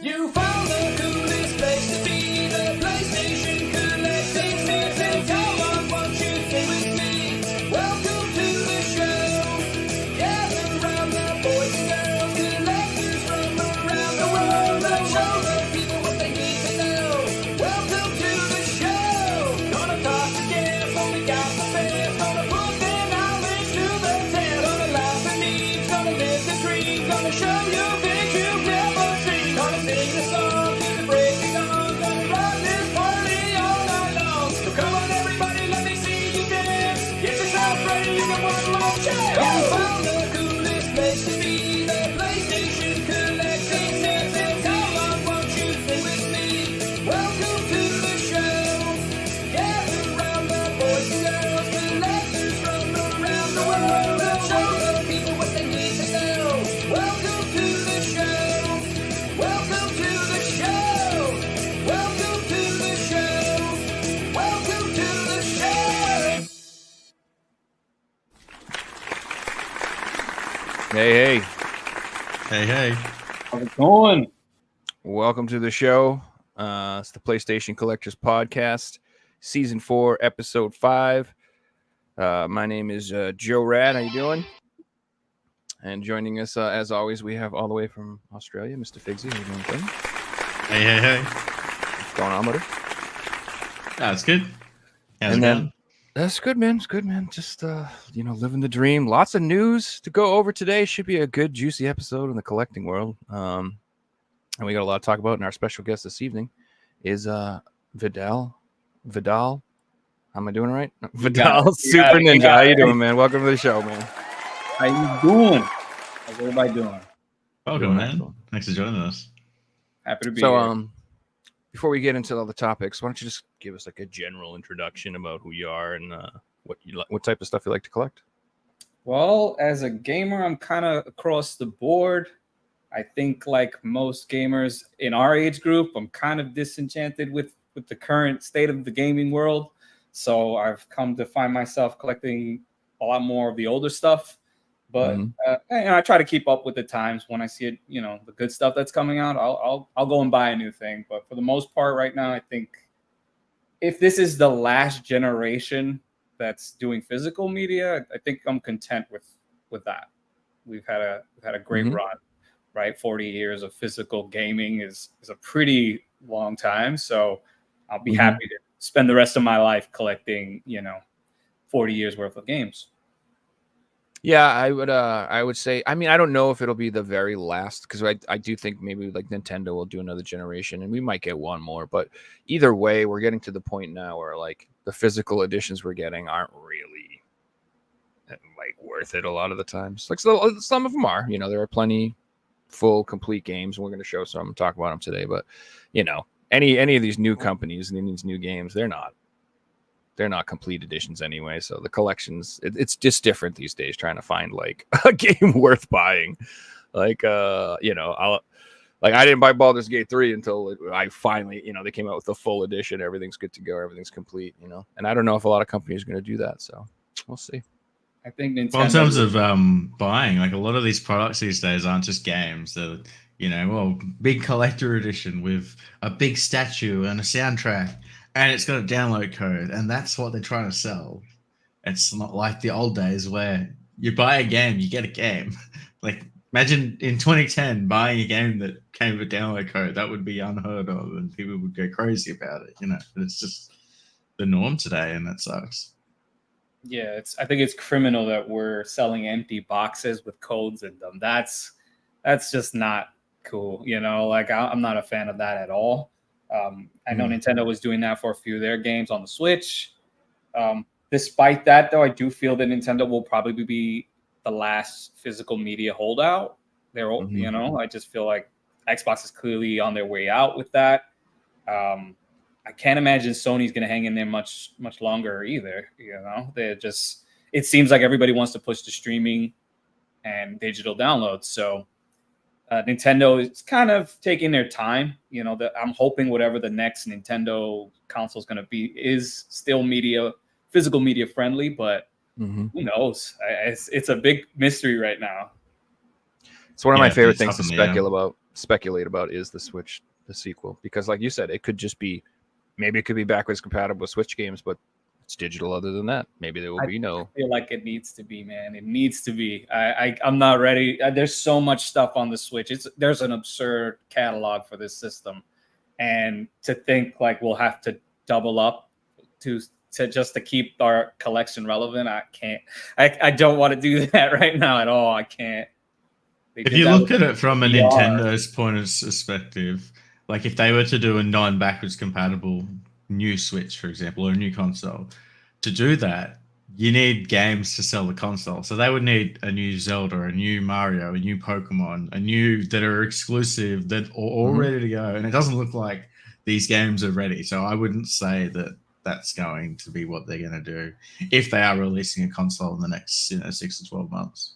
You found the coolest place to be, the PlayStation collecting season. Come on, won't you stay with me? Welcome to the show. Gather around the boys and girls, collectors from around the world. Let's show the people what they need to know. Welcome to the show. Gonna talk again, but we got the fans. Gonna put their knowledge to the test. Gonna laugh at me, gonna live the dream. Gonna show you things you've never seen. Gonna sing the song to the break of dawn. Gonna rock this party all night long. So come on everybody, let me see you dance. Get yourself ready for one more chance. You found the coolest place to be, the PlayStation collecting season. Come on, won't you stay with me? Welcome to the show. Gather around the boys and girls, collectors from around the world. Let's show the people what they need to know. Welcome to the show. Welcome to the show. Welcome to the show. Welcome to the show. Hey, Hey. How's it going? welcome to the show. It's the PlayStation Collectors Podcast, Season 4, Episode 5. My name is Joe Rad. How you doing? And joining us, as always, we have all the way from Australia, Mr. Figsy. How you doing, buddy? Hey. What's going on, buddy? That's good. How's And it then- going? That's good, man. It's good, man. Just, living the dream. Lots of news to go over today. Should be a good, juicy episode in the collecting world. And we got a lot to talk about. And our special guest this evening is Vidal. How am I doing it right? Vidal, SuperNinja. How you doing, man? Welcome to the show, man. How you doing? How's everybody doing? Welcome, man. Thanks for joining us. Happy to be So, here. before we get into all the topics, why don't you just give us like a general introduction about who you are and what type of stuff you like to collect? Well, as a gamer, I'm kind of across the board. I think like most gamers in our age group, I'm kind of disenchanted with the current state of the gaming world. So I've come to find myself collecting a lot more of the older stuff. But and I try to keep up with the times. When I see it, the good stuff that's coming out, I'll go and buy a new thing. But for the most part, right now, I think if this is the last generation that's doing physical media, I think I'm content with that. We've had a great run, right? 40 years of physical gaming is a pretty long time. So I'll be happy to spend the rest of my life collecting, 40 years worth of games. Yeah, I would say, I mean, I don't know if it'll be the very last, because I do think maybe like Nintendo will do another generation and we might get one more, but either way, we're getting to the point now where like the physical editions we're getting aren't really like worth it a lot of the times. Like some of them are, there are plenty full complete games and we're going to show some, talk about them today, but any of these new companies and these new games, they're not complete editions anyway. So the collections, it's just different these days, trying to find like a game worth buying. Like, I didn't buy Baldur's Gate 3 until I finally, they came out with the full edition. Everything's good to go. Everything's complete, and I don't know if a lot of companies are going to do that. So we'll see. I think Nintendo. Well, in terms of buying, like a lot of these products these days aren't just games. They're, big collector edition with a big statue and a soundtrack. And it's got a download code, and that's what they're trying to sell. It's not like the old days where you buy a game, you get a game. Like, imagine in 2010 buying a game that came with a download code. That would be unheard of, and people would go crazy about it. It's just the norm today, and that sucks. Yeah, I think it's criminal that we're selling empty boxes with codes in them. That's just not cool. Like I'm not a fan of that at all. I know Nintendo was doing that for a few of their games on the Switch. Despite that, though, I do feel that Nintendo will probably be the last physical media holdout. I just feel like Xbox is clearly on their way out with that. I can't imagine Sony's going to hang in there much longer either. It seems like everybody wants to push to streaming and digital downloads. So Nintendo is kind of taking their time. I'm hoping whatever the next Nintendo console is going to be is still media physical media friendly, but Mhm. who knows? It's a big mystery right now. It's one of my Yeah, favorite it's things to up in the air. speculate about is the Switch, the sequel, because like you said, it could just be, maybe it could be backwards compatible with Switch games, but it's digital. Other than that, maybe there will be no. I feel like it needs to be, man. It needs to be. I'm not ready. There's so much stuff on the Switch. There's an absurd catalog for this system, and to think like we'll have to double up to just to keep our collection relevant, I can't. I don't want to do that right now at all. I can't. They If did you that look with at it from a VR. Nintendo's point of perspective, like if they were to do a non-backwards compatible new Switch, for example, or a new console, to do that, you need games to sell the console. So they would need a new Zelda, a new Mario, a new Pokemon, a new that are exclusive, that are all Mhm. ready to go. And it doesn't look like these games are ready. So I wouldn't say that that's going to be what they're going to do if they are releasing a console in the next 6 to 12 months.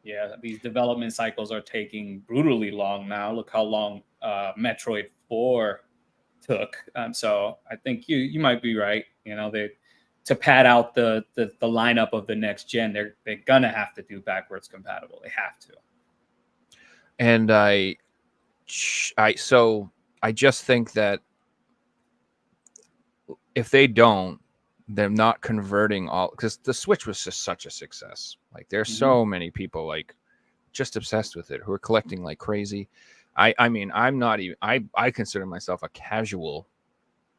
Yeah, these development cycles are taking brutally long now. Look how long Metroid 4 took. So I think you might be right. You know, they to pad out the lineup of the next gen, they're gonna have to do backwards compatible. They have to. And I just think that if they don't, they're not converting all, because the Switch was just such a success. Like there's so many people like just obsessed with it who are collecting like crazy. I mean, I'm not even, I consider myself a casual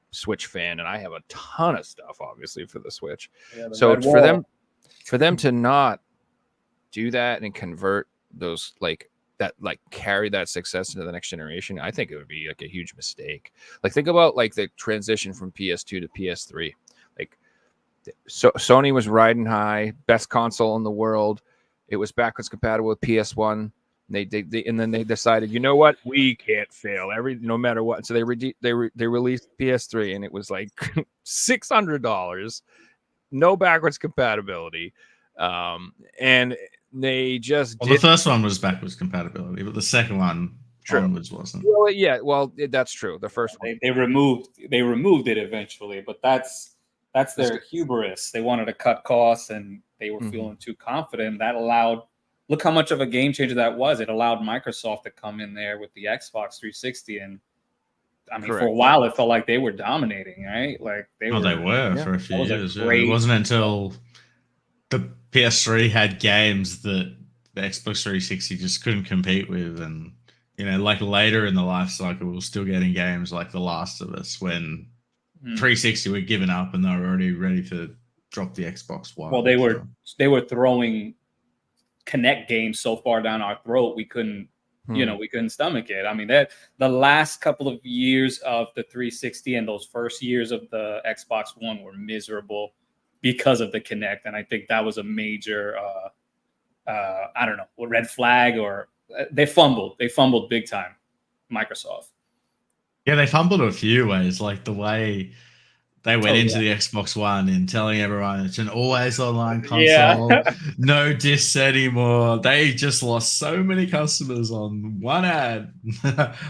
Switch fan, and I have a ton of stuff obviously for the Switch. Yeah, the So red wall. for them to not do that and convert those like that, like carry that success into the next generation, I think it would be like a huge mistake. Like think about like the transition from PS2 to PS3. Like so Sony was riding high, best console in the world. It was backwards compatible with PS1. They and then they decided, you know what, we can't fail no matter what. So they released PS3, and it was like $600, no backwards compatibility, and they just Well, the first one was backwards compatibility, but the second one onwards wasn't. Well, yeah, that's true. The first one, They removed it eventually, but that's their hubris. They wanted to cut costs, and they were feeling too confident. That allowed. Look how much of a game changer that was. It allowed Microsoft to come in there with the Xbox 360, and I mean, for a while, it felt like they were dominating, right? Like they were For a few years. Great, it wasn't until the PS3 had games that the Xbox 360 just couldn't compete with, and like later in the life cycle, we were still getting games like The Last of Us when 360 were giving up and they were already ready to drop the Xbox One. Well, they were throwing Connect games so far down our throat we couldn't we couldn't stomach it. I mean, that the last couple of years of the 360 and those first years of the Xbox One were miserable because of the Connect, and I think that was a major I don't know, red flag, or they fumbled big time, Microsoft. Yeah, they fumbled a few ways, like the way they went into the Xbox One and telling everyone it's an always online console, no discs anymore. They just lost so many customers on one ad.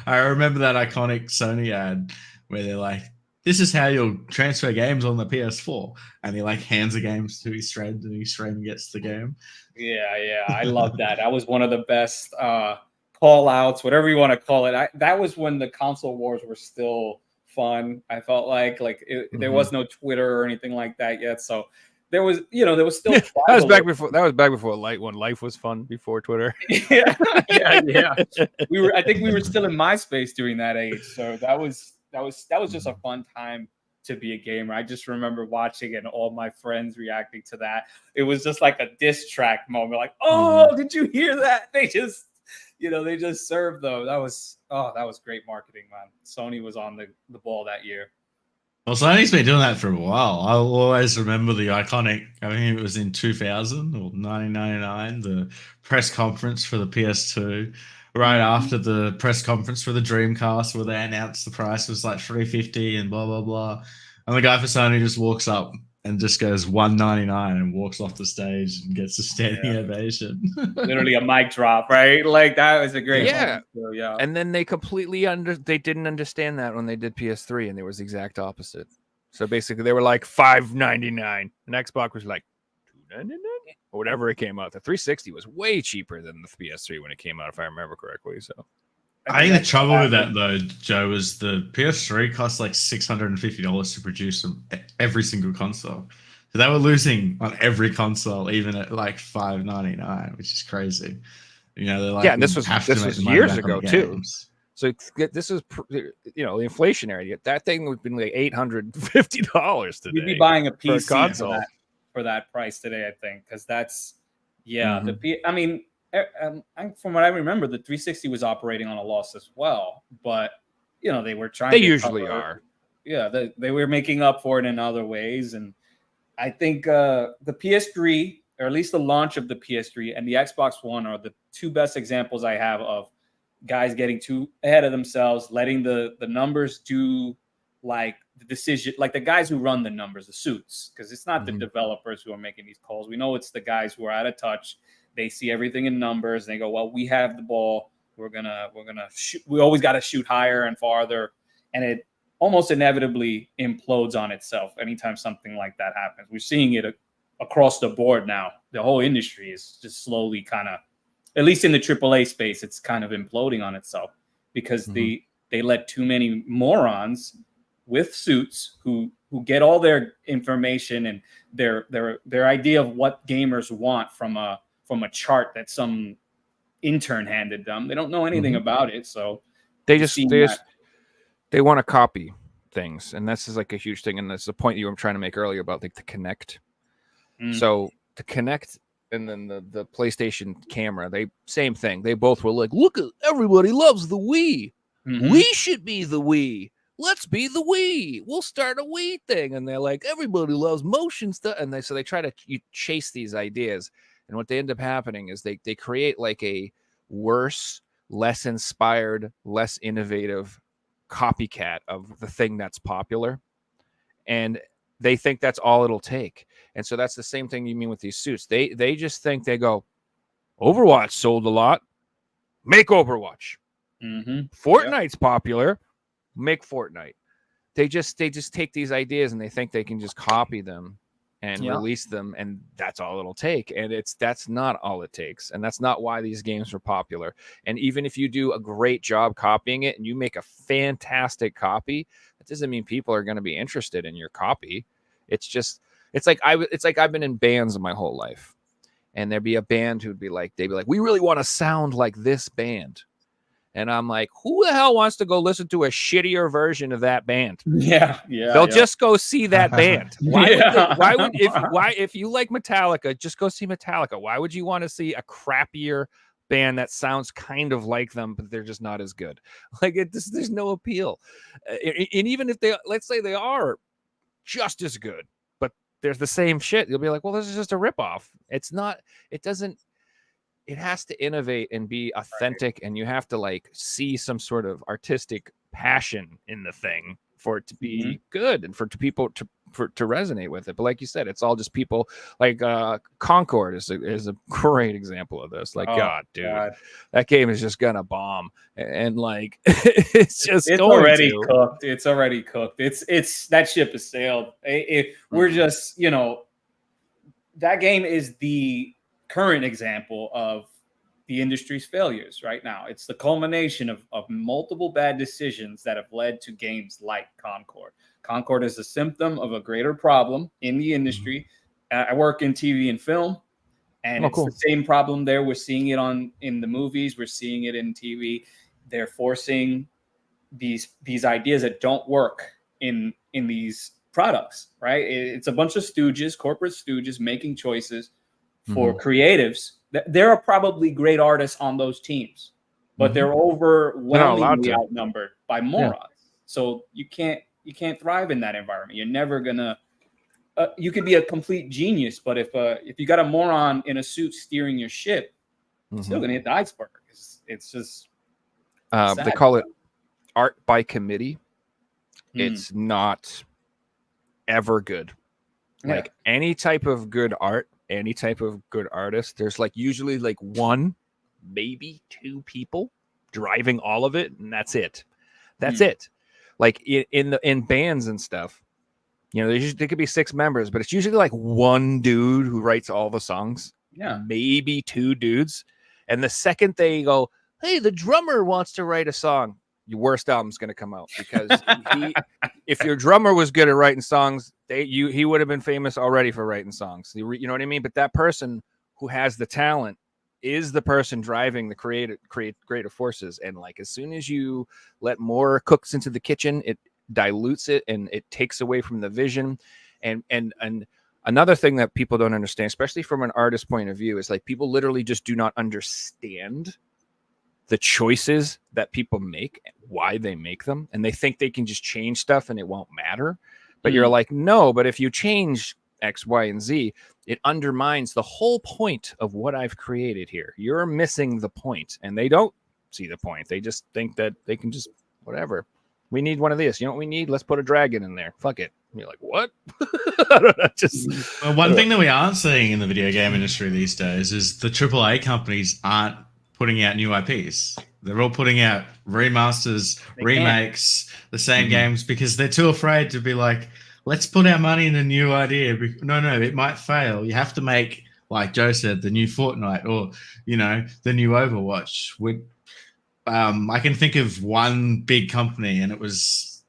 I remember that iconic Sony ad where they're like, this is how you'll transfer games on the PS4. And he like hands the games to his friend, and his friend gets the game. Yeah. I love that. That was one of the best call outs, whatever you want to call it. That was when the console wars were still fun. I felt like there was no Twitter or anything like that yet, so there was still that was back before when life was fun, before Twitter. yeah. I think we were still in MySpace during that age, so that was just a fun time to be a gamer. I just remember watching and all my friends reacting to that. It was just like a diss track moment, like, oh, did you hear that? They just they just served though. That was great marketing, man. Sony was on the ball that year. Well, Sony's been doing that for a while. I'll always remember the iconic, I think it was in 2000 or 1999, the press conference for the PS2, right after the press conference for the Dreamcast, where they announced the price was like $350 and blah, blah, blah. And the guy for Sony just walks up and just goes $199 and walks off the stage and gets a standing ovation. Literally a mic drop, right? Like that was a great moment. And then they completely they didn't understand that when they did PS3, and it was the exact opposite. So basically, they were like $5.99, and Xbox was like $2.99 or whatever it came out. The 360 was way cheaper than the PS3 when it came out, if I remember correctly. So I think the trouble with that though, Joe, is the PS3 costs like $650 to produce every single console. So they were losing on every console, even at like $5.99, which is crazy. You know, they're like, yeah, and this was years ago too. So this is the inflationary. That thing would have been like $850 today. You'd be buying a PC for a console for that price today, I think, because that's I mean, from what I remember, the 360 was operating on a loss as well, but they were trying. They usually are. Yeah, they were making up for it in other ways, and I think the PS3, or at least the launch of the PS3 and the Xbox One, are the two best examples I have of guys getting too ahead of themselves, letting the numbers do like the decision, like the guys who run the numbers, the suits, because it's not the developers who are making these calls. We know it's the guys who are out of touch. They see everything in numbers and they go, well, we have the ball. We're gonna shoot. We always got to shoot higher and farther, and it almost inevitably implodes on itself anytime something like that happens. We're seeing it across the board now. The whole industry is just slowly kind of, at least in the AAA space, it's kind of imploding on itself because they let too many morons with suits who get all their information and their idea of what gamers want from a chart that some intern handed them. They don't know anything about it, so they want to copy things, and this is like a huge thing. And that's the point you were trying to make earlier about like the Kinect. So the Kinect and then the PlayStation camera, same thing. They both were like, look, everybody loves the Wii. We should be the Wii. Let's be the Wii. We'll start a Wii thing. And they're like, everybody loves motion stuff. And they try to chase these ideas. And what they end up happening is they create like a worse, less inspired, less innovative copycat of the thing that's popular. And they think that's all it'll take. And so that's the same thing you mean with these suits. They just think, they go, Overwatch sold a lot, make Overwatch. Fortnite's popular, make Fortnite. They just take these ideas and they think they can just copy them and release them, and that's all it'll take. And that's not all it takes, and that's not why these games are popular. And even if you do a great job copying it and you make a fantastic copy, that doesn't mean people are going to be interested in your copy. It's like I've been in bands my whole life, and there'd be a band they'd be like, we really want to sound like this band. And I'm like, who the hell wants to go listen to a shittier version of that band? They'll just go see that band. If you like Metallica, just go see Metallica. Why would you want to see a crappier band that sounds kind of like them, but they're just not as good? Like there's no appeal. And even if let's say they are just as good, but there's the same shit, you'll be like, well, this is just a ripoff. It has to innovate and be authentic, and you have to like see some sort of artistic passion in the thing for it to be good and for people to resonate with it. But like you said, it's all just people. Like Concord is a great example of this. Like, God, that game is just gonna bomb, and like it's already cooked. It's already cooked. It's that ship has sailed. We're just that game is the current example of the industry's failures right now. It's the culmination of multiple bad decisions that have led to games like Concord. Concord is a symptom of a greater problem in the industry. I work in TV and film, and it's the same problem there. We're seeing it in the movies. We're seeing it in TV. They're forcing these ideas that don't work in these products, right? It's a bunch of stooges, corporate stooges, making choices for creatives. There are probably great artists on those teams, but they're overwhelmingly outnumbered by morons. So you can't thrive in that environment. You're never gonna. You could be a complete genius, but if you got a moron in a suit steering your ship, it's still gonna hit the iceberg. It's just they call it art by committee. It's not ever good. Like any type of good art, any type of good artist, there's like usually like one, maybe two people driving all of it, and that's it. That's it. Like in bands and stuff, You know, there could be 6 members, but it's usually like one dude who writes all the songs. Yeah. Maybe 2 dudes. And the second they go, hey, the drummer wants to write a song, your worst album's going to come out, because if your drummer was good at writing songs, he would have been famous already for writing songs. You know what I mean? But that person who has the talent is the person driving the creative forces. And like, as soon as you let more cooks into the kitchen, it dilutes it and it takes away from the vision. And another thing that people don't understand, especially from an artist point of view, is like people literally just do not understand the choices that people make, why they make them, and they think they can just change stuff and it won't matter. But you're like, no, but if you change X, Y, and Z, it undermines the whole point of what I've created here. You're missing the point, and they don't see the point. They just think that they can just whatever. We need one of these. You know what we need? Let's put a dragon in there. Fuck it. And you're like, what? I don't know. Well, one thing that we aren't seeing in the video game industry these days is the AAA companies aren't putting out new IPs. They're all putting out remasters, remakes, the same games, because they're too afraid to be like, let's put our money in a new idea. No, it might fail. You have to make, like Joe said, the new Fortnite or, you know, the new Overwatch. I can think of one big company, and it was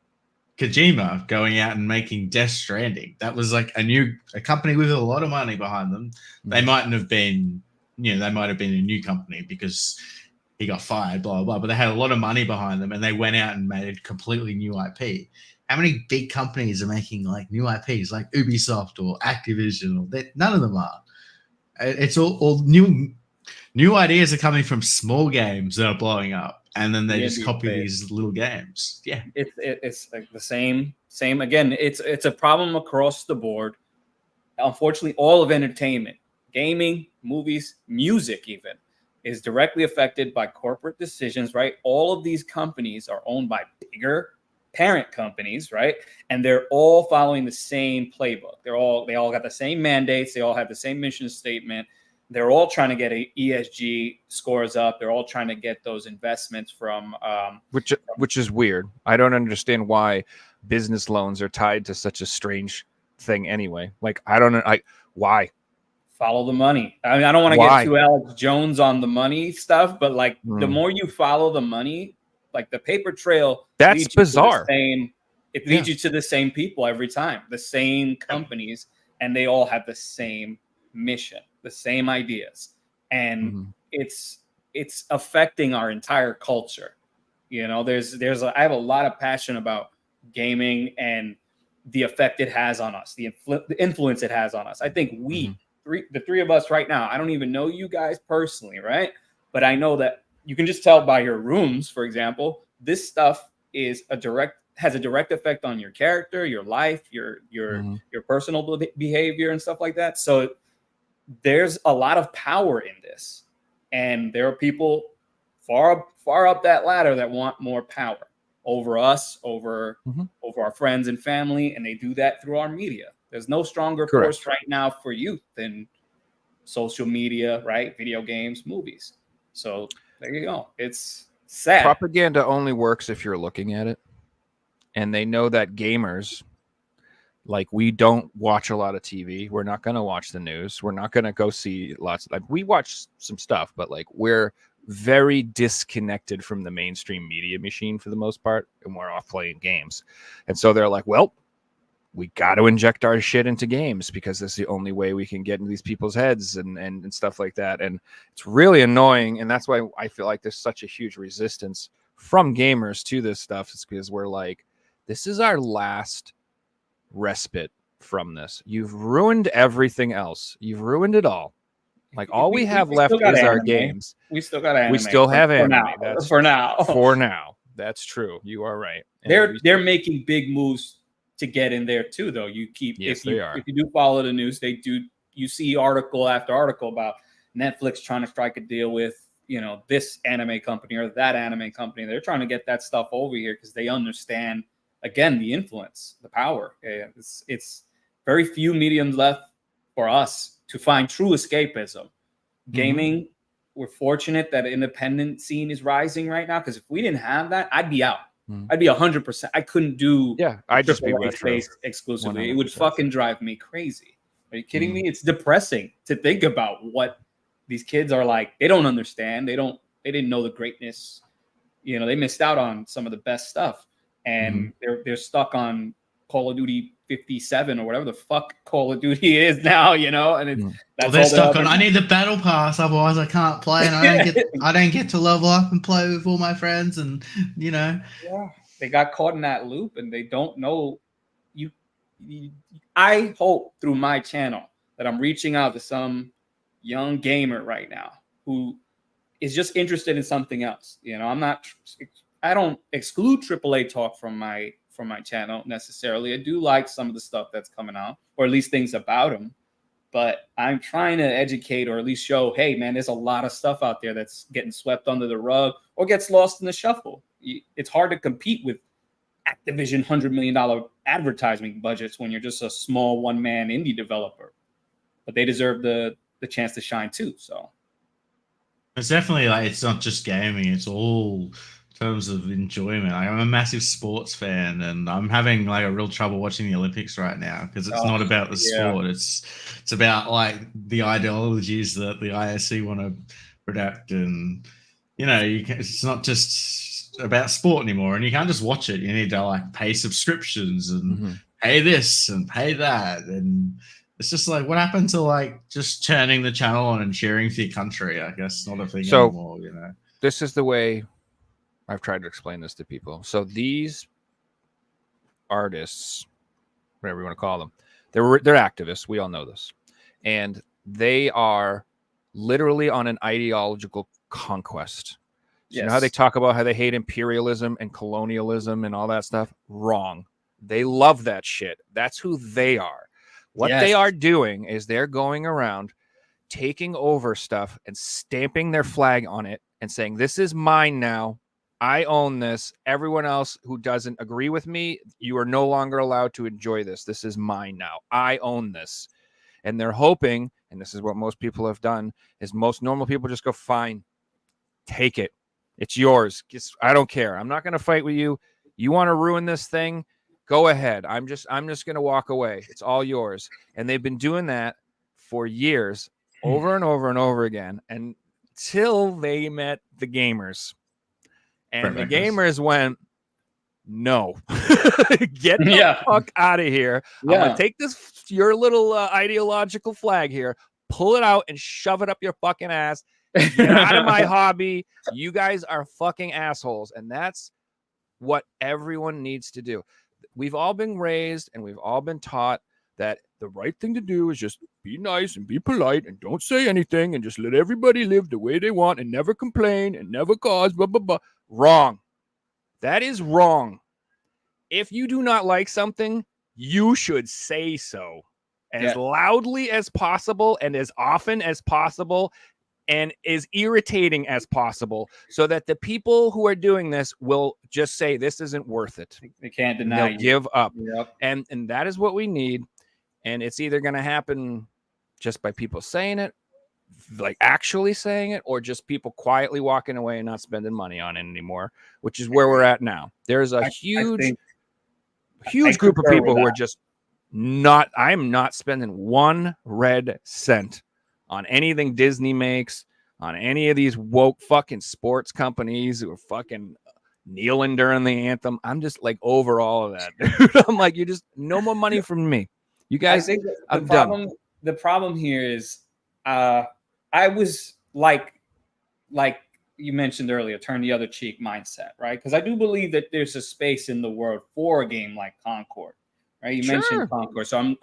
Kojima going out and making Death Stranding. That was like a company with a lot of money behind them. They mightn't have been, they might have been a new company because he got fired, blah, blah, blah, but they had a lot of money behind them and they went out and made a completely new IP. How many big companies are making like new IPs like Ubisoft or Activision? None of them are. It's all new ideas are coming from small games that are blowing up, and then they just copy these little games. Yeah. It's like the same. Again, it's a problem across the board. Unfortunately, all of entertainment, gaming, movies, music even, is directly affected by corporate decisions, right? All of these companies are owned by bigger parent companies, right? And they're all following the same playbook. They all got the same mandates. They all have the same mission statement. They're all trying to get ESG scores up. They're all trying to get those investments from which is weird. I don't understand why business loans are tied to such a strange thing anyway. Like, I don't know. Why? Follow the money. I mean, I don't want to get too Alex Jones on the money stuff, but like the more you follow the money, like the paper trail, that's bizarre. It leads you to the same people every time, the same companies, and they all have the same mission, the same ideas, and it's affecting our entire culture. You know, I have a lot of passion about gaming and the effect it has on us, the influence it has on us. I think the three of us right now, I don't even know you guys personally, right? But I know that you can just tell by your rooms, for example, this stuff has a direct effect on your character, your life, your personal behavior and stuff like that. So there's a lot of power in this, and there are people far up that ladder that want more power over us, over our friends and family, and they do that through our media. There's no stronger force right now for youth than social media, right? Video games, movies. So there you go. It's sad. Propaganda only works if you're looking at it. And they know that gamers, like, we don't watch a lot of TV. We're not going to watch the news. We're not going to go see we watch some stuff, but like, we're very disconnected from the mainstream media machine for the most part. And we're off playing games. And so they're like, well, we got to inject our shit into games because that's the only way we can get into these people's heads and stuff like that. And it's really annoying. And that's why I feel like there's such a huge resistance from gamers to this stuff. It's because we're like, this is our last respite from this. You've ruined everything else. You've ruined it all. Like, all we have left is our games. We still got anime. We still have anime. For now. For now. That's true. You are right. And they're making big moves to get in there too, though. If you do follow the news, you see article after article about Netflix trying to strike a deal with, this anime company or that anime company. They're trying to get that stuff over here because they understand, again, the influence, the power. It's very few mediums left for us to find true escapism. Gaming, we're fortunate that independent scene is rising right now, because if we didn't have that, I'd be out. I'd be 100%. I couldn't do I'd just be AAA retro space exclusively. It would 100%. fucking drive me crazy. Are you kidding me? It's depressing to think about what these kids are like. They don't understand. They didn't know the greatness. You know, they missed out on some of the best stuff, and they're stuck on Call of Duty 57 or whatever the fuck Call of Duty is now. You know, and it's that's they're all stuck on. I need the battle pass, otherwise I can't play, and I don't get to level up and play with all my friends, and you know. Yeah, they got caught in that loop, and they don't know. I hope through my channel that I'm reaching out to some young gamer right now who is just interested in something else. You know, I don't exclude AAA talk from my channel necessarily. I do like some of the stuff that's coming out, or at least things about them. But I'm trying to educate, or at least show, hey man, there's a lot of stuff out there that's getting swept under the rug or gets lost in the shuffle. It's hard to compete with Activision $100 million advertising budgets when you're just a small one-man indie developer. But they deserve the chance to shine too. So it's definitely like, it's not just gaming, it's all terms of enjoyment. I'm a massive sports fan, and I'm having like a real trouble watching the Olympics right now because it's not about the sport. It's about like the ideologies that the ISC want to protect, and you know, it's not just about sport anymore, and you can't just watch it. You need to like pay subscriptions and pay this and pay that, and it's just like, what happened to like just turning the channel on and cheering for your country? I guess not a thing anymore. You know, this is the way I've tried to explain this to people. So these artists, whatever you want to call them, they're activists. We all know this, and they are literally on an ideological conquest. So you know how they talk about how they hate imperialism and colonialism and all that stuff? Wrong. They love that shit. That's who they are. What they are doing is they're going around taking over stuff and stamping their flag on it and saying, this is mine now. I own this. Everyone else who doesn't agree with me, you are no longer allowed to enjoy this. This is mine now. I own this. And they're hoping, and this is what most people have done, is most normal people just go, fine, take it. It's yours. I don't care. I'm not going to fight with you. You want to ruin this thing? Go ahead. I'm just going to walk away. It's all yours. And they've been doing that for years, over and over and over again, until they met the gamers. And the gamers went, no, get the fuck out of here. I'm going to take your little ideological flag here, pull it out and shove it up your fucking ass. Get out of my hobby. You guys are fucking assholes. And that's what everyone needs to do. We've all been raised and we've all been taught that the right thing to do is just be nice and be polite and don't say anything and just let everybody live the way they want and never complain and never cause blah, blah, blah. Wrong. That is wrong. If you do not like something, you should say so as loudly as possible and as often as possible and as irritating as possible, so that the people who are doing this will just say, this isn't worth it. They can't deny. They'll give up. And that is what we need. And it's either going to happen just by people saying it, like actually saying it, or just people quietly walking away and not spending money on it anymore, which is where we're at now. There's a huge group of people who are just not, I'm not spending 1 red cent on anything Disney makes, on any of these woke fucking sports companies who are fucking kneeling during the anthem. I'm just like over all of that, dude. I'm like, you just no more money from me. You guys, I'm done. The problem here is, I was like you mentioned earlier, turn the other cheek mindset, right? Because I do believe that there's a space in the world for a game like Concord, right? You mentioned Concord, so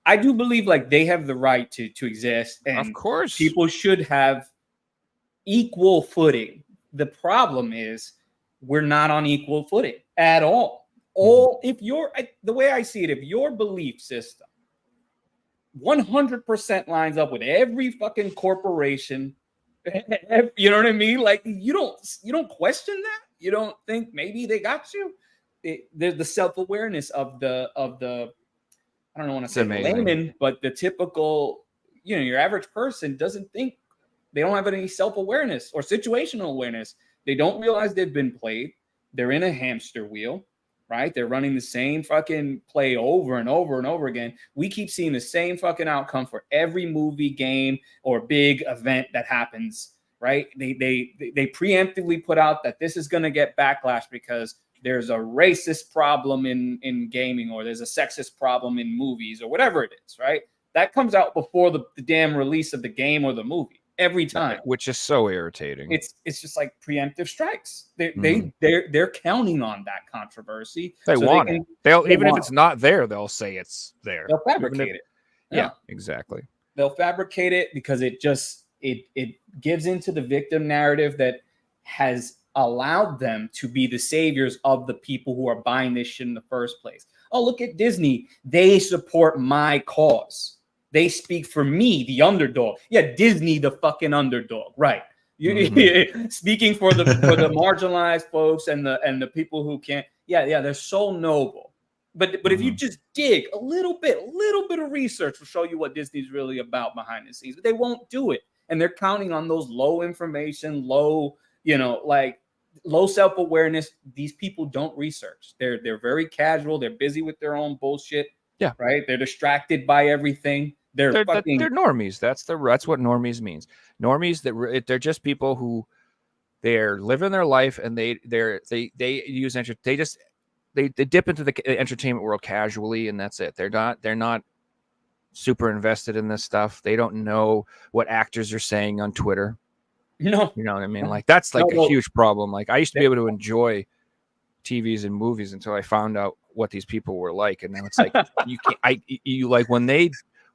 I do believe like they have the right to exist, and of course people should have equal footing. The problem is we're not on equal footing at all. If the way I see it, if your belief system 100% lines up with every fucking corporation, you know what I mean? Like you don't question that. You don't think maybe they got you. There's the self-awareness of the I don't want to say layman, but the typical, your average person doesn't think, they don't have any self-awareness or situational awareness. They don't realize they've been played. they're in a hamster wheel, right? They're running the same fucking play over and over and over again. We keep seeing the same fucking outcome for every movie, game, or big event that happens, right? They preemptively put out that this is going to get backlash because there's a racist problem in gaming, or there's a sexist problem in movies, or whatever it is, right? That comes out before the damn release of the game or the movie every time, which is so irritating. It's just like preemptive strikes. They're counting on that controversy. They so want it. They'll even if it's it. not there, they'll say it's there. They'll fabricate it. Yeah, exactly. They'll fabricate it because it gives into the victim narrative that has allowed them to be the saviors of the people who are buying this shit in the first place. Oh, look at Disney. They support my cause. They speak for me, the underdog. Yeah, Disney, the fucking underdog, right? Speaking for the marginalized folks and the people who can't. Yeah, they're so noble. But if you just dig a little bit of research will show you what Disney's really about behind the scenes. But they won't do it, and they're counting on those low information, low self-awareness. These people don't research. They're very casual. They're busy with their own bullshit. Yeah, right. They're distracted by everything. They're normies. That's what normies means. Normies, they're just people who they're living their life, and they dip into the entertainment world casually, and that's it. They're not super invested in this stuff. They don't know what actors are saying on Twitter. You know what I mean? Like that's like a huge problem. Like I used to be able to enjoy TVs and movies until I found out what these people were like, and now it's like you like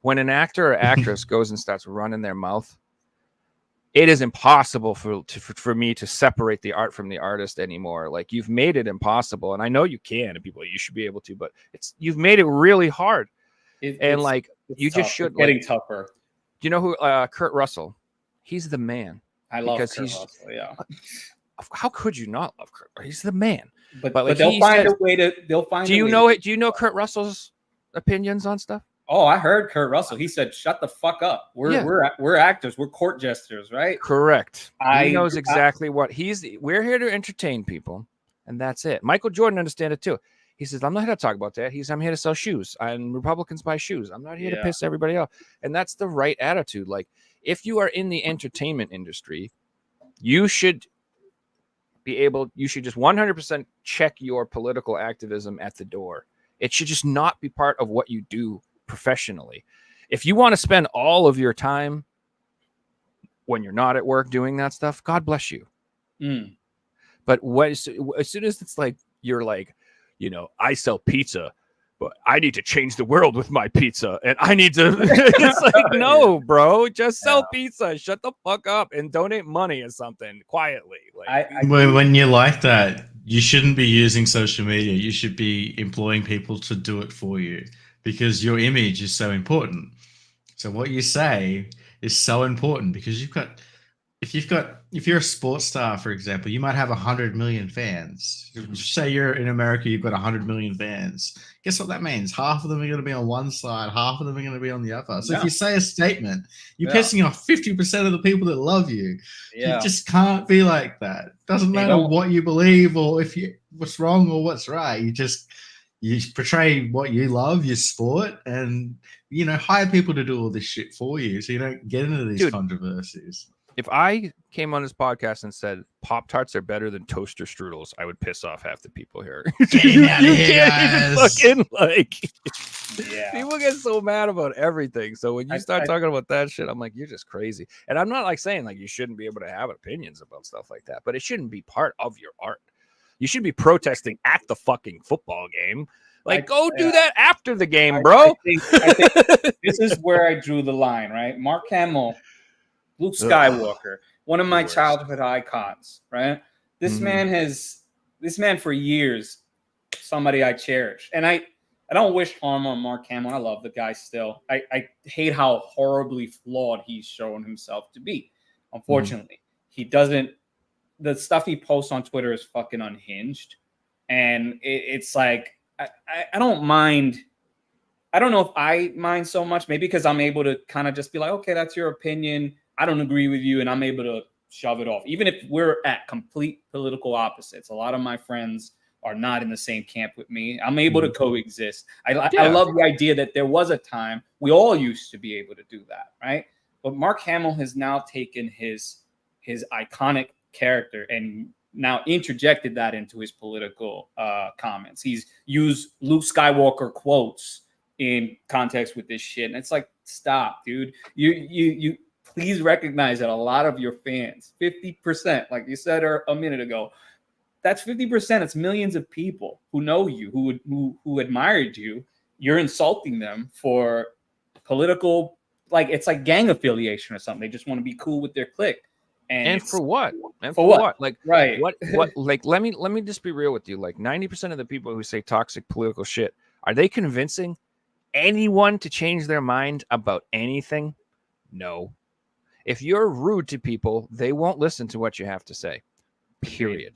when an actor or actress goes and starts running their mouth, it is impossible for me to separate the art from the artist anymore. Like you've made it impossible, and I know you can, and people, you should be able to, but you've made it really hard. You just should. It's getting tougher. Do you know who Kurt Russell? He's the man. I love Kurt Russell. Yeah. How could you not love Kurt? He's the man. But they'll find a way to. They'll find. Do you know it? Do you know Kurt Russell's opinions on stuff? Oh, I heard Kurt Russell. He said, "Shut the fuck up. We're actors. We're court jesters, right?" Correct. He knows exactly what we're here to entertain people, and that's it. Michael Jordan understand it too. He says, "I'm not here to talk about that." I'm here to sell shoes, and Republicans buy shoes. I'm not here to piss everybody off, and that's the right attitude. Like, if you are in the entertainment industry, you should just 100% check your political activism at the door. It should just not be part of what you do professionally. If you want to spend all of your time when you're not at work doing that stuff, God bless you. But as soon as it's like you're like, I sell pizza, but I need to change the world with my pizza, and I need to it's like, no, bro, just sell pizza, shut the fuck up and donate money or something quietly. Like when you're like that, you shouldn't be using social media. You should be employing people to do it for you, because your image is so important. So what you say is so important, because if you're a sports star, for example, you might have 100 million fans. Say you're in America, you've got 100 million fans. Guess what that means? Half of them are going to be on one side, half of them are going to be on the other. So if you say a statement, you're pissing off 50% of the people that love you. You just can't be like that. Doesn't matter what you believe or what's wrong or what's right. You portray what you love, your sport, and hire people to do all this shit for you, so you don't get into these controversies. If I came on this podcast and said Pop-Tarts are better than toaster strudels, I would piss off half the people here. Get out of here, People get so mad about everything. So when you start talking about that shit, I'm like, you're just crazy. And I'm not like saying like you shouldn't be able to have opinions about stuff like that, but it shouldn't be part of your art. You should be protesting at the fucking football game. Like, go do that after the game, bro. I think this is where I drew the line, right? Mark Hamill, Luke Skywalker, one of my childhood icons, right? This man for years, somebody I cherish. And I don't wish harm on Mark Hamill. I love the guy still. I hate how horribly flawed he's shown himself to be. Unfortunately, he doesn't. The stuff he posts on Twitter is fucking unhinged. And it's like, I don't mind. I don't know if I mind so much, maybe because I'm able to kind of just be like, okay, that's your opinion. I don't agree with you. And I'm able to shove it off. Even if we're at complete political opposites, a lot of my friends are not in the same camp with me. I'm able to coexist. I love the idea that there was a time we all used to be able to do that, right? But Mark Hamill has now taken his iconic character and now interjected that into his political comments. He's used Luke Skywalker quotes in context with this shit, and it's like, stop, dude. You please recognize that a lot of your fans, 50%, like you said a minute ago, that's 50%. It's millions of people who know you, who admired you. You're insulting them for political, like it's like gang affiliation or something. They just want to be cool with their clique. And for what? And for what? Like, right? What? Like, let me just be real with you. Like, 90% of the people who say toxic political shit, are they convincing anyone to change their mind about anything? No. If you're rude to people, they won't listen to what you have to say. Period.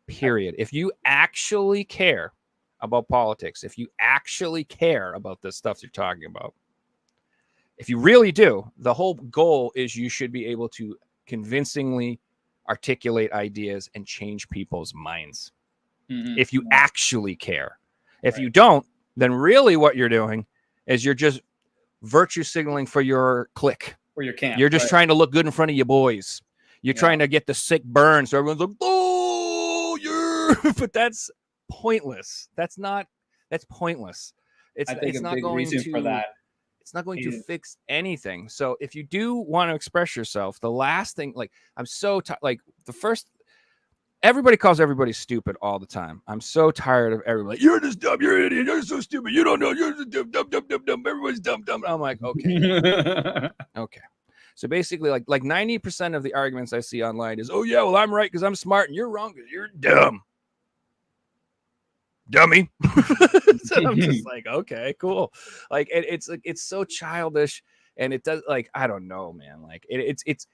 If you actually care about politics, if you actually care about the stuff you're talking about, if you really do, the whole goal is you should be able to convincingly articulate ideas and change people's minds. If you actually care. If you don't, then really what you're doing is you're just virtue signaling for your clique. For your camp. You're just trying to look good in front of your boys. You're trying to get the sick burn so everyone's like, oh, yeah. But that's pointless. That's pointless. It's not going to for that. It's not going to fix anything. So if you do want to express yourself, the last thing, like, I'm so like the first, everybody calls everybody stupid all the time. I'm so tired of everybody. You're just dumb. You're an idiot. You're so stupid. You don't know. You're just dumb, dumb, dumb, dumb, dumb. Everybody's dumb, dumb. I'm like, okay. Okay. So basically, like 90% of the arguments I see online is, oh yeah, well, I'm right because I'm smart and you're wrong because you're dumb. Dummy. So I'm just like, okay, cool. Like it's so childish, and it does, like, I don't know, man. Like it's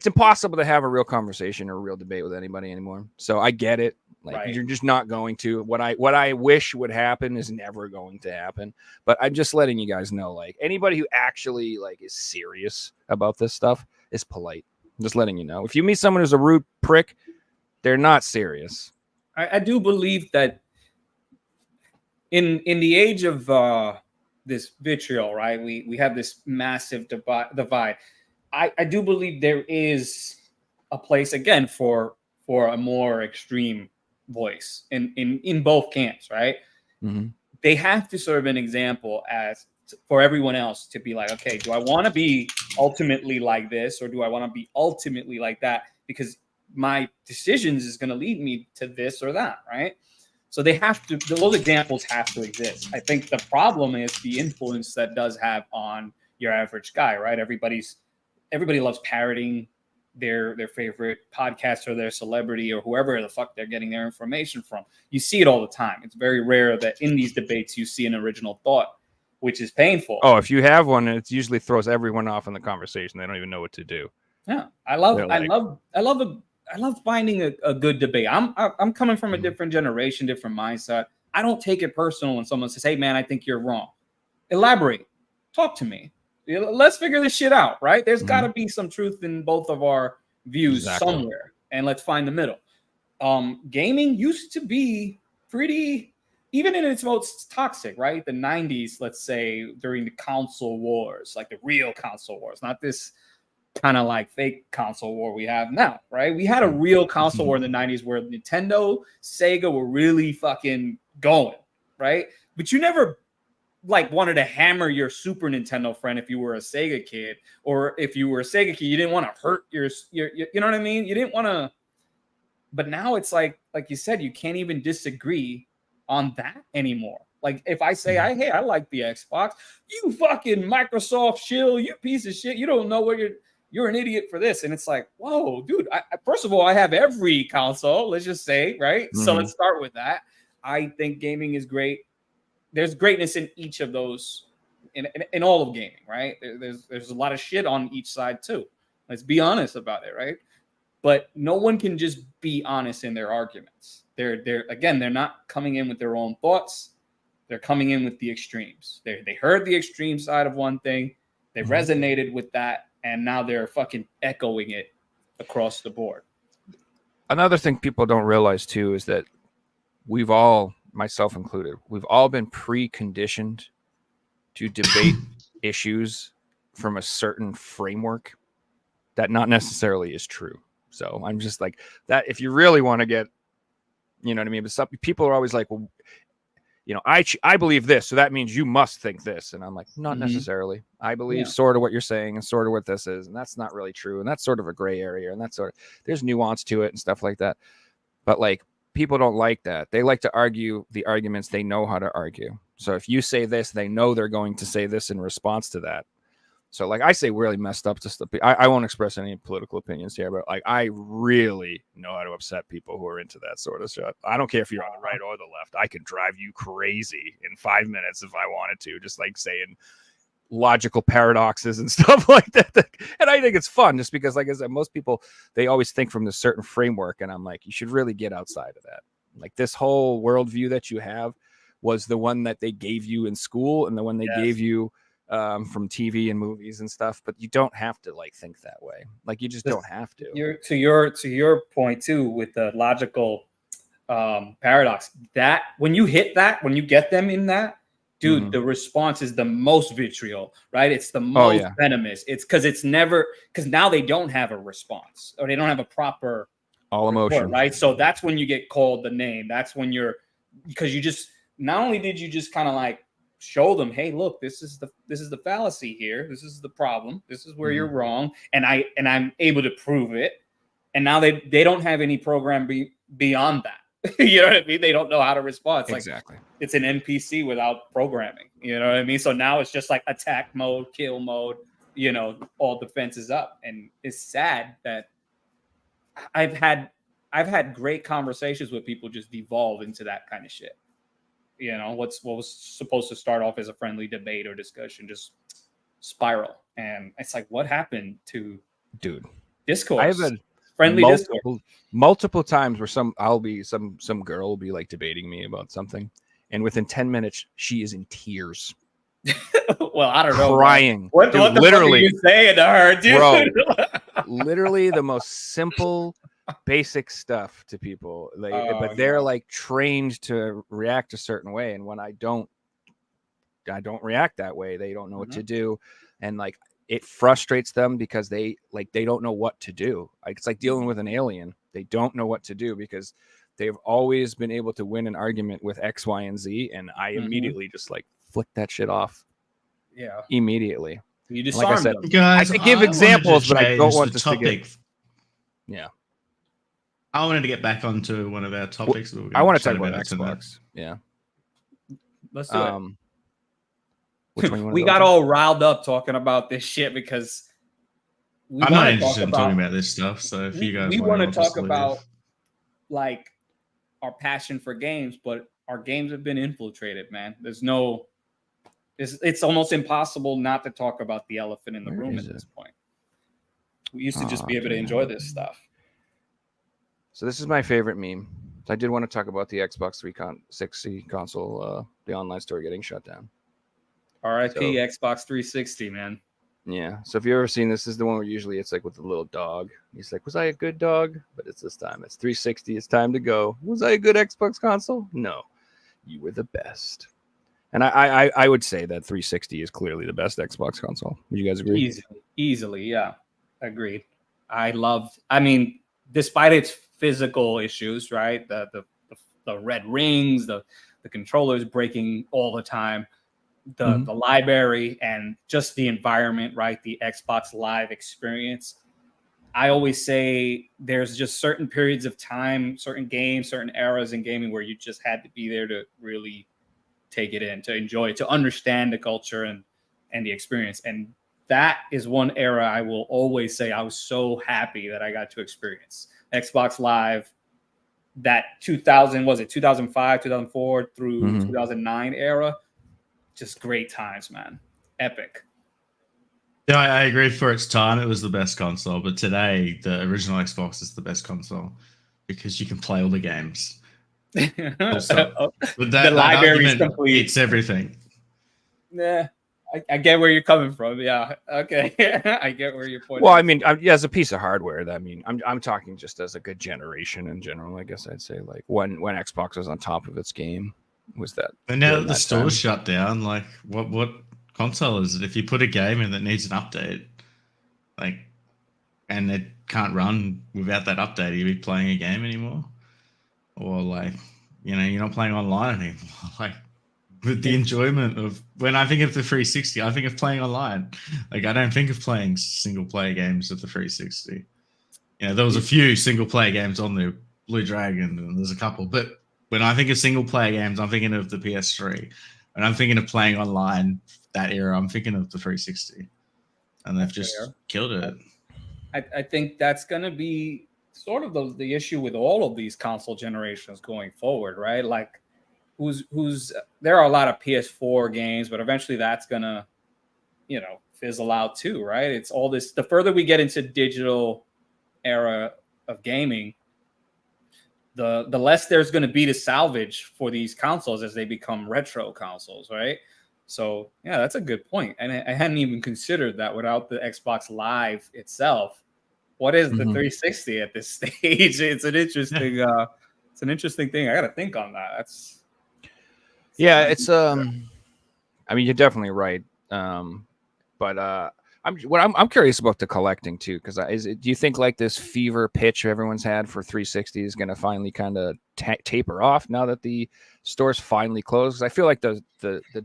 impossible to have a real conversation or a real debate with anybody anymore. So I get it. Like you're just not going to. What I wish would happen is never going to happen. But I'm just letting you guys know, like, anybody who actually like is serious about this stuff is polite. I'm just letting you know. If you meet someone who's a rude prick, they're not serious. I do believe that in the age of this vitriol, right? We have this massive divide. I do believe there is a place again for a more extreme voice in both camps, right? Mm-hmm. They have to serve an example as for everyone else to be like, okay, do I want to be ultimately like this, or do I want to be ultimately like that? Because my decisions is going to lead me to this or that, right? So they have to, those examples have to exist. I think the problem is the influence that does have on your average guy, right? Everybody loves parroting their favorite podcast or their celebrity or whoever the fuck they're getting their information from. You see it all the time. It's very rare that in these debates you see an original thought, which is painful. Oh, if you have one, it usually throws everyone off in the conversation. They don't even know what to do. Yeah, I love finding a good debate. I'm coming from a different generation, different mindset. I don't take it personal when someone says, "Hey, man, I think you're wrong." Elaborate. Talk to me. Let's figure this shit out, right? There's got to be some truth in both of our views somewhere, and let's find the middle. Gaming used to be pretty, even in its most toxic, right? The 90s, let's say, during the console wars, like the real console wars, not this kind of like fake console war we have now, right? We had a real console war in the 90s where Nintendo, Sega were really fucking going, right? But you never like wanted to hammer your Super Nintendo friend if you were a Sega kid, or if you were a Sega kid, you didn't want to hurt your you know what I mean? You didn't want to. But now it's like you said, you can't even disagree on that anymore. Like if I say, hey, I like the Xbox, you fucking Microsoft shill, you piece of shit, you don't know what you're an idiot for this. And it's like, whoa, dude, I first of all, I have every console, let's just say, right? So let's start with that. I think gaming is great. There's greatness in each of those, in all of gaming, right? There's a lot of shit on each side too. Let's be honest about it, right? But no one can just be honest in their arguments. They're not coming in with their own thoughts. They're coming in with the extremes. They heard the extreme side of one thing. They resonated with that, and now they're fucking echoing it across the board. Another thing people don't realize too is that we've all, myself included, we've all been preconditioned to debate issues from a certain framework that not necessarily is true. So I'm just like that. If you really want to get, you know what I mean? But some people are always like, well, you know, I believe this, so that means you must think this. And I'm like, not necessarily. I believe sort of what you're saying and sort of what this is. And that's not really true. And that's sort of a gray area. And that's sort of, there's nuance to it and stuff like that. But like, people don't like that. They like to argue the arguments they know how to argue. So if you say this, they know they're going to say this in response to that. So like I say really messed up just I won't express any political opinions here, but like I really know how to upset people who are into that sort of stuff. I don't care if you're on the right or the left. I can drive you crazy in 5 minutes if I wanted to, just like saying logical paradoxes and stuff like that. And I think it's fun just because, like I said, most people, they always think from this certain framework. And I'm like, you should really get outside of that. Like this whole worldview that you have was the one that they gave you in school and the one they gave you from TV and movies and stuff, but you don't have to like think that way. Like you just don't have to. To your point too, with the logical paradox, that when you hit that, when you get them in that, dude, the response is the most vitriol, right? It's the most venomous. It's because now they don't have a response or they don't have a proper all emotion, report, right? So that's when you get called the name. That's when because you just, not only did you just kind of like show them, hey, look, this is the fallacy here. This is the problem. This is where you're wrong. And I'm able to prove it. And now they don't have any program beyond that. You know what I mean? They don't know how to respond. It's exactly. Like it's an NPC without programming. You know what I mean? So now it's just like attack mode, kill mode, you know, all defenses up. And it's sad that I've had great conversations with people just devolve into that kind of shit. You know, what was supposed to start off as a friendly debate or discussion just spiral. And it's like, what happened to discourse? I have had friendly multiple times where some girl will be like debating me about something, and within 10 minutes she is in tears. Well, I don't know, crying. What the literally fuck are you saying to her, dude? Bro, literally the most simple basic stuff to people, but they're like trained to react a certain way, and when I don't react that way, they don't know what to do, and like it frustrates them because they don't know what to do. Like it's like dealing with an alien. They don't know what to do because they've always been able to win an argument with X, Y, and Z, and I immediately just like flick that shit off. Yeah, immediately. You disarm like I said, them. Guys, I could give examples, but I don't want the to topic. Yeah. I wanted to get back onto one of our topics. I want to talk about Xbox. Yeah. Let's do it. Which one we got all riled up talking about this shit because I'm not interested in talking about this stuff. So if you guys want to talk about like our passion for games, but our games have been infiltrated, man. It's almost impossible not to talk about the elephant in the room at this point. We used to just be able to enjoy this stuff. So this is my favorite meme. I did want to talk about the Xbox 360 console, the online store getting shut down. RIP Xbox 360, man. Yeah. So if you've ever seen this is the one where usually it's like with the little dog. He's like, was I a good dog? But it's this time. It's 360. It's time to go. Was I a good Xbox console? No. You were the best. And I would say that 360 is clearly the best Xbox console. Would you guys agree? Easily, yeah. Agreed. Despite its physical issues, right? The red rings, the controllers breaking all the time, the library, and just the environment, right? The Xbox Live experience. I always say there's just certain periods of time, certain games, certain eras in gaming where you just had to be there to really take it in, to enjoy it, to understand the culture and the experience. And that is one era I will always say I was so happy that I got to experience. Xbox Live, that 2005, 2004 through 2009 era, just great times, man. Epic. Yeah, I agree. For its time, it was the best console. But today, the original Xbox is the best console because you can play all the games. Also, the library is complete. It's everything. Yeah, I get where you're coming from. Yeah. Okay. I get where you're pointing. Well, I mean, yeah, as a piece of hardware, I mean, I'm talking just as a good generation in general. I guess I'd say like when Xbox was on top of its game, was that. And now during that the that store's time. shut down, like what console is it? If you put a game in that needs an update, like, and it can't run without that update, are you be playing a game anymore? Or like, you're not playing online anymore. Like, with the enjoyment of when I think of the 360, I think of playing online. Like, I don't think of playing single player games of the 360. There was a few single player games on the Blue Dragon, and there's a couple. But when I think of single player games, I'm thinking of the PS3, and I'm thinking of playing online that era. I'm thinking of the 360, and they've just killed it. I think that's going to be sort of the issue with all of these console generations going forward, right? Like, there are a lot of PS4 games, but eventually that's going to, fizzle out too, right? It's all this. The further we get into digital era of gaming, the less there's going to be to salvage for these consoles as they become retro consoles, right? So yeah, that's a good point. And I hadn't even considered that without the Xbox Live itself. What is the 360 at this stage? It's an interesting thing. I got to think on that. It's I mean, you're definitely right. But I'm curious about the collecting too, because do you think like this fever pitch everyone's had for 360 is going to finally kind of taper off now that the store's finally closed? Because I feel like the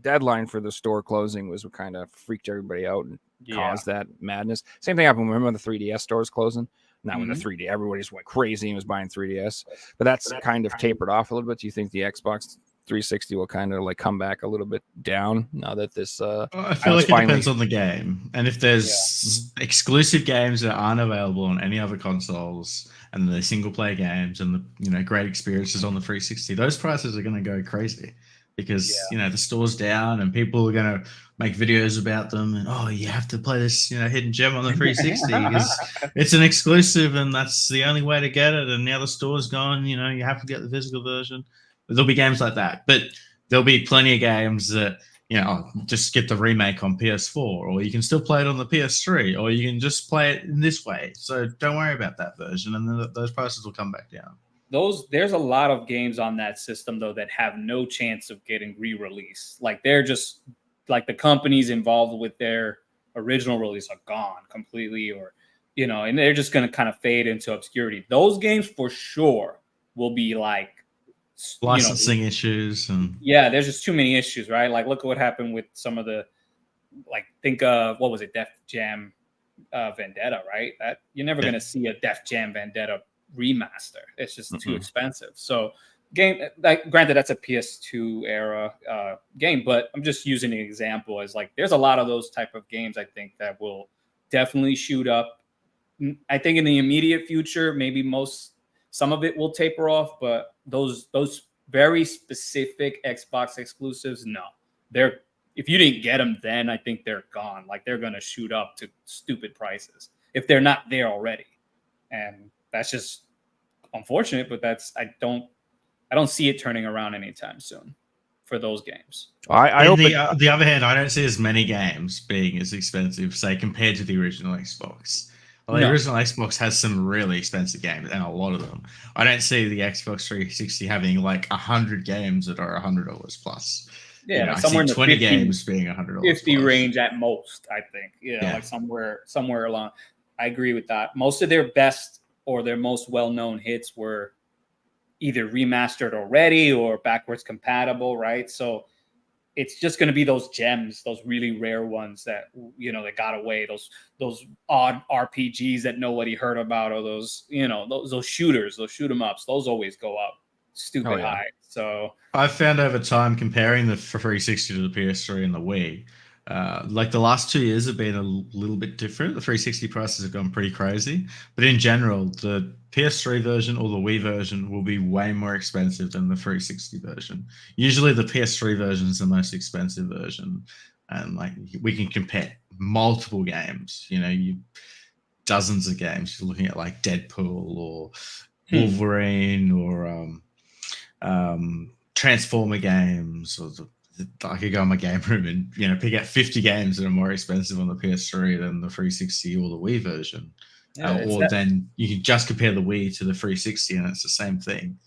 deadline for the store closing was what kind of freaked everybody out and caused that madness. Same thing happened. Remember when the 3DS stores closing? Now when the 3D, everybody's went crazy and was buying 3DS, but that's kind of tapered off a little bit. Do you think the Xbox 360 will kind of like come back a little bit down now that this I feel like it depends on the game, and if there's exclusive games that aren't available on any other consoles and they're single player games and the great experiences on the 360, those prices are going to go crazy because the store's down and people are going to make videos about them and you have to play this hidden gem on the 360 because it's an exclusive and that's the only way to get it, and now the store's gone, you have to get the physical version. There'll be games like that, but there'll be plenty of games that, just get the remake on PS4, or you can still play it on the PS3, or you can just play it in this way. So don't worry about that version, and then those prices will come back down. There's a lot of games on that system though that have no chance of getting re-released. Like they're just like the companies involved with their original release are gone completely, or and they're just going to kind of fade into obscurity. Those games for sure will be like licensing issues and there's just too many issues, right? Like look at what happened with some of the think of what was it, Def Jam Vendetta, right? That you're never going to see a Def Jam Vendetta remaster. It's just too expensive. So granted that's a PS2 era game, but I'm just using an example as like there's a lot of those type of games I think that will definitely shoot up. I think in the immediate future maybe some of it will taper off, but those very specific Xbox exclusives, no. If you didn't get them then, I think they're gone. Like they're going to shoot up to stupid prices if they're not there already. And that's just unfortunate, but I don't see it turning around anytime soon for those games. I hope the other hand, I don't see as many games being as expensive, say, compared to the original Xbox. Well, the original Xbox has some really expensive games, and a lot of them. I don't see the Xbox 360 having like 100 games that are $100 plus. Yeah, I somewhere see in 20 the 50, games being $100 50 plus. range at most, I think. Like somewhere along. I agree with that. Most of their best or their most well-known hits were either remastered already or backwards compatible, right? So it's just going to be those gems, those really rare ones that that got away, those odd RPGs that nobody heard about, or those those shooters, those shoot 'em ups, those always go up stupid high. So I've found over time comparing the 360 to the PS3 and the Wii, like the last 2 years have been a little bit different. The 360 prices have gone pretty crazy, but in general, the PS3 version or the Wii version will be way more expensive than the 360 version. Usually the PS3 version is the most expensive version, and like we can compare multiple games, dozens of games. You're looking at like Deadpool or Wolverine or Transformer games, or I could go in my game room and pick out 50 games that are more expensive on the PS3 than the 360 or the Wii version. Or then you can just compare the Wii to the 360 and it's the same thing.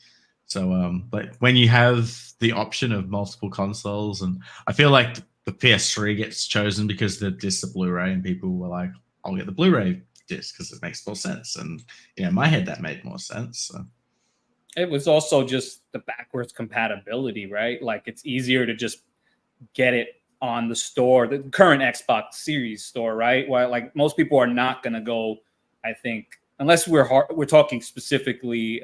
So, but when you have the option of multiple consoles, and I feel like the PS3 gets chosen because the disc the Blu-ray, and people were like, "I'll get the Blu-ray disc because it makes more sense." And in my head, that made more sense. So. It was also just the backwards compatibility, right? Like it's easier to just get it on the store, the current Xbox Series store, right? Well, like most people are not going to go, I think, unless we're talking specifically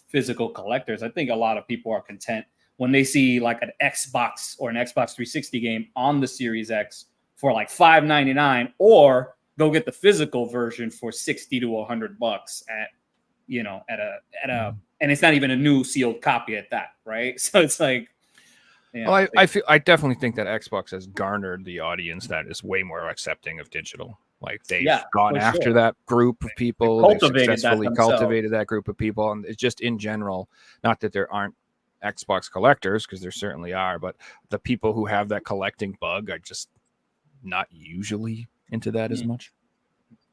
physical collectors. I think a lot of people are content when they see like an Xbox or an Xbox 360 game on the Series X for like $5.99, or go get the physical version for $60 to $100 at a and it's not even a new sealed copy at that, right? So it's like, well, I definitely think that Xbox has garnered the audience that is way more accepting of digital. Like they've gone after that group of people. They've successfully cultivated that group of people, and it's just in general, not that there aren't Xbox collectors, because there certainly are, but the people who have that collecting bug are just not usually into that as much.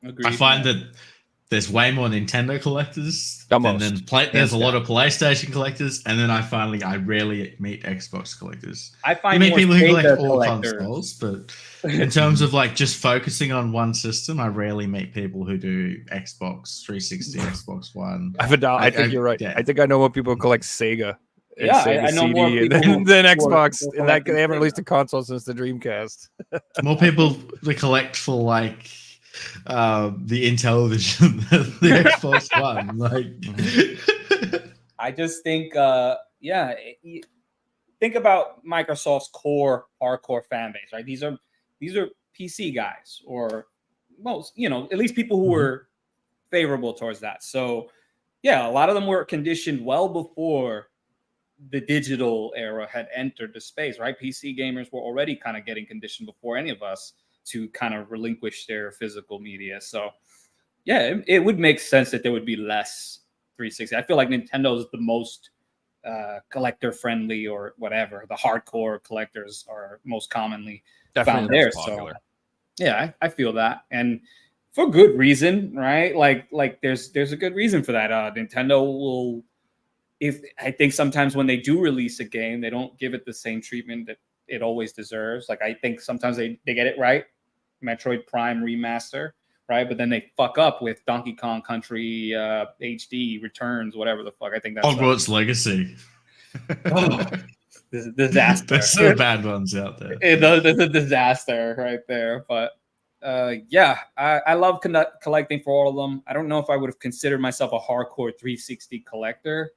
Agreed. I find that there's way more Nintendo collectors than there's a lot of PlayStation collectors, and then I rarely meet Xbox collectors. I find meet people who collect all consoles, but in terms of like just focusing on one system, I rarely meet people who do Xbox 360, Xbox One. Vidal, I think you're right. Yeah. I think I know more people who collect Sega. I know more people than Xbox, and that they haven't released a console since the Dreamcast. More people they collect for like the Intellivision, the Xbox One. Like, I just think, think about Microsoft's core hardcore fan base, right? These are PC guys, or most, at least people who were favorable towards that. So, yeah, a lot of them were conditioned well before the digital era had entered the space, right? PC gamers were already kind of getting conditioned before any of us to kind of relinquish their physical media. So yeah, it would make sense that there would be less 360. I feel like Nintendo is the most collector friendly, or whatever. The hardcore collectors are most commonly found there. So yeah, I feel that. And for good reason, right? Like there's a good reason for that. Nintendo will, I think sometimes when they do release a game, they don't give it the same treatment that it always deserves. Like I think sometimes they get it right. Metroid Prime remaster, right? But then they fuck up with Donkey Kong Country HD Returns, whatever the fuck. I think that's Hogwarts Legacy. This is a disaster. There's some bad ones out there. There's a disaster right there. But I love collecting for all of them. I don't know if I would have considered myself a hardcore 360 collector,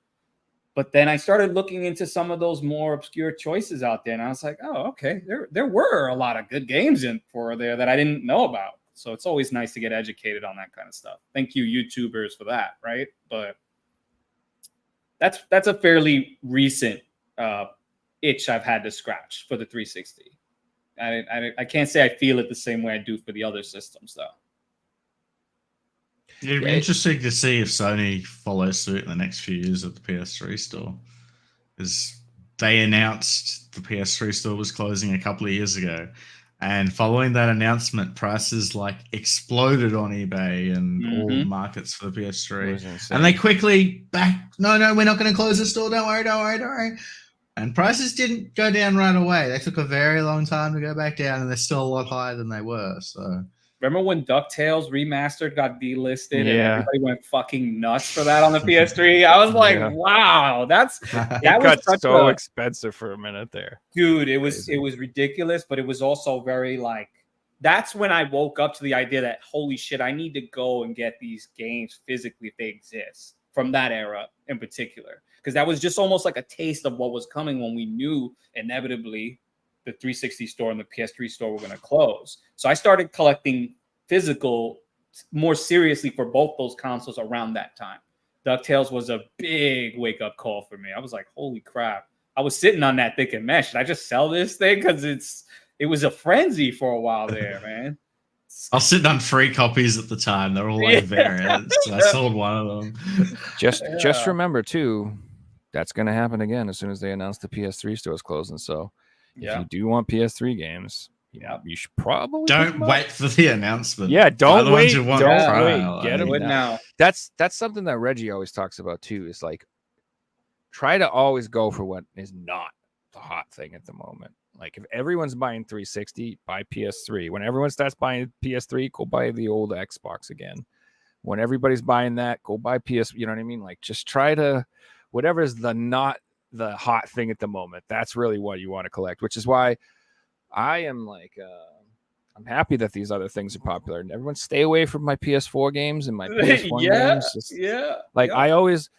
but then I started looking into some of those more obscure choices out there, and I was like, oh, okay, there were a lot of good games in for there that I didn't know about. So it's always nice to get educated on that kind of stuff. Thank you, YouTubers, for that, right? But that's a fairly recent itch I've had to scratch for the 360. I can't say I feel it the same way I do for the other systems, though. It'd be interesting to see if Sony follows suit in the next few years at the PS3 store. Because they announced the PS3 store was closing a couple of years ago. And following that announcement, prices like exploded on eBay and all markets for the PS3. And they quickly no, we're not going to close the store. Don't worry. And prices didn't go down right away. They took a very long time to go back down, and they're still a lot higher than they were. So. Remember when DuckTales Remastered got delisted and everybody went fucking nuts for that on the PS3? I was like, wow, that got so expensive for a minute there. Dude, it was ridiculous, but it was also very like, that's when I woke up to the idea that, holy shit, I need to go and get these games physically if they exist, from that era in particular. Because that was just almost like a taste of what was coming when we knew inevitably the 360 store and the PS3 store were going to close. So I started collecting physical more seriously for both those consoles around that time. DuckTales was a big wake-up call for me. I was like, holy crap. I was sitting on that thick and mesh. Should I just sell this thing? Because it was a frenzy for a while there, man. I was sitting on 3 copies at the time. They're all like variants. I sold one of them. Just remember, too, that's going to happen again as soon as they announce the PS3 store is closing. So if you do want PS3 games, you should probably Don't wait for the announcement. Yeah, don't the wait. ones you want Don't trial, wait. Get them now. That's something that Reggie always talks about too. Is like try to always go for what is not the hot thing at the moment. Like if everyone's buying 360, buy PS3. When everyone starts buying PS3, go buy the old Xbox again. When everybody's buying that, go buy PS. You know what I mean? Like just try to whatever is not the hot thing at the moment. That's really what you want to collect, which is why I am like I'm happy that these other things are popular. And everyone stay away from my PS4 games and my PS1 games. Just, I always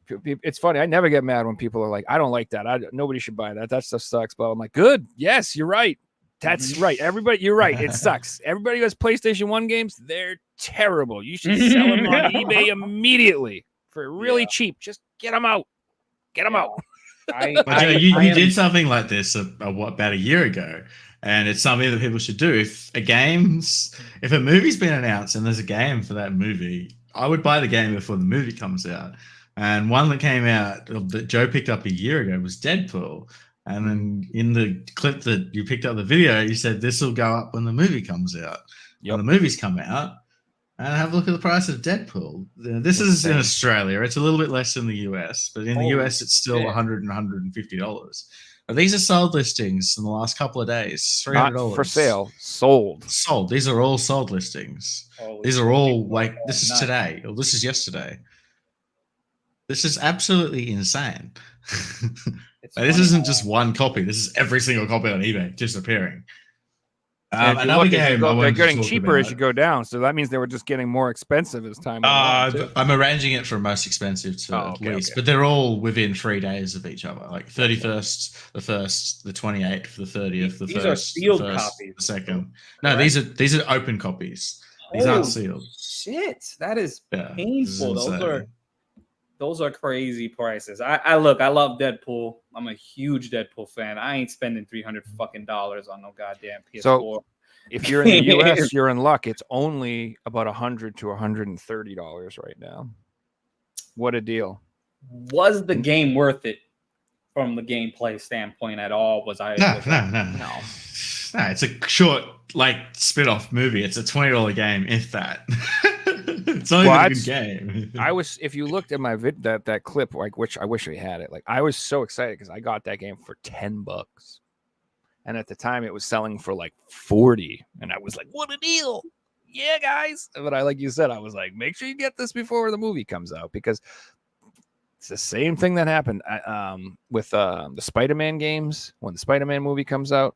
it's funny. I never get mad when people are like, I don't like that. Nobody should buy that. That stuff sucks. But I'm like, good. Yes, you're right. That's right. Everybody, you're right. It sucks. Everybody who has PlayStation 1 games, they're terrible. You should sell them on eBay immediately for really cheap. Just get them out. Get them out. You did something like this about a year ago, and it's something that people should do. If a movie's been announced and there's a game for that movie, I would buy the game before the movie comes out. And one that came out that Joe picked up a year ago was Deadpool. And then in the clip that you picked up the video, you said this will go up when the movie comes out. When the movies come out, and have a look at the price of Deadpool. This is in Australia. It's a little bit less in the US, but in the US, it's still $100 and $150. These are sold listings in the last couple of days. $300 Not for sale. Sold. These are all sold listings. These are all like this is today or this is yesterday. This is absolutely insane. This isn't just one copy. This is every single copy on eBay disappearing. Another game they're getting cheaper as you go down, so that means they were just getting more expensive as time went on. I'm arranging it from most expensive to least, but they're all within 3 days of each other. Like 31st, the 1st, the 28th, the 30th, the 1st. These are sealed copies. The 2nd. No, these are open copies. These aren't sealed. Shit, that is painful. Those are crazy prices. I love Deadpool. I'm a huge Deadpool fan. I ain't spending $300 on no goddamn PS4. So if you're in the US, you're in luck. It's only about $100 to $130 right now. What a deal. Was the game worth it from the gameplay standpoint at all? No. It's a short spin-off movie. It's a $20 game, if that. It's not even a good game. If you looked at my that clip, which I wish we had it. I was so excited because I got that game for $10, and at the time it was selling for $40, and I was like, "What a deal! Yeah, guys!" But like you said, I was like, "Make sure you get this before the movie comes out," because it's the same thing that happened with the Spider-Man games when the Spider-Man movie comes out.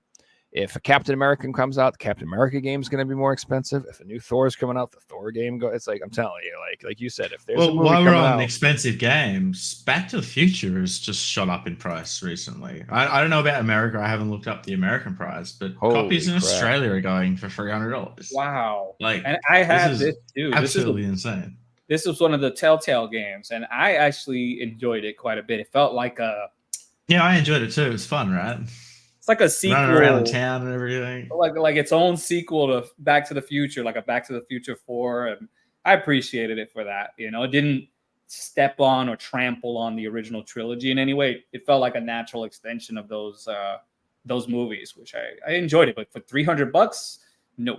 If a Captain America comes out, the Captain America game is going to be more expensive. If a new Thor is coming out, the Thor game it's I'm telling you, like you said, if there's a movie while we're on out, expensive games, Back to the Future has just shot up in price recently. I don't know about America. I haven't looked up the American price, but copies in Australia are going for $300. Wow! And I have this too. Absolutely insane. This was one of the Telltale games, and I actually enjoyed it quite a bit. It felt like I enjoyed it too. It was fun, right? It's like a sequel around town and everything. Like its own sequel to Back to the Future, like a Back to the Future 4. And I appreciated it for that. It didn't step on or trample on the original trilogy in any way. It felt like a natural extension of those movies, which I enjoyed it. But for $300, no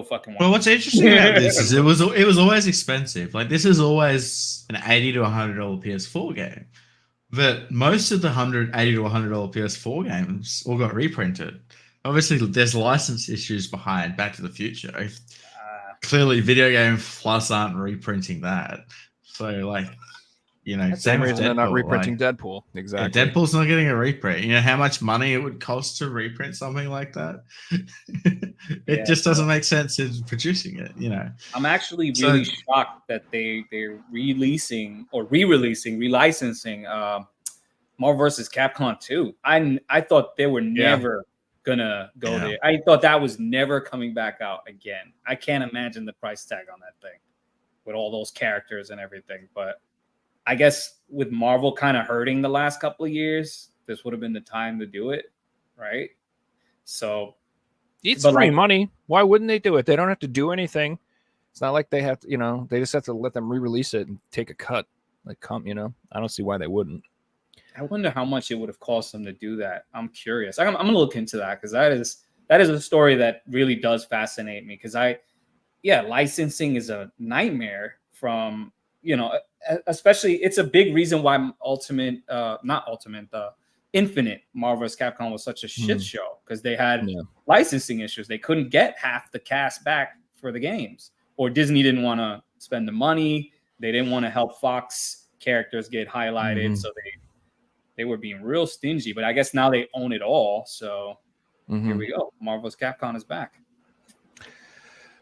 fucking way. Well, what's interesting about this is it was always expensive. This is always an $80 to $100 PS4 game. But most of the $80 to $100 PS4 games all got reprinted. Obviously, there's license issues behind Back to the Future. Clearly, Video Game Plus aren't reprinting that. So, that's same reason they're not reprinting Deadpool. Exactly. Yeah, Deadpool's not getting a reprint. You know how much money it would cost to reprint something like that? It just doesn't make sense in producing it. I'm actually really shocked that they're relicensing Marvel vs. Capcom 2. I thought they were never gonna go there. I thought that was never coming back out again. I can't imagine the price tag on that thing with all those characters and everything. But I guess with Marvel kind of hurting the last couple of years, this would have been the time to do it, right? So it's free money. Why wouldn't they do it? They don't have to do anything. It's not like they have to, they just have to let them re-release it and take a cut. I don't see why they wouldn't. I wonder how much it would have cost them to do that. I'm curious. I'm gonna look into that because that is a story that really does fascinate me. Because licensing is a nightmare from especially it's a big reason why Infinite Marvel vs. Capcom was such a shit show because they had licensing issues. They couldn't get half the cast back for the games, or Disney didn't want to spend the money. They didn't want to help Fox characters get highlighted, so they were being real stingy. But I guess now they own it all. So here we go. Marvel vs. Capcom is back.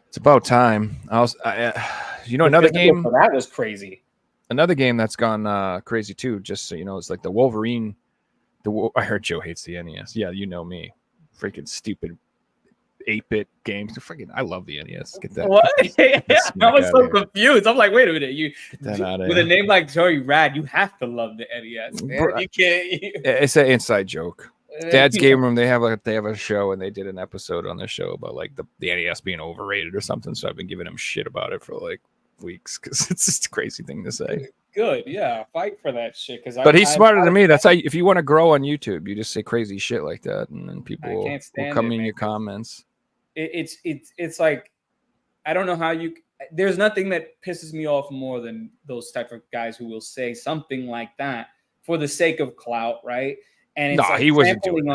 It's about time. Another game that was crazy. Another game that's gone crazy too. Just so you know, it's like the Wolverine. I heard Joe hates the NES. Yeah, you know me. Freaking stupid 8-bit games. Freaking, I love the NES. Get that. What? I was so confused. I'm like, wait a minute. With a name like Joey Rad, you have to love the NES. Man. Bro, you can't. It's an inside joke. Dad's Game Room. They have a show, and they did an episode on the show about like the NES being overrated or something. So I've been giving him shit about it for like weeks because it's just a crazy thing to say. Good, yeah, fight for that shit. But he's smarter than me. That's how. If you want to grow on YouTube, you just say crazy shit like that, and then people will come in your comments. It's like I don't know how you. There's nothing that pisses me off more than those type of guys who will say something like that for the sake of clout, right? And it's he wasn't doing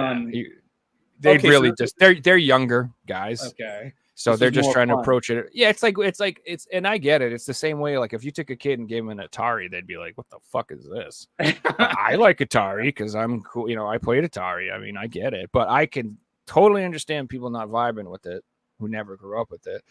that. They're younger guys. Okay. So they're just trying to approach it. Yeah, it's and I get it. It's the same way. Like if you took a kid and gave him an Atari, they'd be like, "What the fuck is this?" I like Atari because I'm cool. I played Atari. I mean, I get it, but I can totally understand people not vibing with it who never grew up with it.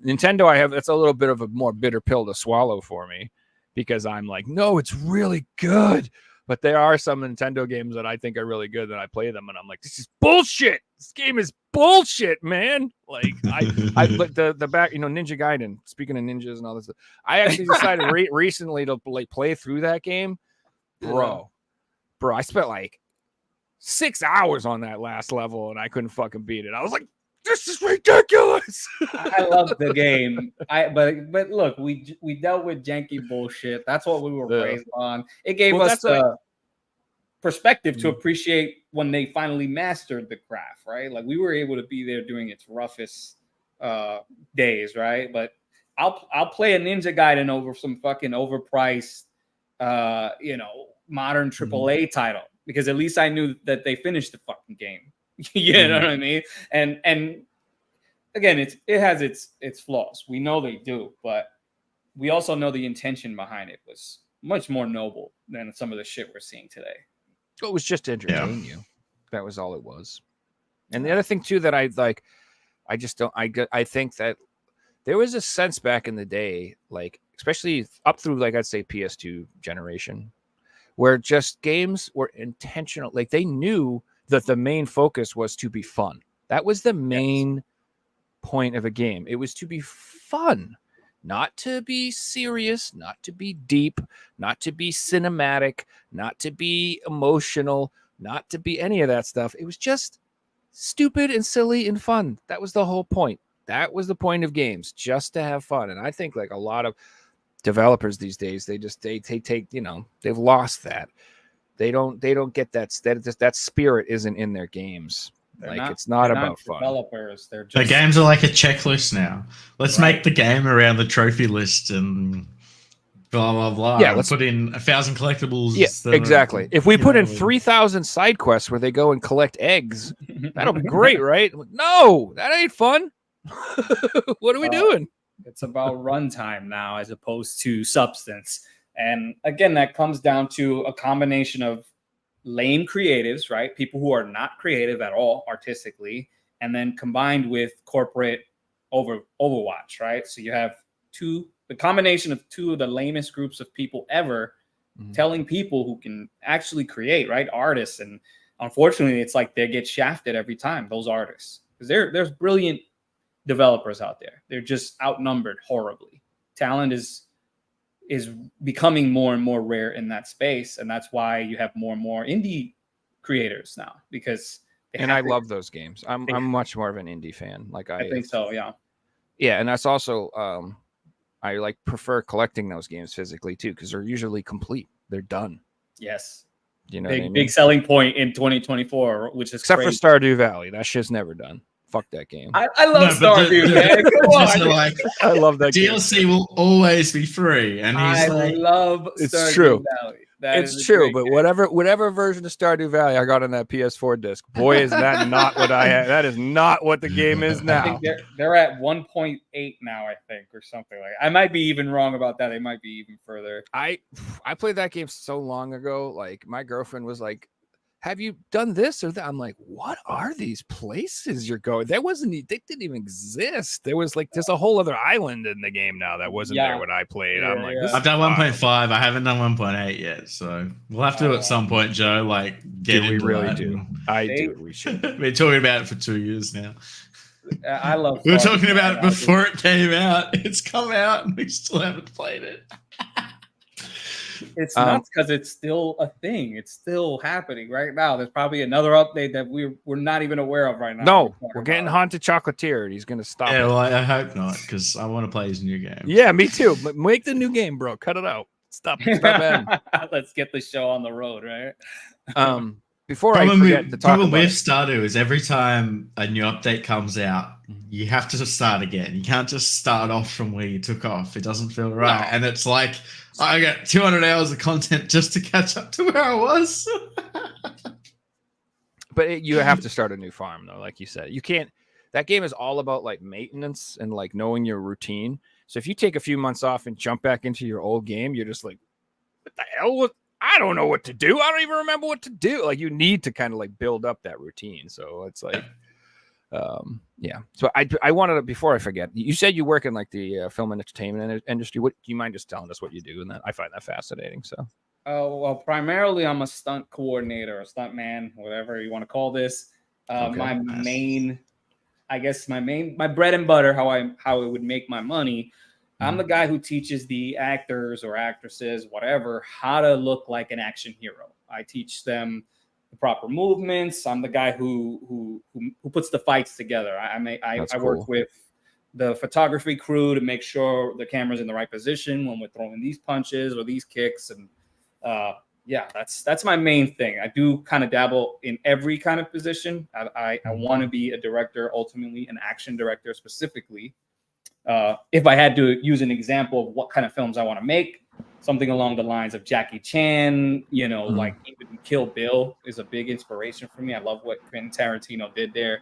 Nintendo, it's a little bit of a more bitter pill to swallow for me because I'm like, no, it's really good. But there are some Nintendo games that I think are really good, and I play them, and I'm like, this is bullshit. This game is bullshit, man. Like but the back, Ninja Gaiden. Speaking of ninjas and all this, I actually decided recently to play through that game, bro. I spent like 6 hours on that last level, and I couldn't fucking beat it. I was like, this is ridiculous. I love the game. But look, we dealt with janky bullshit. That's what we were raised on. It gave us the perspective to appreciate when they finally mastered the craft, right? Like we were able to be there during its roughest days, right? But I'll play a Ninja Gaiden over some fucking overpriced modern AAA title because at least I knew that they finished the fucking game. You know what I mean? And again, it has its flaws. We know they do, but we also know the intention behind it was much more noble than some of the shit we're seeing today. It was just to entertain you. That was all it was. And the other thing too that I like, I think that there was a sense back in the day, like especially up through like I'd say PS2 generation, where just games were intentional. Like they knew that the main focus was to be fun. That was the main point of a game. It was to be fun, not to be serious, not to be deep, not to be cinematic, not to be emotional, not to be any of that stuff. It was just stupid and silly and fun. That was the whole point. That was the point of games, just to have fun. And I think like a lot of developers these days, they take, they've lost that. They don't get that spirit isn't in their games. It's not about fun. Developers, they're just... The games are like a checklist now. Let's make the game around the trophy list and blah blah blah. Yeah, let's put in 1,000 collectibles. Yeah, exactly. If we put in 3,000 side quests where they go and collect eggs, that'll be great, right? No, that ain't fun. What are we doing? It's about runtime now as opposed to substance. And again, that comes down to a combination of lame creatives, right? People who are not creative at all artistically, and then combined with corporate overwatch, right? So you have the combination of two of the lamest groups of people ever telling people who can actually create, right? Artists. And unfortunately, it's like they get shafted every time, those artists. Because there's brilliant developers out there. They're just outnumbered horribly. Talent is becoming more and more rare in that space, and that's why you have more and more indie creators now because I love those games. I'm much more of an indie fan. Like I think so, yeah, and that's also I like prefer collecting those games physically too because they're usually complete. They're done. Yes, You know what I mean? Big selling point in 2024, which is Except crazy. for Stardew Valley. That shit's never done. Fuck that game. I love Stardew, man. Come just on. like I love that game. DLC will always be free, and he's I like, love It's Stardew true. Valley. That is It's a true, great but game. whatever version of Stardew Valley I got on that PS4 disc, boy, is that not what I had. That is not what the game is I now. think they're at 1.8 now, I think, or something like. I might be even wrong about that. They might be even further. I played that game so long ago. Like my girlfriend was like, "Have you done this or that?" I'm like, "What are these places you're going?" They didn't even exist. There's a whole other island in the game now that wasn't there when I played. I'm like, Yeah. I've done 1.5. I haven't done 1.8 yet, so we'll have to at some point, Joe. Like, get we into really that. do. We should. We've been talking about it for 2 years now. I love. We were Stardew, talking about man. it before it came out. It's come out, and we still haven't played it. It's nuts because it's still a thing. It's still happening right now. There's probably another update that we're not even aware of right now. No, we're getting Haunted Chocolatier. He's gonna stop Yeah, it. well, I hope not, because I want to play his new game. Yeah, me too. But make the new game, bro. Cut it out. Stop adding. Let's get the show on the road, right? Before I forget to talk problem about with it, Stardew is every time a new update comes out, you have to start again. You can't just start off from where you took off. It doesn't feel right. And it's like, I got 200 hours of content just to catch up to where I was. but you have to start a new farm though, like you said. You can't. That game is all about like maintenance and like knowing your routine. So if you take a few months off and jump back into your old game, you're just like, what the hell? I don't know what to do. I don't even remember what to do. Like you need to kind of like build up that routine. So it's like, yeah. So I wanted to, before I forget, you said you work in like the film and entertainment industry. What do you mind just telling us what you do? And that I find that fascinating. So, Well, primarily I'm a stunt coordinator, a stunt man, whatever you want to call this. My main, I guess my bread and butter, how I would make my money. I'm the guy who teaches the actors or actresses, whatever, how to look like an action hero. I teach them the proper movements. I'm the guy who puts the fights together. I work with the photography crew to make sure the camera's in the right position when we're throwing these punches or these kicks. And yeah, that's my main thing. I do kind of dabble in every kind of position. I want to be a director, ultimately an action director specifically. If I had to use an example of what kind of films I want to make, something along the lines of Jackie Chan, like even Kill Bill is a big inspiration for me. I love what Quentin Tarantino did there,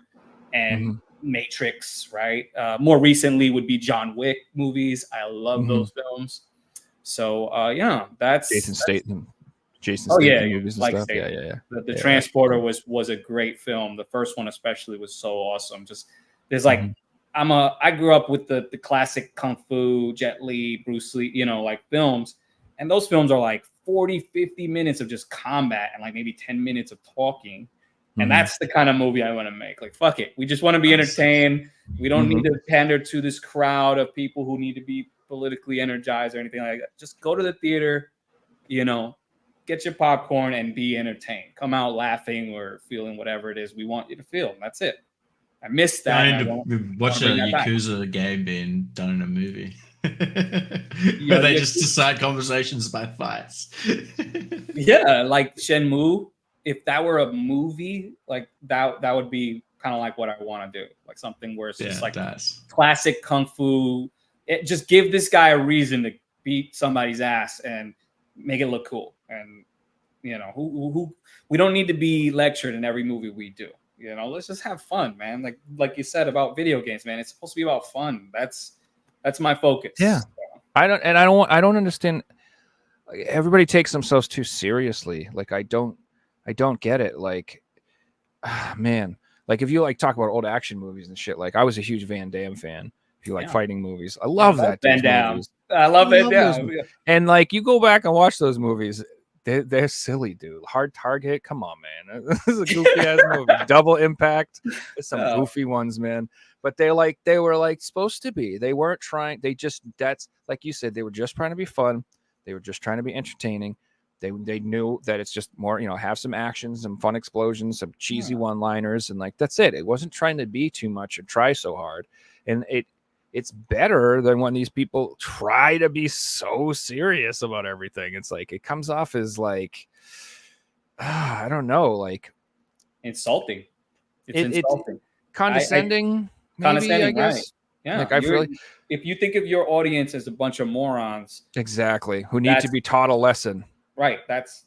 and Matrix, right? More recently would be John Wick movies. I love those films. So yeah, that's Jason Statham movies and like stuff. Statham. Yeah. The Transporter was a great film. The first one especially was so awesome. Just there's like I grew up with the classic Kung Fu, Jet Li, Bruce Lee, like films. And those films are like 40, 50 minutes of just combat and like maybe 10 minutes of talking. And that's the kind of movie I want to make. Like, fuck it. We just want to be entertained. We don't need to pander to this crowd of people who need to be politically energized or anything like that. Just go to the theater, get your popcorn and be entertained. Come out laughing or feeling whatever it is we want you to feel. That's it. I missed that. I need to watch a Yakuza game being done in a movie. Where they just decide conversations by fights. Yeah, like Shenmue. If that were a movie, like that would be kind of like what I want to do. Like something where it's just like classic Kung Fu. Just give this guy a reason to beat somebody's ass and make it look cool. And who we don't need to be lectured in every movie we do. Let's just have fun, man. Like you said about video games, man. It's supposed to be about fun. That's my focus. Yeah. I don't understand. Everybody takes themselves too seriously. Like I don't get it. Like, man, like if you like talk about old action movies and shit, like I was a huge Van Damme fan. If you like fighting movies, I love that. Van Damme. I love Van Damme. And like you go back and watch those movies. They're silly, dude. Hard Target. Come on, man. This is a goofy ass movie. Double Impact. There's some goofy ones, man. But they were supposed to be. They weren't trying. That's like you said. They were just trying to be fun. They were just trying to be entertaining. They knew that it's just more, have some action, some fun explosions, some cheesy one-liners, and like that's it. It wasn't trying to be too much or try so hard. And it's better than when these people try to be so serious about everything. It's like it comes off as like I don't know, like Insulting. It's It- insulting. condescending, maybe, Condescending, I right? guess. Yeah. Like I feel If you think of your audience as a bunch of morons, exactly who need to That's- be taught a lesson. right? That's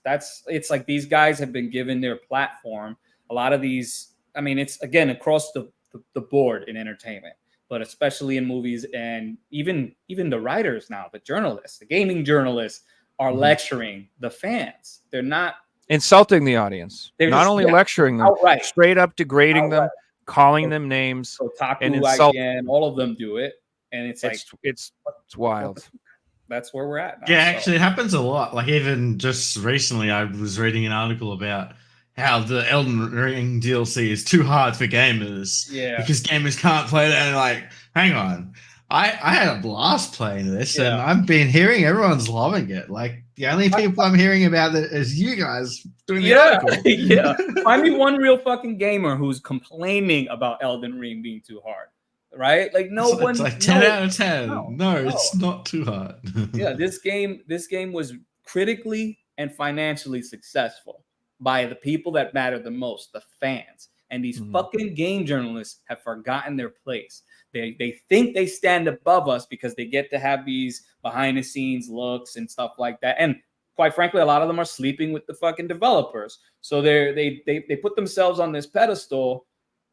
it's like these guys have been given their platform. A lot of these, I mean, it's again across the board in entertainment, but especially in movies and even the writers now, the journalists, the gaming journalists are Mhm. lecturing the fans. They're not Insulting the audience, They're not just- only yeah, lecturing them, outright. straight up degrading them, Outright. calling them names, Kotaku, and insult. IGN, all of them do it, and it's like It's wild. that's where we're at now. Yeah, so. actually, it happens a lot. Like even just recently, I was reading an article about how the Elden Ring DLC is too hard for gamers. Yeah. Because gamers can't play it. And like, hang on, I had a blast playing this, and Yeah. I've been hearing everyone's loving it. Like the only people I'm hearing about it is you guys doing the Yeah, article. yeah. Find me one real fucking gamer who's complaining about Elden Ring being too hard, right? Like no It's one. like 10 no, out of 10. No, it's not too hard. Yeah, this game was critically and financially successful by the people that matter the most, the fans. And these Mhm. fucking game journalists have forgotten their place. They think they stand above us because they get to have these behind the scenes looks and stuff like that. And quite frankly, a lot of them are sleeping with the fucking developers. So they put themselves on this pedestal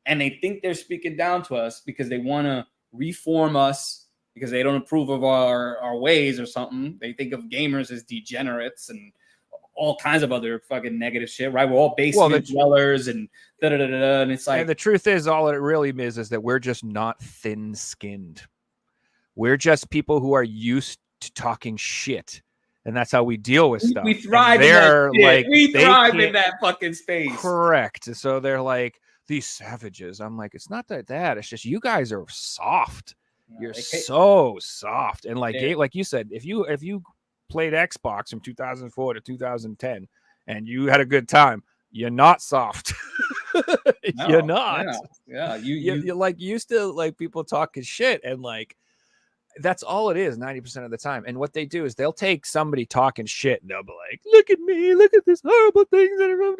and they think they're speaking down to us because they want to reform us because they don't approve of our ways or something. They think of gamers as degenerates and all kinds of other fucking negative shit, right? We're all basement dwellers and da-da-da-da-da. And it's like, and the truth is, all it really is that we're just not thin-skinned. We're just people who are used to talking shit, and that's how we deal with stuff. we thrive in that shit. We thrive in that fucking space. Correct. So they're like, these savages. I'm like, it's not that. It's just you guys are soft. You're so soft. And like you said, if you played Xbox from 2004 to 2010 and you had a good time, you're not soft. You're not. Yeah. You're like used to like people talking shit, and like that's all it is 90% of the time. And what they do is they'll take somebody talking shit and they'll be like, look at me, look at this horrible things that are I'm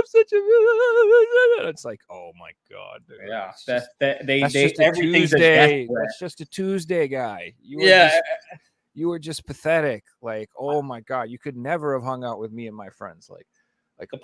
such a it's like, oh my god, dude. Yeah, that's just a Tuesday. That's just a Tuesday guy. You were just pathetic. Like, oh my god, you could never have hung out with me and my friends. Like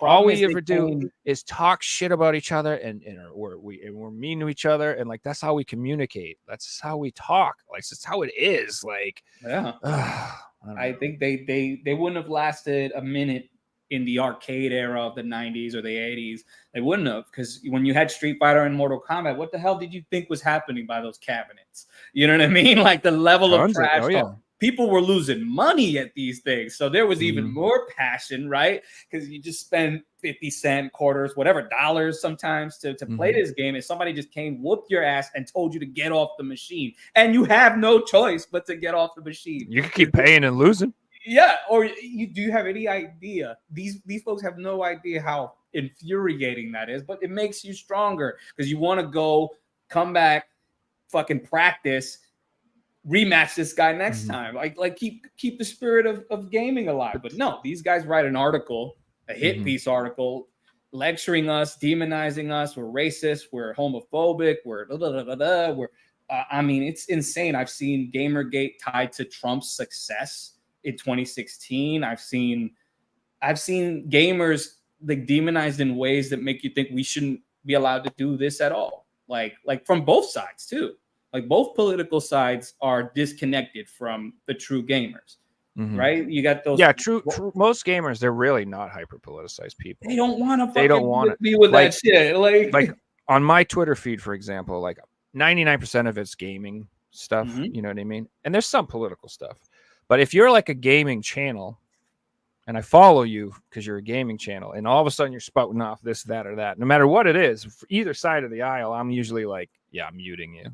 all we ever do is talk shit about each other, and we're mean to each other, and like that's how we communicate. That's how we talk. Like that's how it is. Like, I think they wouldn't have lasted a minute in the arcade era of the 90s or the 80s. They wouldn't have, because when you had Street Fighter and Mortal Kombat, what the hell did you think was happening by those cabinets? You know what I mean? Like the level of trash talk. People were losing money at these things. So there was even more passion, right? Because you just spend 50 cent, quarters, whatever, dollars sometimes to play this game. And somebody just came, whooped your ass, and told you to get off the machine. And you have no choice but to get off the machine. You can keep paying and losing. Yeah. Or do you have any idea? These folks have no idea how infuriating that is, but it makes you stronger because you want to go, come back, fucking practice, rematch this guy next time. Like keep the spirit of gaming alive. But no, these guys write an article, a hit piece article, lecturing us, demonizing us. We're racist. We're homophobic. We're we're I mean, it's insane. I've seen Gamergate tied to Trump's success in 2016. I've seen gamers like demonized in ways that make you think we shouldn't be allowed to do this at all. Like from both sides too. Like both political sides are disconnected from the true gamers, right? You got those. Yeah, true. Most gamers, they're really not hyper politicized people. They don't want to. They don't want to be with that shit. Like on my Twitter feed, for example, like 99% of it's gaming stuff. You know what I mean? And there's some political stuff. But if you're like a gaming channel, and I follow you because you're a gaming channel, and all of a sudden you're spouting off this, that, or that, no matter what it is, for either side of the aisle, I'm usually like, yeah, I'm muting you.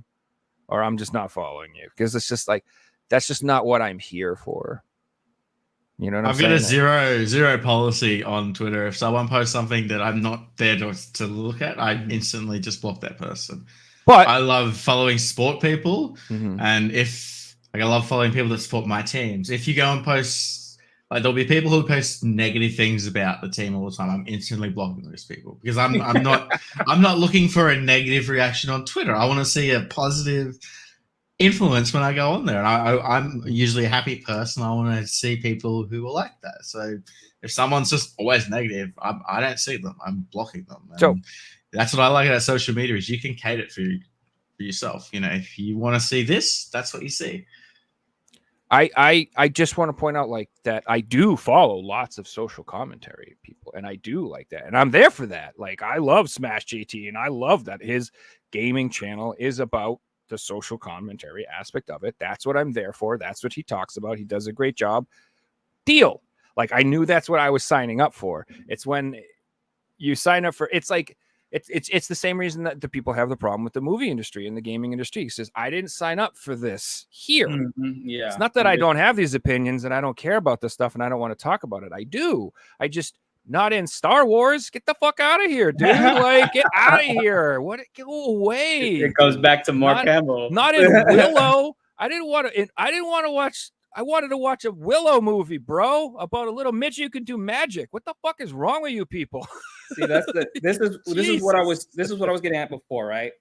Or I'm just not following you because it's just like that's just not what I'm here for. You know what I'm saying? I've got a zero policy on Twitter. If someone posts something that I'm not there to look at, I instantly just block that person. But I love following sport people, and I love following people that support my teams. If you go and post Like there'll be people who post negative things about the team all the time. I'm instantly blocking those people because I'm not looking for a negative reaction on Twitter. I want to see a positive influence when I go on there. And I'm usually a happy person. I want to see people who are like that. So if someone's just always negative, I don't see them. I'm blocking them. And So that's what I like about social media is you can cater it for yourself. You know, if you want to see this, that's what you see. I just want to point out like that I do follow lots of social commentary people, and I do like that, and I'm there for that. Like I love Smash GT, and I love that his gaming channel is about the social commentary aspect of it. That's what I'm there for. That's what he talks about. He does a great job. Deal. Like I knew that's what I was signing up for. It's when you sign up for it's like it's the same reason that the people have the problem with the movie industry and the gaming industry. He says, I didn't sign up for this here. Yeah. It's not that I don't have these opinions and I don't care about this stuff and I don't want to talk about it. I do. I just not in Star Wars. Get the fuck out of here, dude. Like, get out of here. What? Go away. It goes back to Mark Hamill. Not in Willow. I wanted to watch a Willow movie, bro, about a little Mitch who can do magic. What the fuck is wrong with you people? See, this is what I was getting at before, right?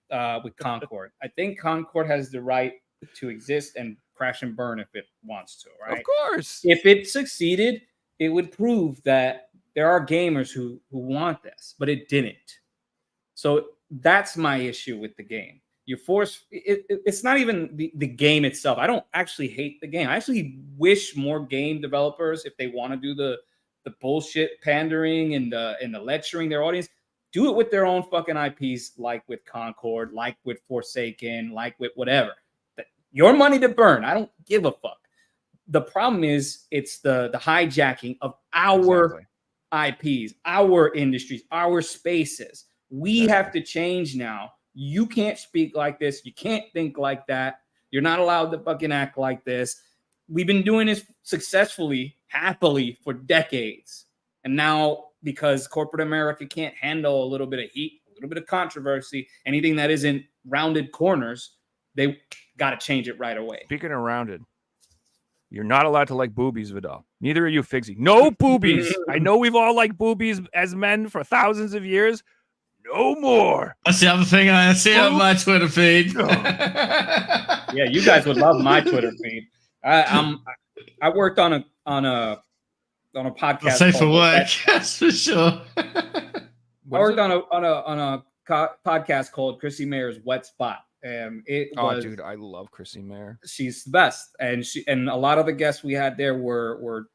With Concord. I think Concord has the right to exist and crash and burn if it wants to, right? Of course. If it succeeded, it would prove that there are gamers who want this, but it didn't. So that's my issue with the game. You force it's not even the game itself. I don't actually hate the game. I actually wish more game developers, if they want to do the bullshit pandering and the lecturing their audience, do it with their own fucking IPs, like with Concord, like with Forsaken, like with whatever. Your money to burn. I don't give a fuck. The problem is it's the hijacking of our IPs, our industries, our spaces. We have to change now. You can't speak like this. You can't think like that. You're not allowed to fucking act like this. We've been doing this successfully, happily for decades. And now, because corporate America can't handle a little bit of heat, a little bit of controversy, anything that isn't rounded corners, they got to change it right away. Speaking of rounded, you're not allowed to like boobies, Vidal. Neither are you, Figsy. No boobies. I know we've all liked boobies as men for thousands of years. No more. That's the other thing I see on my Twitter feed. Yeah, you guys would love my Twitter feed. I worked on a podcast. Safe for work, that's for sure. I worked on a podcast called Chrissy Mayer's Wet Spot. Dude, I love Chrissy Mayer. She's the best, and a lot of the guests we had there were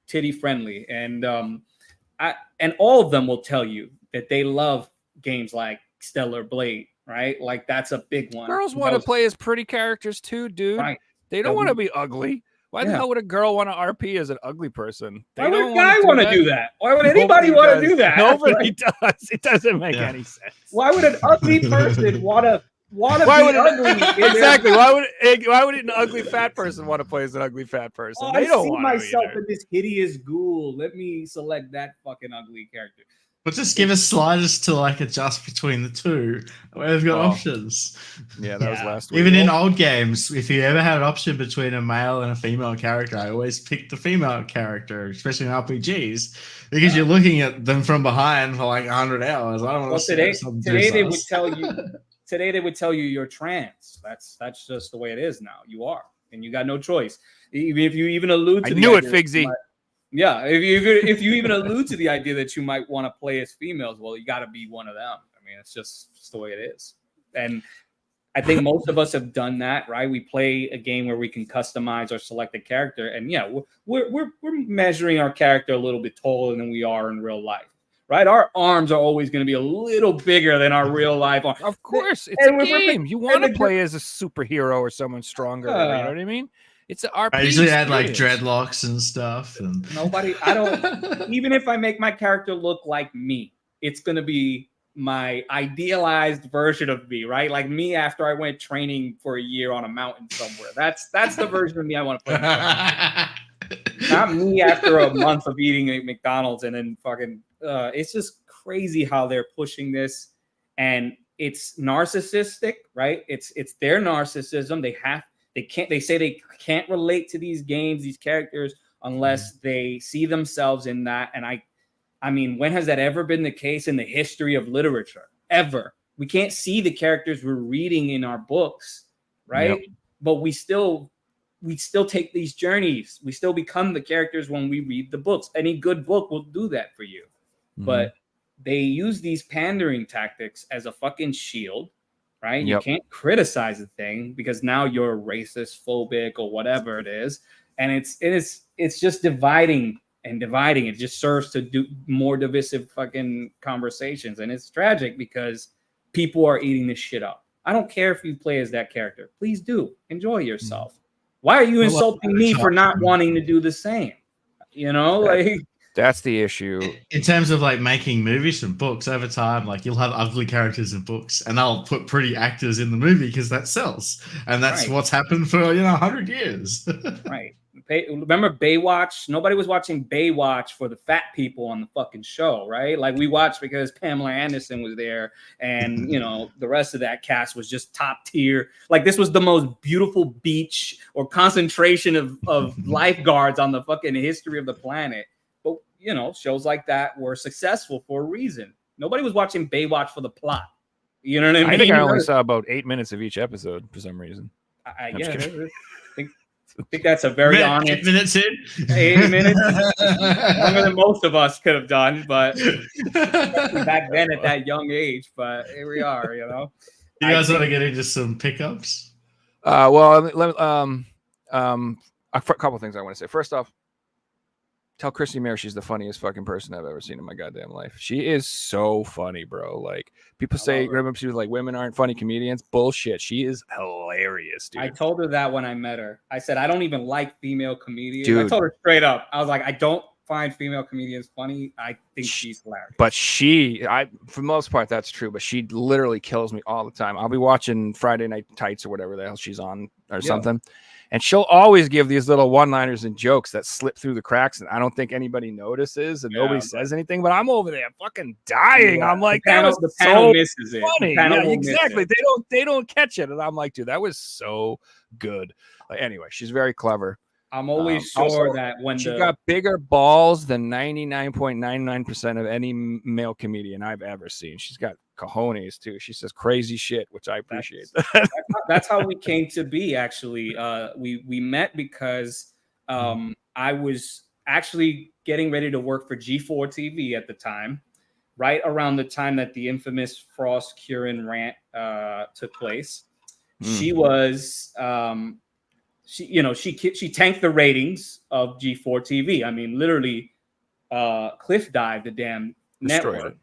titty friendly, and all of them will tell you that they love games like Stellar Blade, right? Like that's a big one. Girls want to play as pretty characters too, dude. Right. They don't want to be ugly. Why the hell would a girl want to RP as an ugly person? Why would a guy want to do that? Why would anybody want to do that? Nobody does. It doesn't make any sense. Why would an ugly person want to be ugly? Exactly. Why would an ugly fat person want to play as an ugly fat person? Oh, they don't see want myself to in this hideous ghoul. Let me select that fucking ugly character. But just give us sliders to like adjust between the two. We've got options. Yeah, that was last week. Even in old games, if you ever had an option between a male and a female character, I always picked the female character, especially in RPGs, because you're looking at them from behind for like 100 hours. I don't want to today they would tell you. Today they would tell you you're trans. That's just the way it is now. You are, and you got no choice. Even if you even allude to Figsy. Yeah, if you even allude to the idea that you might want to play as females, well, you got to be one of them. I mean, it's just the way it is. And I think most of us have done that, right? We play a game where we can customize or select a character, and yeah, we're measuring our character a little bit taller than we are in real life, right? Our arms are always going to be a little bigger than our real life arms. Of course, it's a game. You want to play as a superhero or someone stronger. You know what I mean? It's an RPG. I usually add like dreadlocks and stuff. And I don't. Even if I make my character look like me, it's gonna be my idealized version of me, right? Like me after I went training for a year on a mountain somewhere. That's the version of me I want to play. Not me after a month of eating at McDonald's and then fucking. It's just crazy how they're pushing this, and it's narcissistic, right? It's their narcissism. They say they can't relate to these games, these characters unless they see themselves in that. And I mean, when has that ever been the case in the history of literature? Ever? We can't see the characters we're reading in our books, right? Yep. But we still take these journeys. We still become the characters when we read the books. Any good book will do that for you. But they use these pandering tactics as a fucking shield, right? You can't criticize the thing because now you're racist, phobic, or whatever it is. And it's just dividing and dividing. It just serves to do more divisive fucking conversations. And it's tragic because people are eating this shit up. I don't care if you play as that character. Please do. Enjoy yourself. Why are you insulting me for not wanting to do the same? You know, like that's the issue. In terms of like making movies from books over time, like you'll have ugly characters in books and they'll put pretty actors in the movie because that sells. And that's what's happened for, 100 years. Right. Remember Baywatch? Nobody was watching Baywatch for the fat people on the fucking show, right? Like we watched because Pamela Anderson was there and, the rest of that cast was just top tier. Like this was the most beautiful beach or concentration of lifeguards on the fucking history of the planet. But, shows like that were successful for a reason. Nobody was watching Baywatch for the plot. You know what I mean? I think I only saw about 8 minutes of each episode for some reason. I think that's a very honest. 8 minutes in. 8 minutes, longer than most of us could have done, but back then at that young age. But here we are, You guys want to get into some pickups? Well, a couple things I want to say. First off, tell Christy Mayer she's the funniest fucking person I've ever seen in my goddamn life. She is so funny, bro. Like people say, remember she was like, women aren't funny comedians. Bullshit. She is hilarious, dude. I told her that when I met her. I said I don't even like female comedians. Dude. I told her straight up. I was like, I don't find female comedians funny. I think she's hilarious. But for the most part, that's true. But she literally kills me all the time. I'll be watching Friday Night Tights or whatever the hell she's on or something. And she'll always give these little one-liners and jokes that slip through the cracks, and I don't think anybody notices, and nobody says anything. But I'm over there fucking dying. I'm like, that was the panel so misses it. funny. Yeah, exactly. They don't catch it, and I'm like, dude, that was so good. Anyway, she's very clever. I'm always sure also, that when she got bigger balls than 99.99% of any male comedian I've ever seen. She's got cojones too. She says crazy shit, which I appreciate. That's how we came to be. Actually, we met because I was actually getting ready to work for G4 TV at the time, right around the time that the infamous Frost Curran rant took place. She was. She tanked the ratings of G4 TV. I mean, literally, cliff dived the damn network,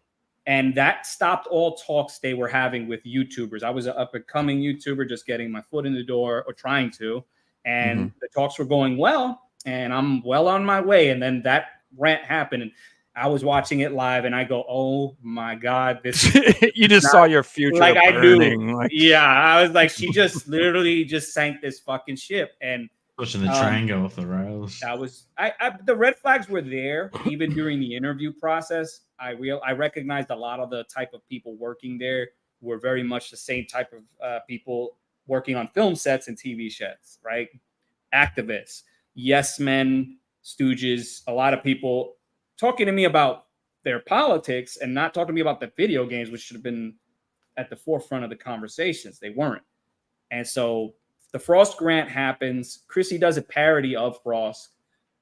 and that stopped all talks they were having with YouTubers. I was an up and coming YouTuber, just getting my foot in the door or trying to, and the talks were going well, and I'm well on my way. And then that rant happened, and I was watching it live, and I go, "Oh my god, this!" You just saw your future, like burning. I do. Yeah, I was like, she just literally just sank this fucking ship, and pushing the train go off the rails. That was the red flags were there even during the interview process. I recognized a lot of the type of people working there were very much the same type of people working on film sets and TV sets, right? Activists, yes men, stooges, a lot of people talking to me about their politics and not talking to me about the video games, which should have been at the forefront of the conversations. They weren't. And so the Frost grant happens. Chrissy does a parody of Frost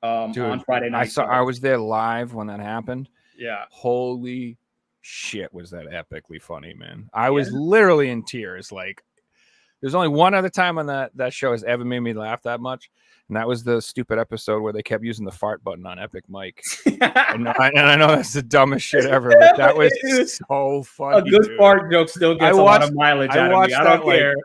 on Friday night. I was there live when that happened. Yeah. Holy shit, was that epically funny, man. I was literally in tears. Like, there's only one other time on that show has ever made me laugh that much. And that was the stupid episode where they kept using the fart button on Epic Mike. and I know that's the dumbest shit ever, but that was so funny. A good fart joke still gets a lot of mileage out of me. I don't care.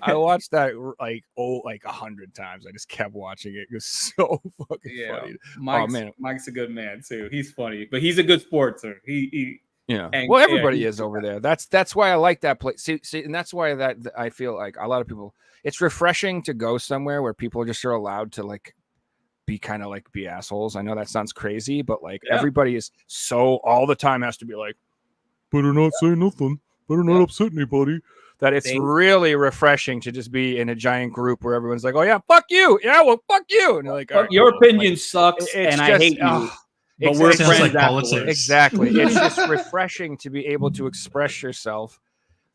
I watched that like 100 times. I just kept watching it. It was so fucking funny. Mike's a good man too. He's funny, but he's a good sportster. Well, everybody is over there. That's why I like that place. See, and that's why that I feel like a lot of people. It's refreshing to go somewhere where people just are allowed to like be kind of like be assholes. I know that sounds crazy, but like everybody is so all the time has to be like, better not say nothing, better not upset anybody. that it's They- really refreshing to just be in a giant group where everyone's like, "Oh yeah, fuck you, yeah, well, fuck you," and you're like, "All right, Your cool." opinion Like, sucks, it's and I just- hate you. oh, But we're exactly. Sounds friends like afterwards. politics. Exactly. It's just refreshing to be able to express yourself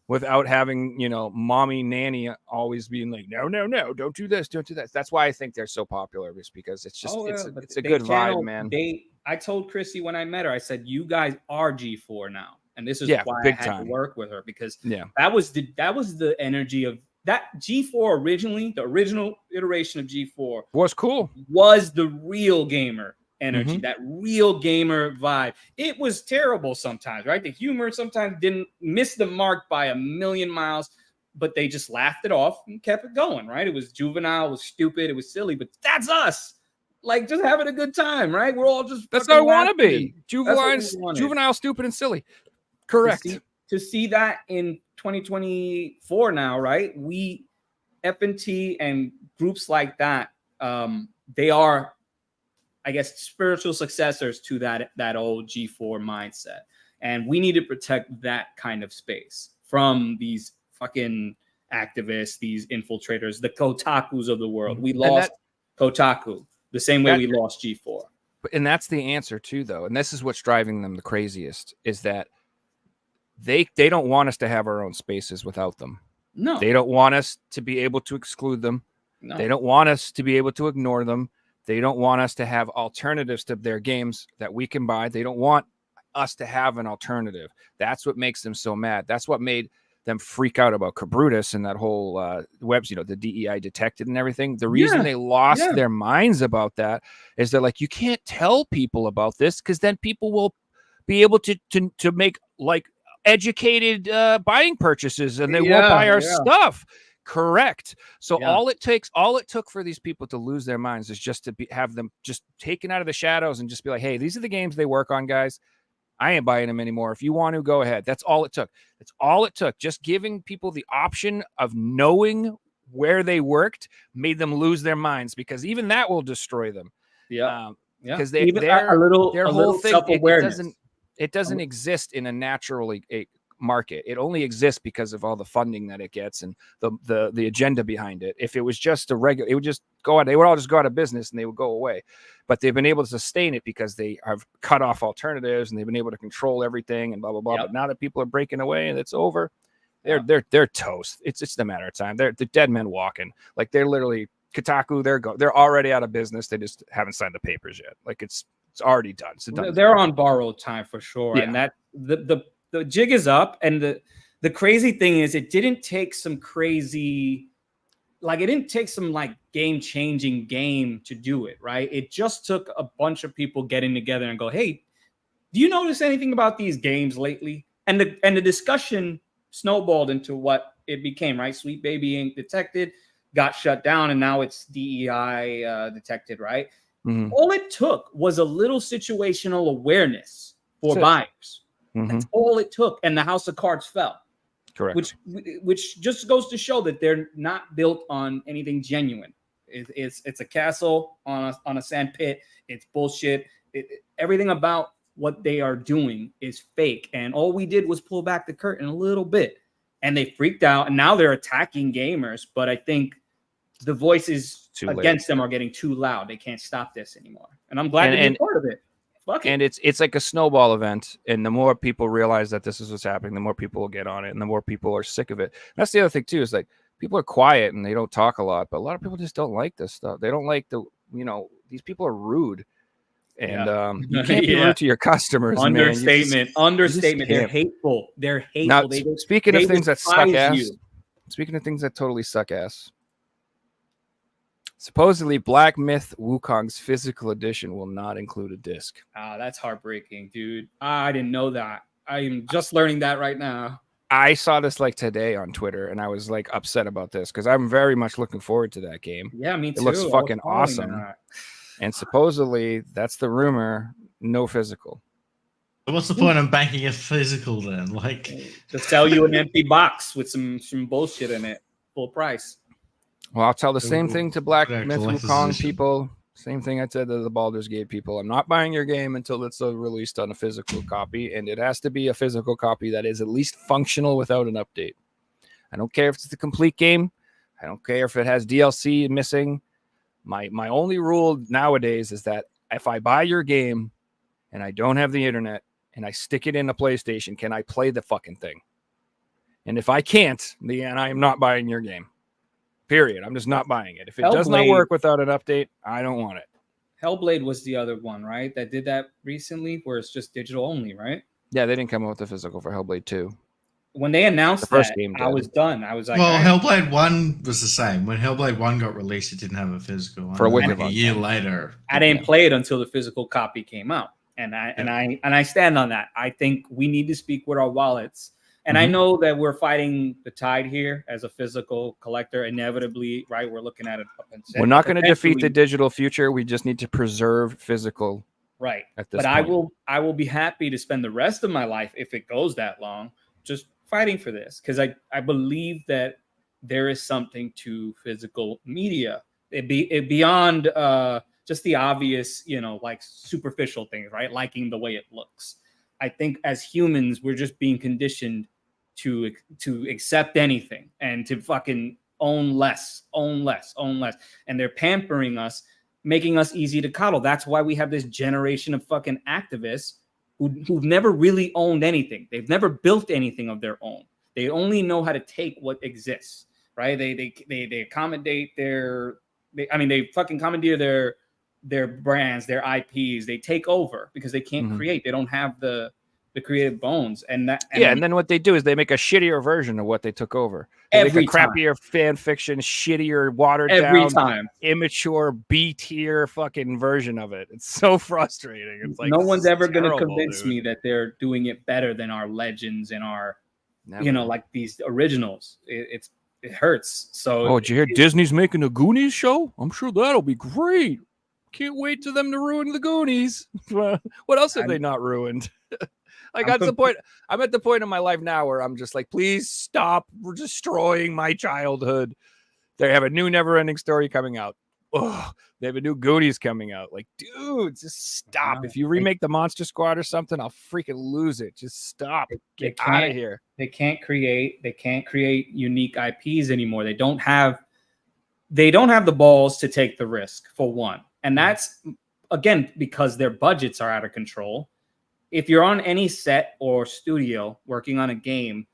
without having, mommy nanny always being like, no, don't do this, don't do that. That's why I think they're so popular, is because it's just But it's a they good channel- vibe, man. I told Chrissy when I met her, I said, "You guys are G4 now," and this is Yeah, why I big had to time. work with her, because Yeah. that was the energy of that G4 originally. The original iteration of G4 Was cool. was the real gamer energy, Mhm. that real gamer vibe. It was terrible sometimes, right? The humor sometimes didn't miss the mark by a million miles, but they just laughed it off and kept it going, right? It was juvenile, it was stupid, it was silly, but that's us. Like, just having a good time, right? We're all just That's how I fucking want to laughing. be. That's what we wanted. Juvenile, stupid, and silly. Correct. To see that in 2024 now, right? F&T and groups like that, they are, I guess, spiritual successors to that old G4 mindset. And we need to protect that kind of space from these fucking activists, these infiltrators, the Kotakus of the world. We lost Kotaku the same way we lost G4. And that's the answer too, though. And this is what's driving them the craziest, is that they don't want us to have our own spaces without them. No. They don't want us to be able to exclude them. No. They don't want us to be able to ignore them. They don't want us to have alternatives to their games that we can buy. They don't want us to have an alternative. That's what makes them so mad. That's what made them freak out about Cabrutus and that whole webs, the DEI detected and everything. The reason they lost their minds about that is they're like, you can't tell people about this because then people will be able to make like educated buying purchases and they won't buy our stuff. Correct. So all it took for these people to lose their minds is just to have them just taken out of the shadows and just be like, hey, these are the games they work on, guys. I ain't buying them anymore. If you want to, go ahead. That's all it took. That's all it took. Just giving people the option of knowing where they worked made them lose their minds, because even that will destroy them. Because their whole thing, it doesn't exist in a naturally market. It only exists because of all the funding that it gets and the agenda behind it. If it was just a regular, it would just go out. They would all just go out of business and they would go away. But they've been able to sustain it because they have cut off alternatives and they've been able to control everything and blah blah blah. But now that people are breaking away and it's over, they're toast. It's just a matter of time. They're the dead men walking. Like, they're literally Kotaku. They're already out of business. They just haven't signed the papers yet. Like, it's already done. They're on borrowed time for sure. Yeah. And that the jig is up. And the crazy thing is, it didn't take some game-changing game to do it, right? It just took a bunch of people getting together and go, hey, do you notice anything about these games lately? And the discussion snowballed into what it became, right? Sweet Baby Inc. detected, got shut down, and now it's DEI detected, right? Mm-hmm. All it took was a little situational awareness for buyers. Mm-hmm. That's all it took, and the house of cards fell. Correct. Which just goes to show that they're not built on anything genuine. It's a castle on a sand pit. It's bullshit. Everything about what they are doing is fake, and all we did was pull back the curtain a little bit, and they freaked out, and now they're attacking gamers. But I think the voices against them are getting too loud. They can't stop this anymore, and I'm glad to be a part of it. And it's like a snowball event, and the more people realize that this is what's happening, the more people will get on it, and the more people are sick of it. And that's the other thing too, is like, people are quiet and they don't talk a lot, but a lot of people just don't like this stuff. They don't like these people are rude, and you can't be rude to your customers. Understatement. They're hateful. Now, speaking of things that suck ass, speaking of things that totally suck ass, supposedly Black Myth Wukong's physical edition will not include a disc. That's heartbreaking, dude. I didn't know that. I am just learning that right now. I saw this like today on Twitter, and I was like upset about this because I'm very much looking forward to that game. Yeah, me too. It looks fucking awesome. And supposedly that's the rumor, no physical. What's the point of banking a physical then? Like, to sell you an empty box with some bullshit in it, full price. Well, I'll tell the same thing to Black Myth Wukong people. Same thing I said to the Baldur's Gate people. I'm not buying your game until it's released on a physical copy, and it has to be a physical copy that is at least functional without an update. I don't care if it's the complete game. I don't care if it has DLC missing. My only rule nowadays is that if I buy your game and I don't have the internet and I stick it in a PlayStation, can I play the fucking thing? And if I can't, then I am not buying your game. Period. I'm just not buying it. If it does not work without an update, I don't want it. Hellblade was the other one, right? That did that recently, where it's just digital only, right? Yeah, they didn't come out with the physical for Hellblade 2. When they announced The first that, game I did. was done. I was like, Well, all right. Hellblade 1 was the same. When Hellblade 1 got released, it didn't have a physical. For a And Wicked then a One. year later. I didn't play it until the physical copy came out, and I stand on that. I think we need to speak with our wallets, and I know that we're fighting the tide here as a physical collector. Inevitably, right? We're looking at it. We're not going to defeat the digital future. We just need to preserve physical. Right. At this but point. I will be happy to spend the rest of my life, if it goes that long, just fighting for this, because I believe that there is something to physical media. It beyond just the obvious, like superficial things, right? Liking the way it looks. I think as humans, we're just being conditioned to accept anything and to fucking own less. And they're pampering us, making us easy to coddle. That's why we have this generation of fucking activists who've never really owned anything. They've never built anything of their own. They only know how to take what exists, right? They accommodate they fucking commandeer their brands, their IPs. They take over because they can't create. They don't have the creative bones. And then what they do is they make a shittier version of what they took over. They make a crappier fan fiction, shittier, watered down, immature, B tier fucking version of it. It's so frustrating. It's like no one's ever going to convince me that they're doing it better than our legends and our, like these originals. It hurts. So, did you hear Disney's making a Goonies show? I'm sure that'll be great. Can't wait for them to ruin the Goonies. What else have they not ruined? I'm at the point in my life now where I'm just like, please stop destroying my childhood. They have a new Never-Ending Story coming out. Oh, they have a new Goonies coming out. Like, dude, just stop. If you remake the Monster Squad or something, I'll freaking lose it. Just stop. Get out of here. They can't create unique IPs anymore. They don't have the balls to take the risk, for one. And that's, again, because their budgets are out of control. If you're on any set or studio working on a game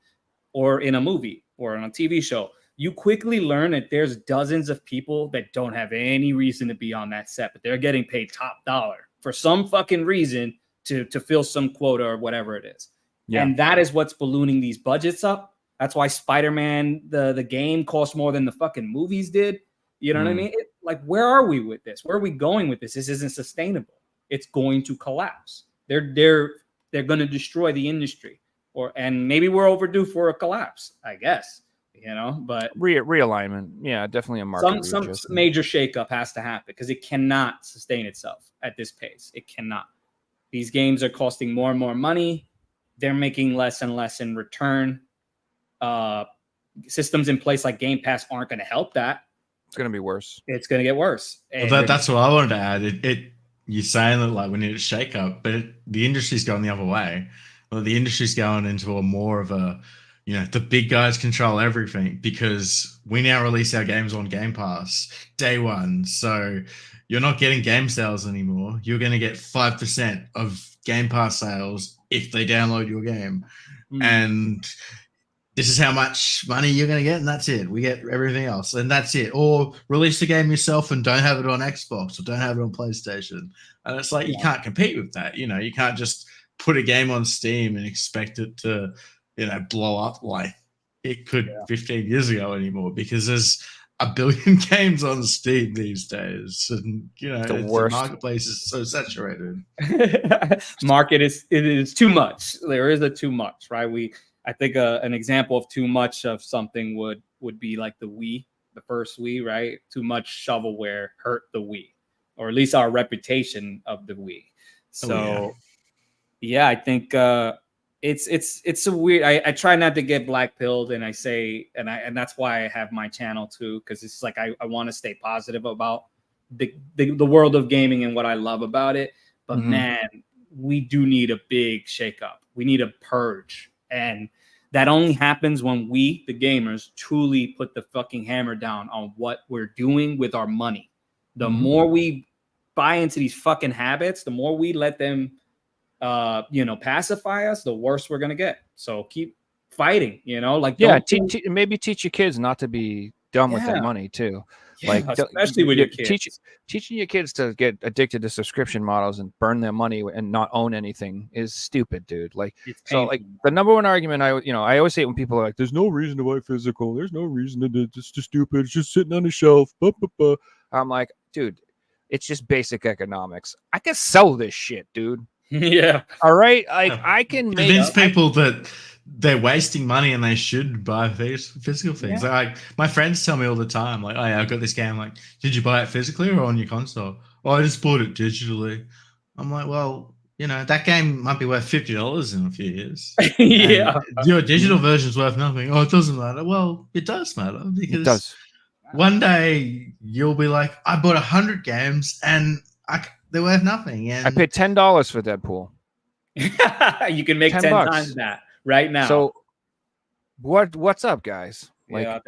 or in a movie or on a TV show, you quickly learn that there's dozens of people that don't have any reason to be on that set, but they're getting paid top dollar for some fucking reason to fill some quota or whatever it is. Yeah. And that is what's ballooning these budgets up. That's why Spider-Man, the game, cost more than the fucking movies did. You know what I mean? Like, where are we with this? Where are we going with this? This isn't sustainable. It's going to collapse. They're going to destroy the industry, and maybe we're overdue for a collapse, I guess, but realignment. Yeah, definitely a market. Some major shakeup has to happen because it cannot sustain itself at this pace. It cannot. These games are costing more and more money. They're making less and less in return. Systems in place like Game Pass aren't going to help that. It's going to be worse. It's going to get worse. Well, that's what I wanted to add. You're saying that like we need a shake up, but the industry's going the other way. Well, the industry's going into a more of a, the big guys control everything because we now release our games on Game Pass day one. So you're not getting game sales anymore. You're going to get 5% of Game Pass sales if they download your game. And this is how much money you're going to get, and that's it. We get everything else, and that's it. Or release the game yourself and don't have it on Xbox or don't have it on PlayStation. And it's like you can't compete with that. You can't just put a game on Steam and expect it to, blow up like it could 15 years ago anymore because there's a billion games on Steam these days, and the worst. The marketplace is so saturated. It is too much. There is a too much, right? I think an example of too much of something would be like the Wii, the first Wii, right? Too much shovelware hurt the Wii, or at least our reputation of the Wii. So, I think it's a weird. I try not to get black-pilled, and I say, and that's why I have my channel too, because it's like I want to stay positive about the world of gaming and what I love about it. But man, we do need a big shakeup. We need a purge. And that only happens when we, the gamers, truly put the fucking hammer down on what we're doing with our money. The more we buy into these fucking habits, the more we let them, pacify us, the worse we're gonna get. So keep fighting. Like maybe teach your kids not to be dumb with their money too. Like especially with your kids. Teaching your kids to get addicted to subscription models and burn their money and not own anything is stupid, dude. Like, so like the number one argument I always say it when people are like, "There's no reason to buy physical. There's no reason to do. It's just stupid. It's just sitting on the shelf." I'm like, dude, it's just basic economics. I can sell this shit, dude. Yeah. All right. Like I can convince people that they're wasting money and they should buy physical things. Yeah. Like my friends tell me all the time, like, "Oh yeah, I've got this game." Like, "Did you buy it physically or on your console?" "Oh, I just bought it digitally." I'm like, "Well, that game might be worth $50 in a few years. Yeah. Your digital version's worth nothing." "Oh, it doesn't matter." Well, it does matter because it does. One day you'll be like, "I bought 100 games and they're worth nothing." And I paid $10 for Deadpool. You can make 10 times that right now. So what's up, guys? Like,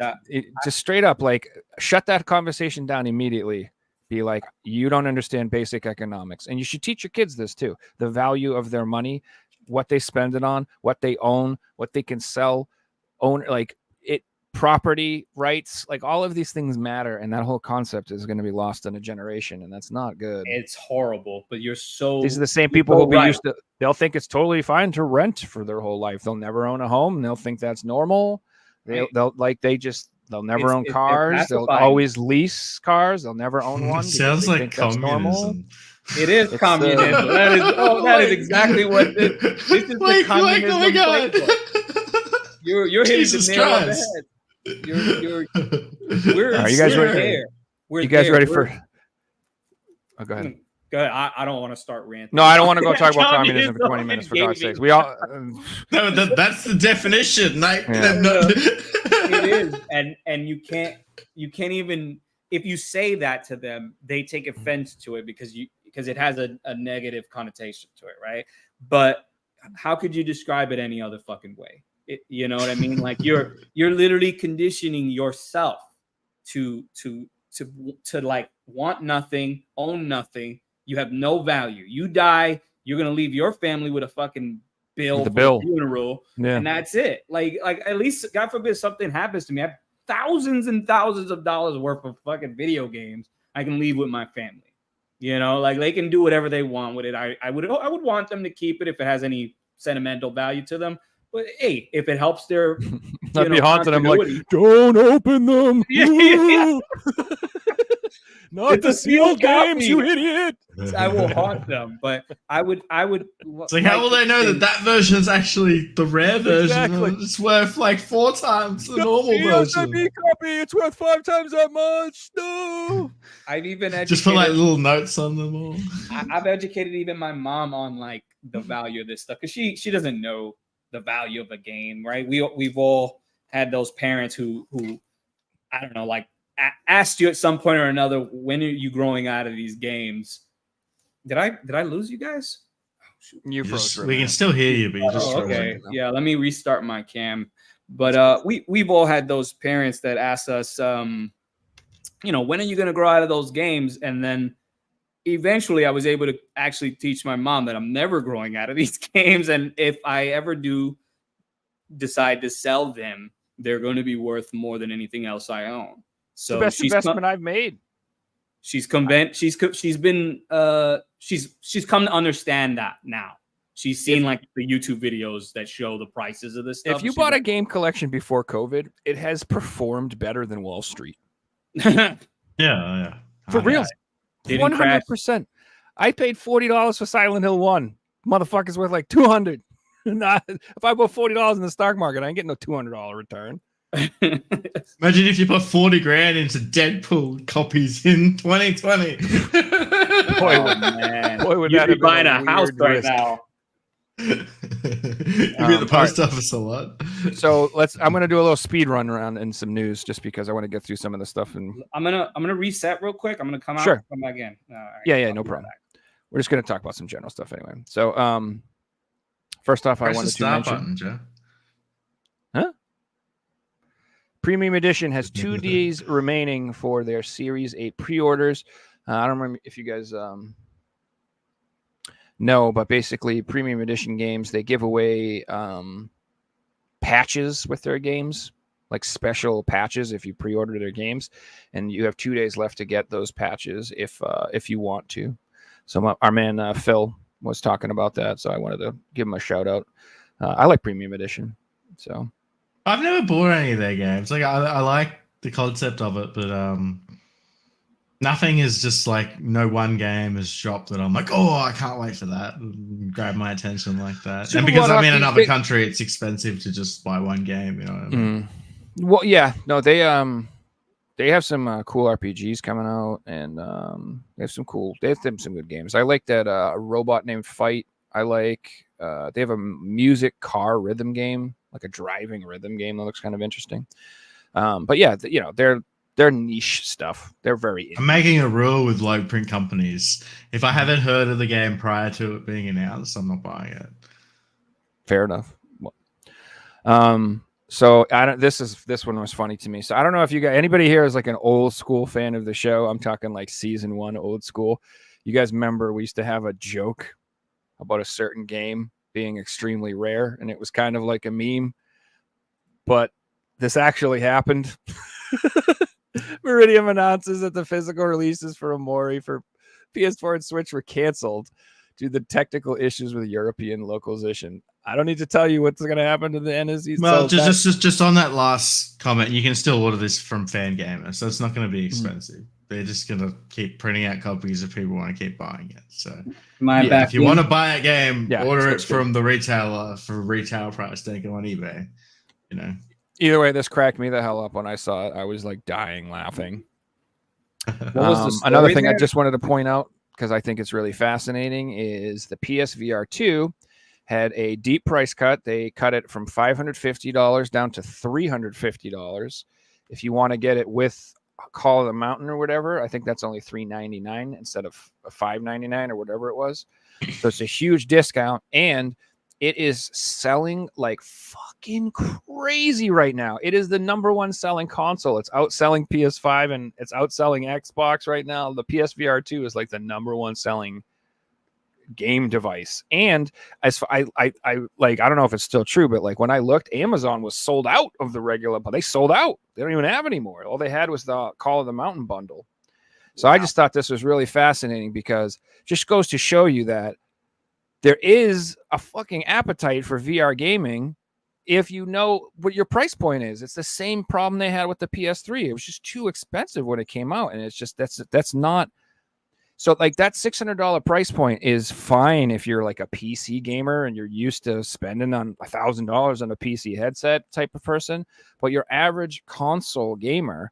just straight up, like, shut that conversation down immediately. Be like, you don't understand basic economics. And you should teach your kids this too. The value of their money, what they spend it on, what they own, what they can sell, property rights, like all of these things matter. And that whole concept is going to be lost in a generation. And that's not good. It's horrible, but these are the same people who'll be used to, they'll think it's totally fine to rent for their whole life. They'll never own a home. And they'll think that's normal. They'll never own cars. They'll always lease cars. They'll never own one. Sounds like communism. It is communism. That is exactly what this is. The communism. Oh my God. You're hitting the nail on the head. Are you guys ready? You guys ready for? Oh, go ahead. Go ahead. I don't want to start ranting. No, I don't want to go talk about communism for 20 minutes. For God's sakes, we all. No, that's the definition. Like, it is, and you can't even, if you say that to them, they take offense to it because it has a negative connotation to it, right? But how could you describe it any other fucking way? You know what I mean? Like you're literally conditioning yourself to like want nothing, own nothing. You have no value. You die, you're gonna leave your family with a fucking bill for the funeral, and that's it. Like at least, God forbid, something happens to me, I have thousands and thousands of dollars worth of fucking video games I can leave with my family. Like they can do whatever they want with it. I would want them to keep it if it has any sentimental value to them. But hey, if it helps their, I'd be haunting them like, don't open them. Yeah. Not the sealed games, you idiot. I will haunt them, but I would. It's like, how will they know that version is actually the rare version? Exactly. It's worth like 4 times the normal version. Copy, it's worth 5 times that much. No. I've even educated, just put like little notes on them all. I've educated even my mom on like the value of this stuff because she doesn't know the value of a game, right? We've all had those parents who I don't know, like asked you at some point or another, when are you growing out of these games? Did I lose you guys? You froze. We can still hear you, but you just okay. Yeah, let me restart my cam. But we've all had those parents that ask us, when are you going to grow out of those games? And then eventually I was able to actually teach my mom that I'm never growing out of these games. And if I ever do decide to sell them, they're going to be worth more than anything else I own. So the best investment I've made. She's come to understand that now. She's seen like the YouTube videos that show the prices of this stuff. If you bought a game collection before COVID, it has performed better than Wall Street. Yeah. For real. 100%. I paid $40 for Silent Hill 1. Motherfucker's worth like $200. If I put $40 in the stock market, I ain't getting no $200 return. Imagine if you put 40 grand into Deadpool copies in 2020. Boy, man. Boy, would you'd that be have buying been a house right now. You'd be at the post office a lot. So I'm gonna do a little speed run around and some news just because I want to get through some of the stuff. And I'm gonna reset real quick. I'm gonna come out sure. and come back in. Yeah, no problem. We're just gonna talk about some general stuff anyway. So first off, I wanted to mention. Button, Joe. Premium Edition has 2 days remaining for their Series 8 pre-orders. I don't remember if you guys know, but basically Premium Edition games, they give away patches with their games, like special patches if you pre-order their games, and you have 2 days left to get those patches if you want to. So our man Phil was talking about that, so I wanted to give him a shout out. I like Premium Edition, so I've never bought any of their games. Like I like the concept of it, but nothing is just like no one game has dropped that I'm like, oh, I can't wait for that. Grab my attention like that. Super and because I'm in Hockey, another country, it's expensive to just buy one game. You know what I mean? Well, yeah, no, they have some cool RPGs coming out, and they have some good games. I like that Robot Named Fight. I like they have a music car rhythm game, like a driving rhythm game that looks kind of interesting. But yeah, they're niche stuff. They're very. I'm making a rule with low print companies. If I haven't heard of the game prior to it being announced, I'm not buying it. Fair enough. So this one was funny to me. So I don't know if you guys, anybody here is like an old school fan of the show. I'm talking like season 1 old school. You guys remember we used to have a joke about a certain game being extremely rare, and it was kind of like a meme, but this actually happened. Meridian announces that the physical releases for Amori for PS4 and Switch were canceled due to the technical issues with European localization. I don't need to tell you what's going to happen to the NSE. Well, just on that last comment, you can still order this from Fangamer, so it's not going to be expensive. They're just going to keep printing out copies if people want to keep buying it. So if you want to buy a game, order it from the retailer for retail price. Don't go on eBay. You know. Either way, this cracked me the hell up when I saw it. I was like dying laughing. What was the another thing there? I just wanted to point out, because I think it's really fascinating, is the PSVR2 had a deep price cut. They cut it from $550 down to $350. If you want to get it with Call of the Mountain or whatever, I think that's only $399 instead of $599 or whatever it was. So it's a huge discount, and it is selling like fucking crazy right now. It is the #1 selling console. It's outselling PS5 and it's outselling Xbox right now. The PSVR2 is like the #1 selling game device. And as I like, I don't know if it's still true, but like when I looked, Amazon was sold out of the regular, but they sold out. They don't even have any more. All they had was the Call of the Mountain bundle. So I just thought this was really fascinating, because it just goes to show you that there is a fucking appetite for VR gaming if you know what your price point is. It's the same problem they had with the PS3. It was just too expensive when it came out, and it's just that's not. So like that $600 price point is fine if you're like a PC gamer and you're used to spending on $1,000 on a PC headset type of person, but your average console gamer,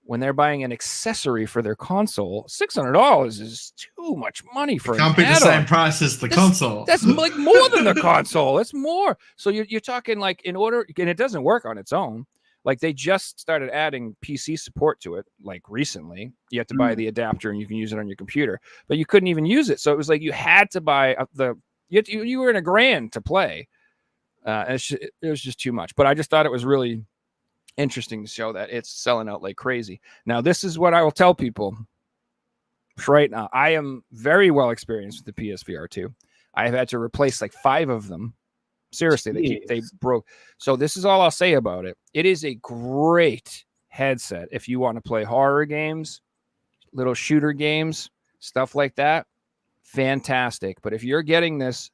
when they're buying an accessory for their console, $600 is too much money for it can't be the same price as the console. That's like more than the console. That's more. So you're talking like, in order, and it doesn't work on its own. Like they just started adding PC support to it like recently. You have to buy the adapter and you can use it on your computer, but you couldn't even use it. So it was like you had to buy you were in $1,000 to play. It was just too much. But I just thought it was really interesting to show that it's selling out like crazy. Now, this is what I will tell people right now. I am very well experienced with the PSVR2. I have had to replace like 5 of them. Seriously, they broke. So this is all I'll say about it. It is a great headset if you want to play horror games, little shooter games, stuff like that. Fantastic. But if you're getting this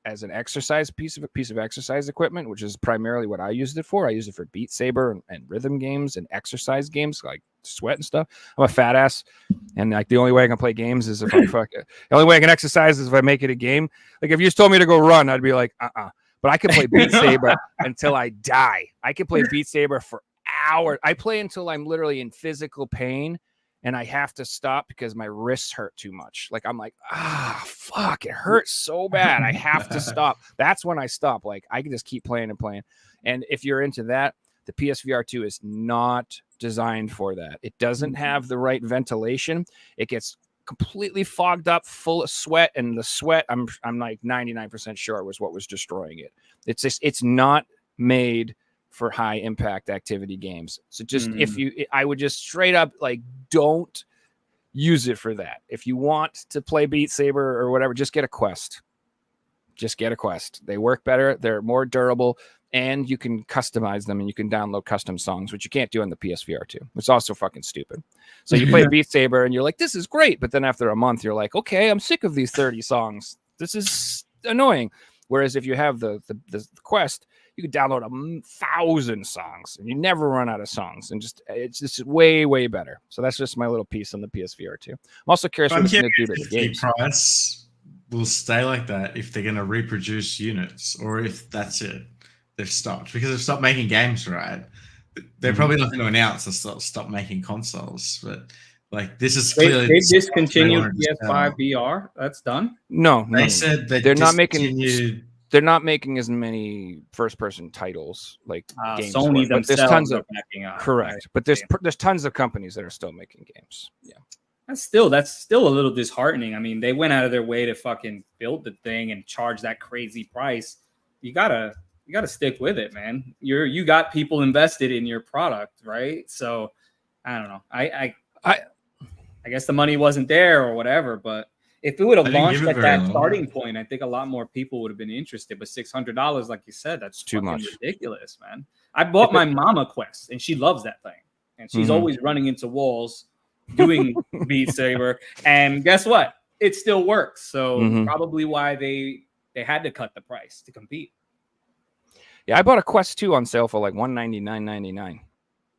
as an exercise piece of exercise equipment, which is primarily what I used it for. I use it for Beat Saber and rhythm games and exercise games like Sweat and stuff. I'm a fat ass, and like the only way I can play games is if I fuck it. The only way I can exercise is if I make it a game. Like if you just told me to go run, I'd be like, But I can play Beat Saber until I die. I can play Beat Saber for hours. I play until I'm literally in physical pain and I have to stop because my wrists hurt too much. Like I'm like, fuck, it hurts so bad. I have to stop. That's when I stop. Like I can just keep playing and playing. And if you're into that, the PSVR2 is not designed for that. It doesn't have the right ventilation. It gets completely fogged up, full of sweat, and the sweat, I'm like 99% sure was what was destroying it. It's not made for high impact activity games. So just I would just straight up like don't use it for that. If you want to play Beat Saber or whatever, just get a Quest. Just get a Quest. They work better. They're more durable, and you can customize them and you can download custom songs, which you can't do on the PSVR2. It's also fucking stupid. So you play Beat Saber and you're like, this is great. But then after a month, you're like, okay, I'm sick of these 30 songs. This is annoying. Whereas if you have the Quest, you can download 1,000 songs and you never run out of songs. And it's just way, way better. So that's just my little piece on the PSVR2. I'm also curious what it's going to do to the games. Price will stay like that if they're going to reproduce units, or if that's it, they've stopped, because they've stopped making games, right? They're probably not going to announce to stop making consoles, but like this is clearly they discontinued PS5 VR. That's done. No, they said they're not making. They're not making as many first-person titles like games. Sony themselves. There's tons of correct, right? But there's tons of companies that are still making games. Yeah. That's still a little disheartening. I mean, they went out of their way to fucking build the thing and charge that crazy price. You gotta stick with it, man. You got people invested in your product, right? So I don't know. I guess the money wasn't there or whatever, but if it would have launched at that starting point, I think a lot more people would have been interested. But $600, like you said, that's too much. Ridiculous, man. I bought my mama Quest, and she loves that thing, and she's always running into walls doing Beat Saber, and guess what? It still works. So probably why they had to cut the price to compete. Yeah, I bought a Quest 2 on sale for like $199.99,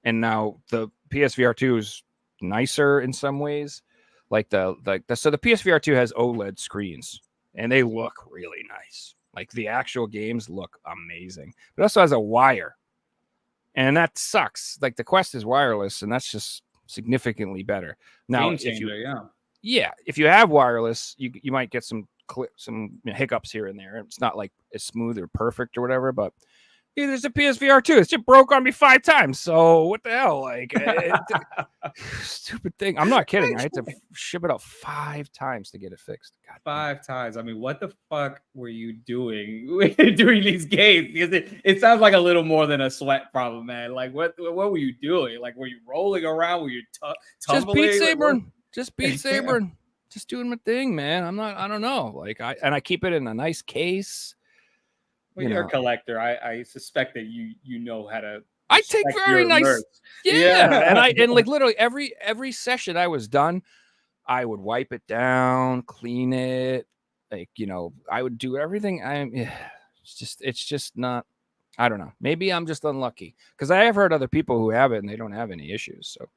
and now the PSVR2 is nicer in some ways. So the PSVR2 has OLED screens, and they look really nice. Like the actual games look amazing. But it also has a wire, and that sucks. Like the Quest is wireless, and that's just significantly better. Now, if you have wireless, you might get some hiccups here and there. It's not like as smooth or perfect or whatever, but there's a PSVR2. It just broke on me 5 times. So what the hell? Like, stupid thing. I'm not kidding. I had to ship it out 5 times to get it fixed. God, 5 times. I mean, what the fuck were you doing during these games? Because it sounds like a little more than a sweat problem, man. Like, what were you doing? Like, were you rolling around? Were you tumbling? Just Beat Saber. Just doing my thing, man. I don't know. Like, I keep it in a nice case. Well, you're a collector. I suspect that you know how to. I take very nice. Yeah. and like literally every session I was done, I would wipe it down, clean it. Like, I would do everything. It's just not. I don't know. Maybe I'm just unlucky, because I have heard other people who have it and they don't have any issues. So.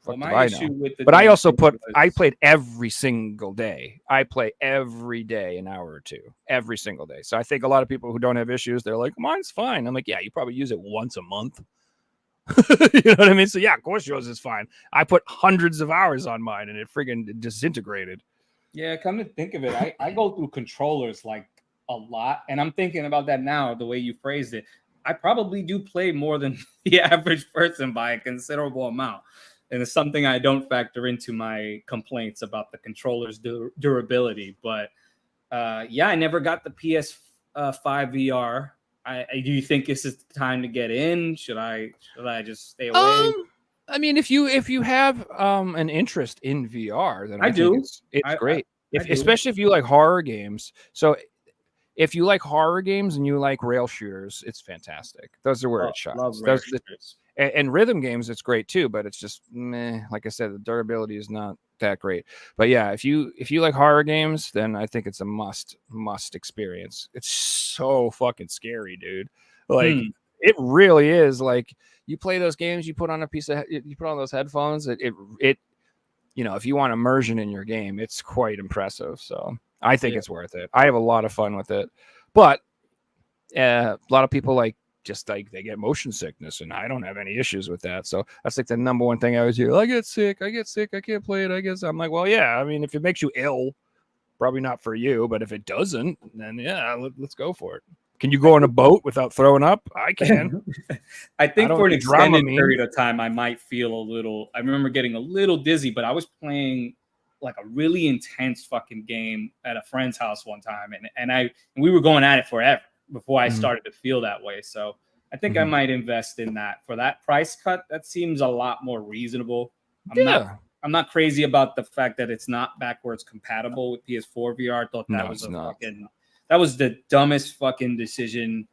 Well, my issue with the but I also I played every single day. I play every day an hour or 2 every single day. So I think a lot of people who don't have issues, they're like, mine's fine. I'm like, yeah, you probably use it once a month. You know what I mean? So yeah, of course yours is fine. I put hundreds of hours on mine and it friggin' disintegrated. Yeah, come to think of it, I go through controllers like a lot, and I'm thinking about that now, the way you phrased it. I probably do play more than the average person by a considerable amount. And it's something I don't factor into my complaints about the controller's durability. But I never got the PS5 VR. Do you think this is the time to get in? Should I just stay away? I mean, if you have an interest in VR, then I do. Think it's great. Especially if you like horror games. So if you like horror games and you like rail shooters, it's fantastic. Those are where it shines. And rhythm games, it's great too, but it's just meh. Like I said, the durability is not that great. But yeah, if you like horror games, then I think it's a must experience. It's so fucking scary, dude. Like it really is. Like you play those games, you put on those headphones. It if you want immersion in your game, it's quite impressive. So I think it's worth it. I have a lot of fun with it, but a lot of people they get motion sickness, and I don't have any issues with that. So that's like the number one thing I always hear. I get sick. I can't play it. I guess I'm like, well, yeah. I mean, if it makes you ill, probably not for you. But if it doesn't, then yeah, let's go for it. Can you go on a boat without throwing up? I can. I think for an extended period of time, I might feel a little. I remember getting a little dizzy, but I was playing like a really intense fucking game at a friend's house one time, and we were going at it forever before I started to feel that way. So I think I might invest in that for that price cut. That seems a lot more reasonable. I'm not crazy about the fact that it's not backwards compatible with PS4 VR. I thought that was that was the dumbest fucking decision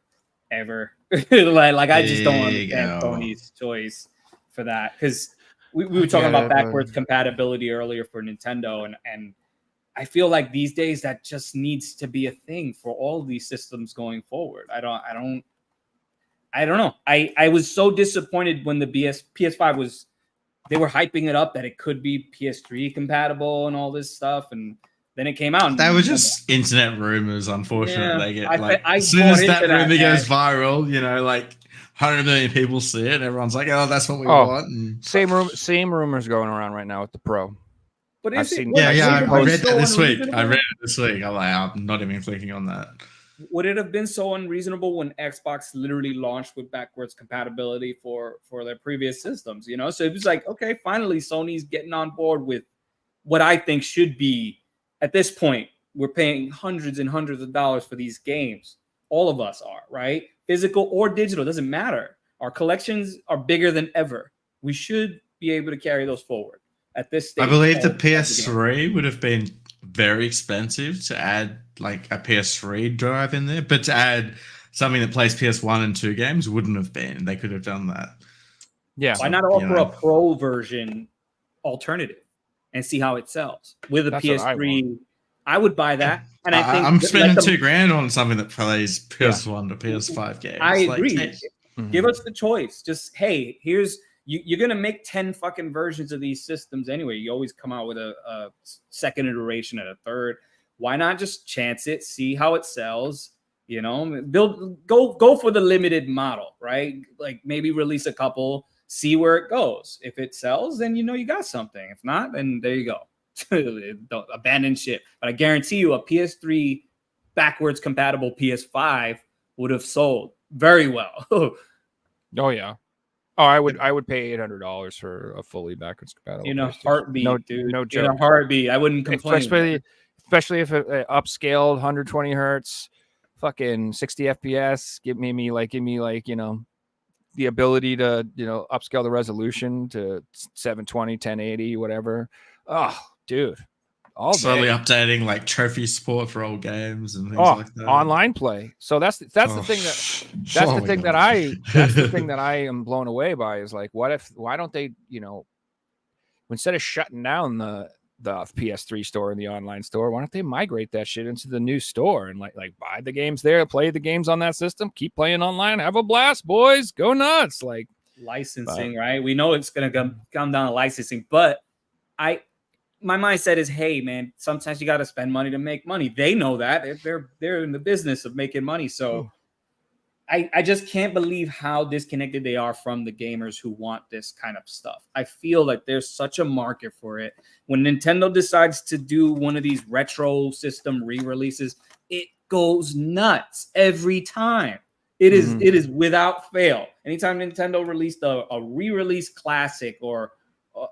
ever. like I just don't understand Sony's choice for that, because we were talking about backwards compatibility earlier for Nintendo, and I feel like these days that just needs to be a thing for all these systems going forward. I don't know. I was so disappointed when the PS5 was, they were hyping it up that it could be PS3 compatible and all this stuff, and then it came out. They were just internet rumors, unfortunately. Yeah, They get as soon as that rumor goes viral, like 100 million people see it, everyone's like, "Oh, that's what we want." And same rumors going around right now with the Pro. But I read that this week. I'm like, I'm not even clicking on that. Would it have been so unreasonable when Xbox literally launched with backwards compatibility for their previous systems? So it was like, okay, finally Sony's getting on board with what I think should be, at this point, we're paying hundreds and hundreds of dollars for these games. All of us are, right? Physical or digital, doesn't matter. Our collections are bigger than ever. We should be able to carry those forward at this stage. I believe the PS3 would have been very expensive to add like a PS3 drive in there, but to add something that plays PS1 and 2 games wouldn't have been. They could have done that. Yeah. Why not offer a Pro version alternative and see how it sells with a PS3? I would buy that, and I think I'm spending $2,000 on something that plays PS1 to PS5 games. I agree. Give us the choice. Just hey, here's. You're going to make 10 fucking versions of these systems anyway. You always come out with a second iteration and a third. Why not just chance it, see how it sells, go for the limited model, right? Like maybe release a couple, see where it goes. If it sells, then you got something. If not, then there you go. Don't abandon ship. But I guarantee you a PS3 backwards compatible PS5 would have sold very well. Oh, yeah. Oh, I would pay $800 for a fully backwards compatible. In a heartbeat, dude. No joke. In a heartbeat, I wouldn't complain. Especially if it upscaled 120 hertz, fucking 60 FPS. Give me the ability to upscale the resolution to 720, 1080, whatever. Oh, dude, all slowly day. Updating like trophy support for old games and things like that. Online play. So that's the thing that I am blown away by is like, why don't they, instead of shutting down the PS3 store and the online store, why don't they migrate that shit into the new store and like buy the games there, play the games on that system, keep playing online, have a blast, boys, go nuts. Like licensing, right? We know it's gonna come down to licensing, but my mindset is, hey, man, sometimes you got to spend money to make money. They know that. They're in the business of making money. So I just can't believe how disconnected they are from the gamers who want this kind of stuff. I feel like there's such a market for it. When Nintendo decides to do one of these retro system re-releases, it goes nuts every time. It is without fail. Anytime Nintendo released a re-release classic or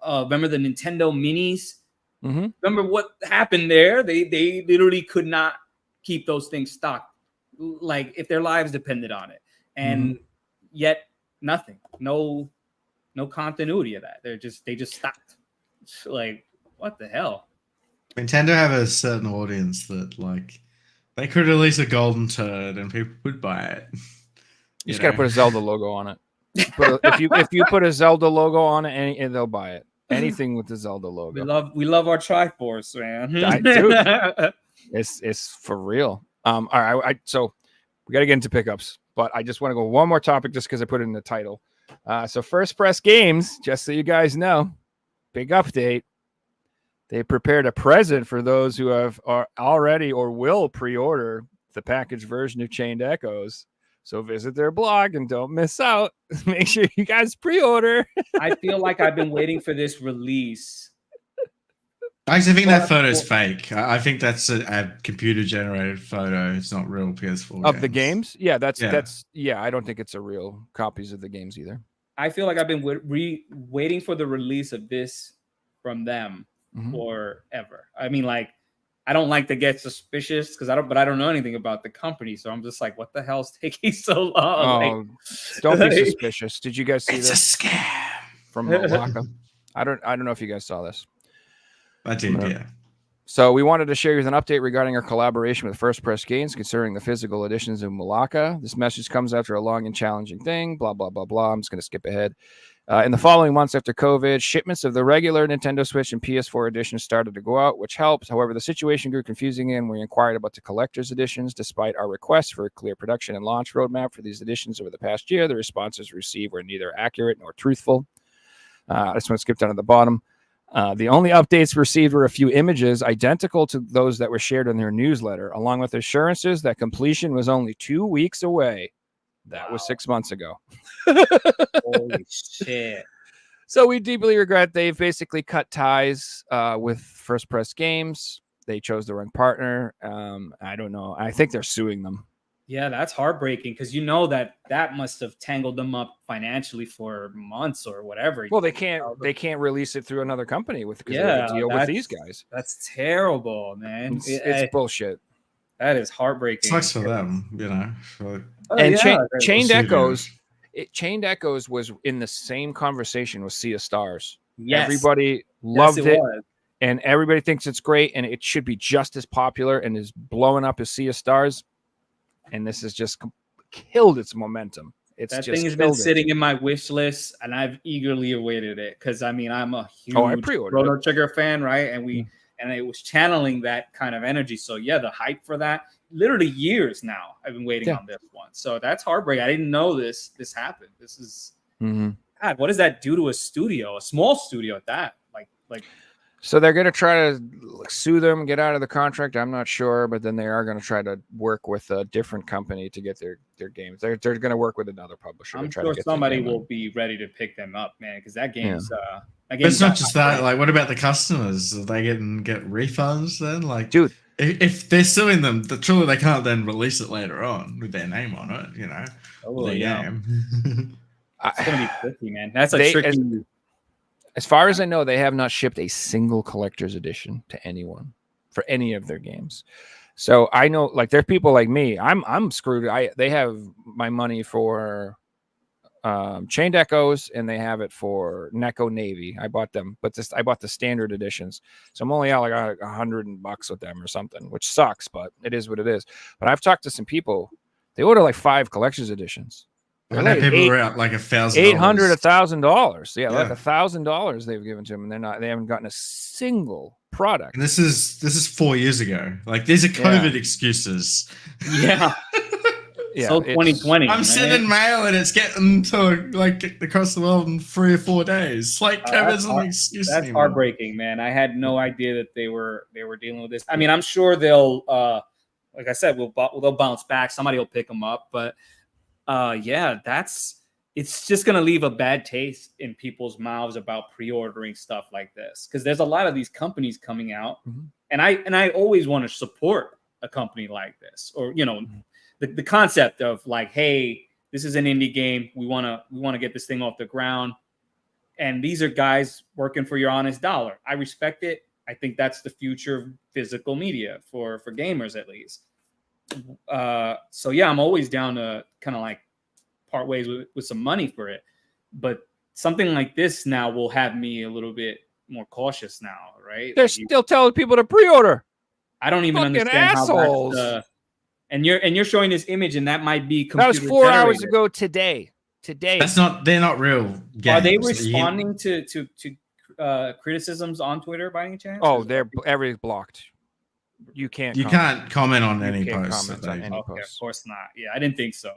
remember the Nintendo Minis? Remember what happened there? They literally could not keep those things stocked, like if their lives depended on it, and yet nothing, no continuity of that. They just stopped. It's like, what the hell? Nintendo have a certain audience that like they could release a golden turd and people would buy it. You just gotta put a Zelda logo on it. If you put a Zelda logo on it, and they'll buy it. Anything with the Zelda logo. We love our Triforce, man. It's for real. All right. So we got to get into pickups, but I just want to go one more topic just because I put it in the title. So First Press Games, just so you guys know, big update. They prepared a present for those who are already or will pre-order the packaged version of Chained Echoes. So visit their blog and don't miss out. Make sure you guys pre-order. I feel like I've been waiting for this release. I actually think that photo's fake. I think that's a computer-generated photo. It's not real PS4 of the games. Yeah, that's I don't think it's a real copies of the games either. I feel like I've been waiting for the release of this from them forever. I mean, like, I don't like to get suspicious because I don't know anything about the company. So I'm just like, what the hell's taking so long? Oh, don't be suspicious. Did you guys see It's a this scam. from Malacca? I don't know if you guys saw this. I did, yeah. So we wanted to share with an update regarding our collaboration with First Press Games concerning the physical editions of Malacca. This message comes after a long and challenging thing, blah, blah, blah, blah. I'm just going to skip ahead. In the following months after COVID, shipments of the regular Nintendo Switch and PS4 editions started to go out, which helped. However, the situation grew confusing and we inquired about the collector's editions. Despite our requests for a clear production and launch roadmap for these editions over the past year, the responses received were neither accurate nor truthful. I just want to skip down to the bottom. The only updates received were a few images identical to those that were shared in their newsletter, along with assurances that completion was only 2 weeks away. That was 6 months ago. Holy shit. So we deeply regret they've basically cut ties with First Press Games. They chose the wrong partner. I don't know. I think they're suing them. Yeah, that's heartbreaking because you know that must have tangled them up financially for months or whatever. Well, they can't release it through another company because they have a deal with these guys. That's terrible, man. It's bullshit. That is heartbreaking. Sucks for them, you know. Chained Echoes was in the same conversation with Sea of Stars. Yes. Everybody loved it. Was. And everybody thinks it's great, and it should be just as popular and is blowing up as Sea of Stars. And this has just killed its momentum. That thing has been sitting in my wish list, and I've eagerly awaited it because I'm a huge Chrono Trigger fan, right? And it was channeling that kind of energy. So yeah, the hype for that, literally years now, I've been waiting on this one. So that's heartbreaking. I didn't know this happened. This is God. What does that do to a studio, a small studio at that? Like. So they're going to try to sue them, get out of the contract. I'm not sure, but then they are going to try to work with a different company to get their games. They're going to work with another publisher. I'm sure somebody will be ready to pick them up, man, because that game's. But it's not just that. Like, what about the customers? Are they get refunds then? Like, dude, if they're suing them, surely they can't then release it later on with their name on it. You know, their game. It's going to be tricky, man. That's a tricky. As far as I know, they have not shipped a single collector's edition to anyone for any of their games. So I know, like, there are people like me. I'm screwed. They have my money for Chained Echoes, and they have it for Neko Navy. I bought them, but I bought the standard editions, so I'm only out like $100 with them or something, which sucks, but it is what it is. But I've talked to some people. They order like 5 collector's editions. And like people are out like $1,000, $1,000. Yeah, like $1,000 they've given to them, and they haven't gotten a single product. And this is 4 years ago. Like, these are COVID excuses. Yeah. So 2020. I'm sending mail and it's getting to like across the world in 3 or 4 days. Like, COVID's an excuse. That's heartbreaking, man. I had no idea that they were dealing with this. I mean, I'm sure they'll, like I said, they'll bounce back. Somebody will pick them up, but. It's just going to leave a bad taste in people's mouths about pre-ordering stuff like this. Because there's a lot of these companies coming out and I always want to support a company like this, or, you know, the concept of like, hey, this is an indie game. We want to get this thing off the ground. And these are guys working for your honest dollar. I respect it. I think that's the future of physical media for gamers, at least. So yeah, I'm always down to kind of like part ways with some money for it, but something like this now will have me a little bit more cautious now, right? They're still telling people to pre-order. I don't even understand assholes. How that's and you're showing this image, and that might be that was 4 hours ago today. They're not real games. Are they responding to criticisms on Twitter by any chance? Oh, everything's blocked. You can't comment on any posts. Of course not. Yeah, I didn't think so.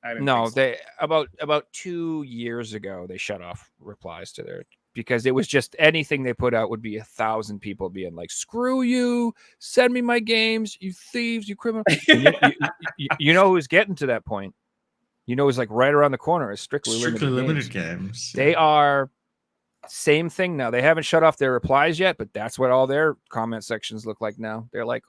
They about 2 years ago they shut off replies to their, because it was just anything they put out would be 1,000 people being like, "Screw you! Send me my games, you thieves, you criminals!" you know who's getting to that point? You know, it's like right around the corner. Is strictly limited games. They are. Same thing now. They haven't shut off their replies yet, but that's what all their comment sections look like now. They're like,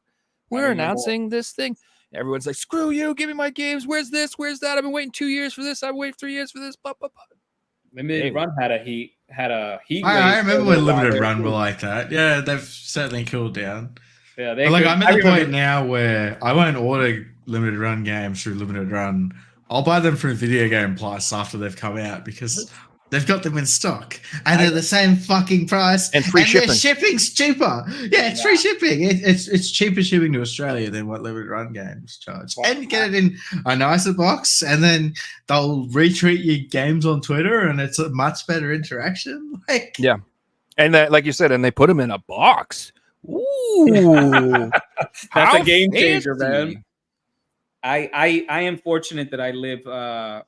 "We're announcing this thing." Everyone's like, "Screw you! Give me my games. Where's this? Where's that? I've been waiting 2 years for this. I've waited 3 years for this." Blah, blah, blah. Limited Run had a heat. I remember when Limited Run were like that. Yeah, they've certainly cooled down. Yeah, But like I'm I at the remember- point now where I won't order limited run games through limited run. I'll buy them through Video Game Plus after they've come out because they've got them in stock and they're the same fucking price And free shipping. Their shipping's cheaper. Yeah, it's free shipping. It's cheaper shipping to Australia than what limited run games charge. And you get it in a nicer box, and then they'll retweet your games on Twitter, and it's a much better interaction. Like, Yeah. And that, like you said, and they put them in a box. Ooh, That's how a game changer, fancy. man. I am fortunate that I live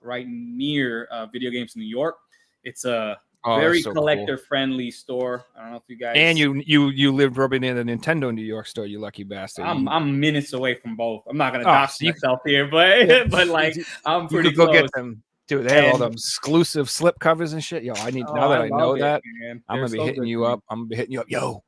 right near Video Games New York. It's a very so collector friendly store. I don't know if you guys. And you lived right near the Nintendo New York store, you lucky bastard. I'm minutes away from both. I'm not gonna Oh, dox so you- myself here, but but like I'm you pretty could go close. get them. Dude, they have all And- them exclusive slip covers and shit. Yo, I need Oh, now that I know love it, that, man. I'm They're gonna be so hitting good you to me. up. I'm gonna be hitting you up. Yo,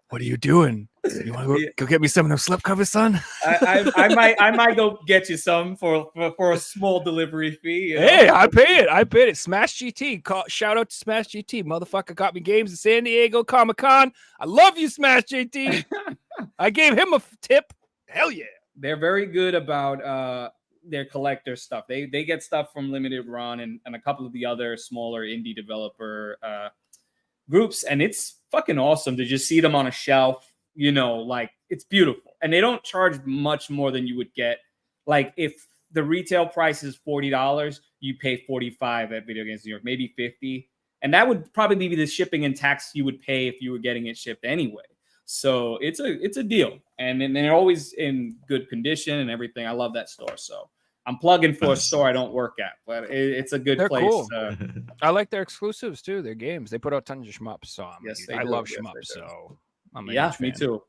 what are you doing? You want to go get me some of them slip covers, son? I might go get you some for a small delivery fee. You know? Hey, I paid it. I paid it. Smash GT. Shout out to Smash GT. Motherfucker got me games at San Diego Comic Con. I love you, Smash GT. I gave him a tip. Hell yeah. They're very good about their collector stuff. They get stuff from Limited Run and a couple of the other smaller indie developer groups, and it's fucking awesome to just see them on a shelf. You know, like it's beautiful, and they don't charge much more than you would get. Like if the retail price is $40, you pay $45 at Video Games New York, maybe $50, and that would probably be the shipping and tax you would pay if you were getting it shipped anyway. So it's a deal, and they're always in good condition and everything. I love that store. So I'm plugging for a store I don't work at, but it's a good They're place. cool. I like their exclusives too. Their games. They put out tons of shmups. So Yes, they I do. love Yes, shmups. they do. So I'm a Yeah, huge me fan. too.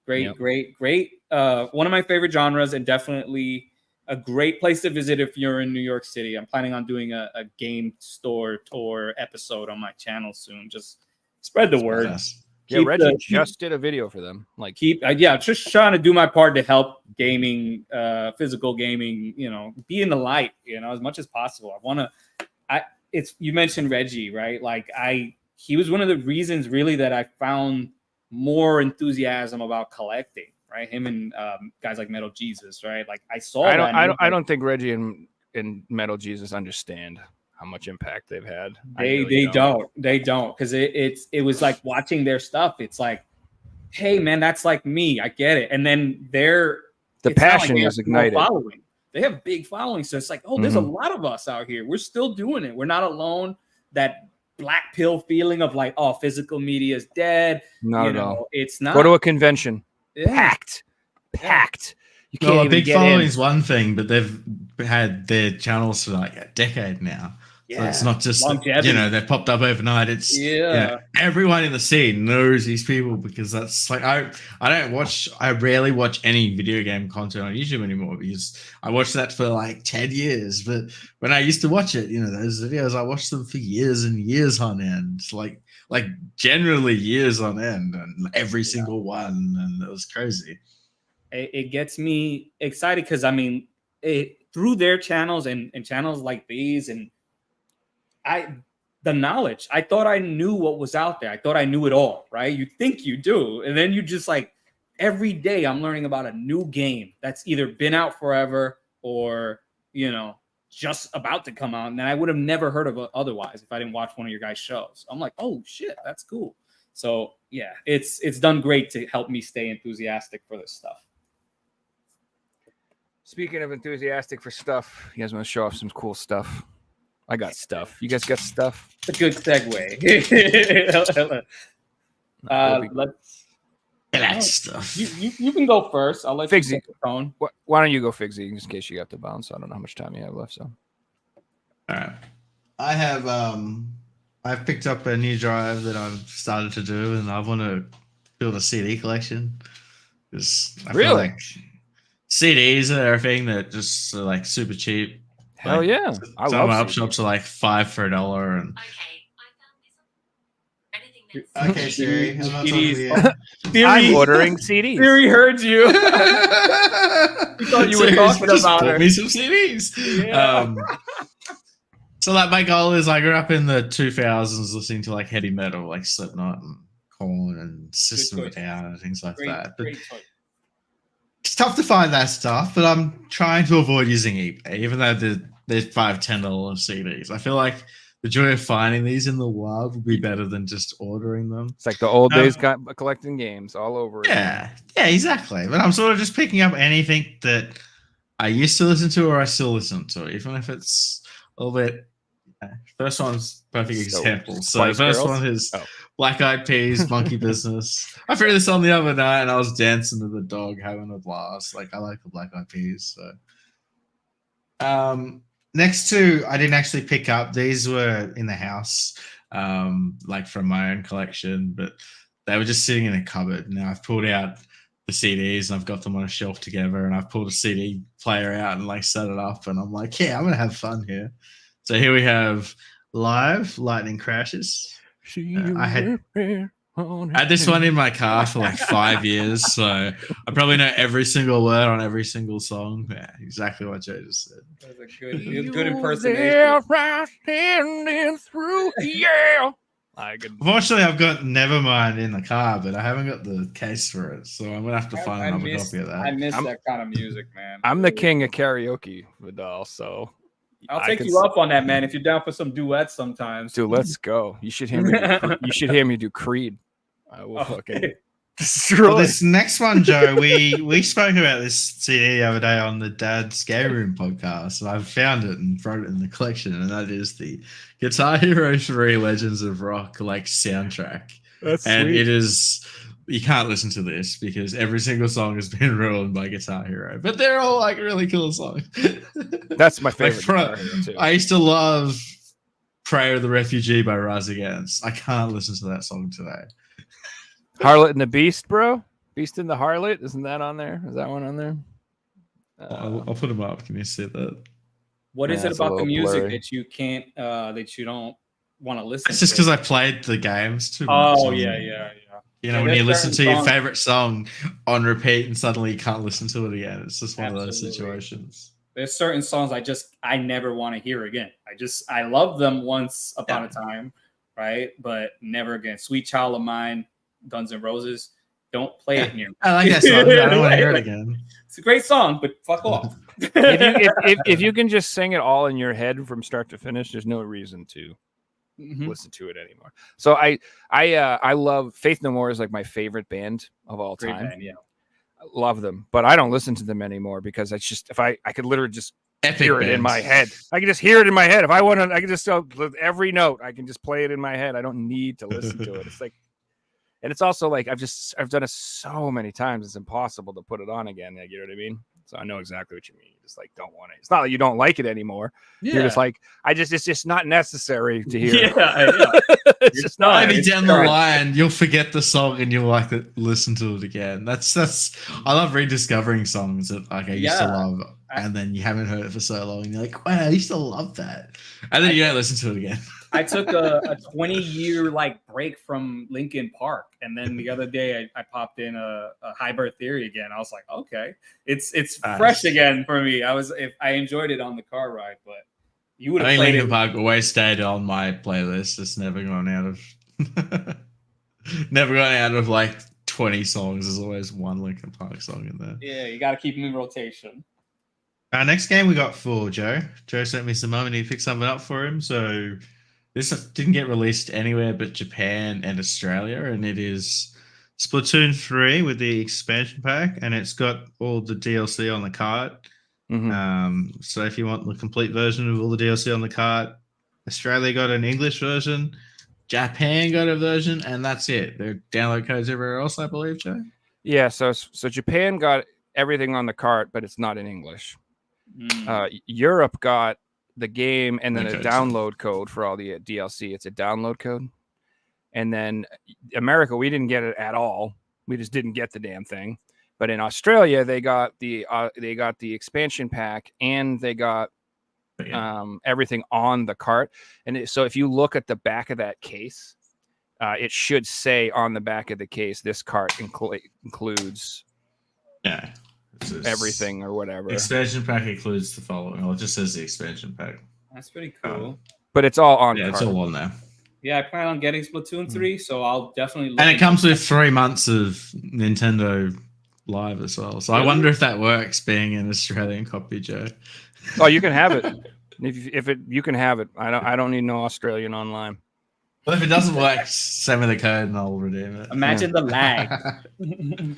Great, Yep. great. One of my favorite genres, and definitely a great place to visit if you're in New York City. I'm planning on doing a game store tour episode on my channel soon. Just spread the word. Yeah, Keep Reggie the- just did a video for them. Like, Just trying to do my part to help gaming, physical gaming, be in the light, as much as possible. You mentioned Reggie, right? Like he was one of the reasons really that I found more enthusiasm about collecting, right? Him and guys like Metal Jesus, right? Like I saw I don't think Reggie and Metal Jesus understand how much impact they've had. They don't because it was like watching their stuff. It's like, hey man, that's like me. I get it. And then The it's not like passion they have is small ignited. following. They have big following, so it's like, oh, there's a lot of us out here. We're still doing it. We're not alone. That black pill feeling of like, oh, physical media is dead. Not at all. It's not. Go to a convention. Yeah. Packed. You can't No, a even big get following in. is one thing, but they've had their channels for like a decade now. So it's not just Longevity. they've popped up overnight. It's everyone in the scene knows these people because that's like I rarely watch any video game content on YouTube anymore because I watched that for like 10 years. But when I used to watch it, those videos, I watched them for years and years on end. Like generally years on end, and every single one, and it was crazy. It gets me excited because through their channels and channels like these and the knowledge, I thought I knew what was out there. I thought I knew it all, right? You think you do. And then you just like every day I'm learning about a new game that's either been out forever or, just about to come out. And I would have never heard of it otherwise if I didn't watch one of your guys' shows. I'm like, oh shit, that's cool. So yeah, it's done great to help me stay enthusiastic for this stuff. Speaking of enthusiastic for stuff, you guys want to show off some cool stuff? I got stuff. You guys got stuff? It's a good segue. That stuff. You can go first. I'll let Figsy. you set the tone. Why don't you go, Figsy, just in case you got to bounce? I don't know how much time you have left. So, All right. I have I've picked up a new drive that I've started to do, and I want to build a CD collection because I feel like CDs are a thing that just are like super cheap. Hell Like, yeah! I some love up shops are like $5 for $1, and okay, Siri, I'm not talking to you. I'm ordering CDs. Siri heard you. You thought you were talking about her. me some CDs. Yeah. So like my goal is I grew up in the 2000s listening to like heavy metal, like Slipknot and Popcorn and System of a choice. Down and things like Great, that. But great choice. it's tough to find that stuff, but I'm trying to avoid using eBay, even though there's $5-10 CDs. I feel like the joy of finding these in the wild would be better than just ordering them. It's like the old days collecting games all over again. Yeah, exactly. But I'm sort of just picking up anything that I used to listen to or I still listen to, even if it's a little bit. First one's perfect example. So first one is Black Eyed Peas, Monkey Business. I threw this on the other night and I was dancing to the dog, having a blast. Like, I like the Black Eyed Peas. So, next two, I didn't actually pick up. These were in the house, like from my own collection, but they were just sitting in a cupboard. Now I've pulled out the CDs and I've got them on a shelf together, and I've pulled a CD player out and like set it up, and I'm like, yeah, I'm gonna have fun here. So here we have Live Lightning Crashes. I had this one in my car for like 5 years, so I probably know every single word on every single song. Yeah, exactly what Joe just said. That was a good impersonation. Through, yeah. Unfortunately, I've got Nevermind in the car, but I haven't got the case for it, so I'm gonna have to find another copy of that. I miss that kind of music, man. I'm the king of karaoke, Vidal, so I'll take you up on that, man. If you're down for some duets sometimes. Dude, let's go. You should hear me. You should hear me do Creed. I will fucking destroy. Well, this next one, Joe, we spoke about this CD the other day on the Dad's Game Room podcast, and I found it and wrote it in the collection, and that is the Guitar Hero 3 Legends of Rock like soundtrack. That's and sweet. It is. You can't listen to this because every single song has been ruined by Guitar Hero, but they're all like really cool songs. That's my favorite. I used to love Prayer of the Refugee by Rise Against. I can't listen to that song today. Harlot and the Beast, bro. Beast and the Harlot. Isn't that on there? Is that one on there? I'll put them up. Can you see that? What is it about the music that you can't, that you don't want to listen to? It's just because I played the games too much. Oh, yeah. You know, when you listen to your favorite song on repeat and suddenly you can't listen to it again. It's just one of those situations. There's certain songs I never want to hear again. I love them once upon a time, right? But never again. Sweet Child of Mine, Guns N' Roses. Don't play it near me. I like that song. I don't want to hear it again. It's a great song, but fuck off. if you can just sing it all in your head from start to finish, there's no reason to listen to it anymore. So I love Faith No More is like my favorite band of all time. Great band, yeah. I love them, but I don't listen to them anymore because it's just if I could literally just hear it in my head. I can just hear it in my head. If I want to, I can just every note. I can just play it in my head. I don't need to listen to it. It's like, and it's also like I've done it so many times. It's impossible to put it on again. Like, you know what I mean? So I know exactly what you mean. You just like don't want it. It's not that you don't like it anymore. Yeah. You're just like it's just not necessary to hear. Yeah. It's just not. Maybe down the line you'll forget the song and you'll like to listen to it again. That's I love rediscovering songs that like I used to love, and then you haven't heard it for so long and you're like, wow, I used to love that, and then you don't listen to it again. I took a 20-year like break from Linkin Park, and then the other day I popped in a Hybrid Theory again. I was like, okay, it's nice. Fresh again for me. I enjoyed it on the car ride, but you would have played Linkin Park always stayed on my playlist. It's never gone out of like 20 songs. There's always one Linkin Park song in there. Yeah, you got to keep them in rotation. Our next game we got for Joe. Joe sent me some money to pick something up for him, so. This didn't get released anywhere but Japan and Australia, and it is Splatoon 3 with the expansion pack, and it's got all the DLC on the cart. So if you want the complete version of all the DLC on the cart, Australia got an English version, Japan got a version, and that's it. There are download codes everywhere else, I believe, Joe. Yeah, so Japan got everything on the cart, but it's not in English. Europe got the game and then a download code for all the DLC. It's a download code. And then America, we didn't get it at all. We just didn't get the damn thing. But in Australia, they got the expansion pack and they got everything on the cart. And so if you look at the back of that case, it should say on the back of the case, this cart includes everything or whatever. Expansion pack includes the following. Well, it just says the expansion pack. That's pretty cool. But it's all on. Yeah, cart. it's all on there. Yeah, I plan on getting Splatoon 3, so I'll definitely look And it into comes with 3 months of Nintendo Live as well. So I Really? wonder if that works being an Australian copy, Joe. Oh, you can have it. If it you can have it. I don't need no Australian online. Well, if it doesn't work, send me the code and I'll redeem it. Imagine the lag.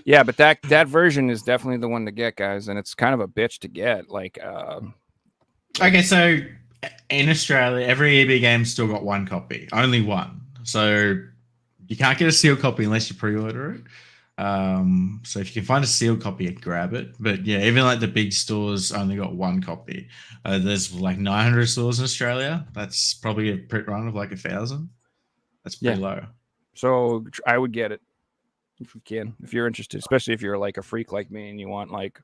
Yeah, but that version is definitely the one to get, guys, and it's kind of a bitch to get. Like, Okay, so in Australia, every EB game's still got 1 copy, only 1. So you can't get a sealed copy unless you pre-order it. So if you can find a sealed copy, grab it. But yeah, even like the big stores only got 1 copy. There's like 900 stores in Australia. That's probably a print run of like 1,000. That's pretty low. so I would get it if you can, if you're interested, especially if you're like a freak like me and you want like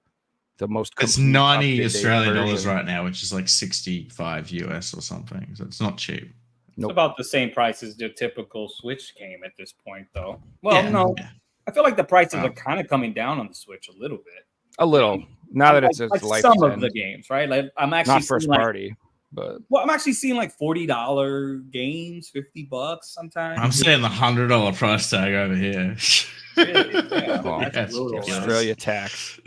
the most. It's complete 90 up-to-date Australian dollars version. right now, which is like 65 US or something. So it's not cheap. Nope. It's about the same price as the typical Switch game at this point, though. Well, Yeah, no, yeah. I feel like the prices Oh. are kind of coming down on the Switch a little bit. A little. Now that it's like life some of end. the games, right? Like I'm actually Not first seeing, like, party, but well, I'm actually seeing like $40 games, $50 sometimes. I'm seeing the $100 price tag over here. Really? Yeah, Well, that's Yes, brutal. yes. Australia tax.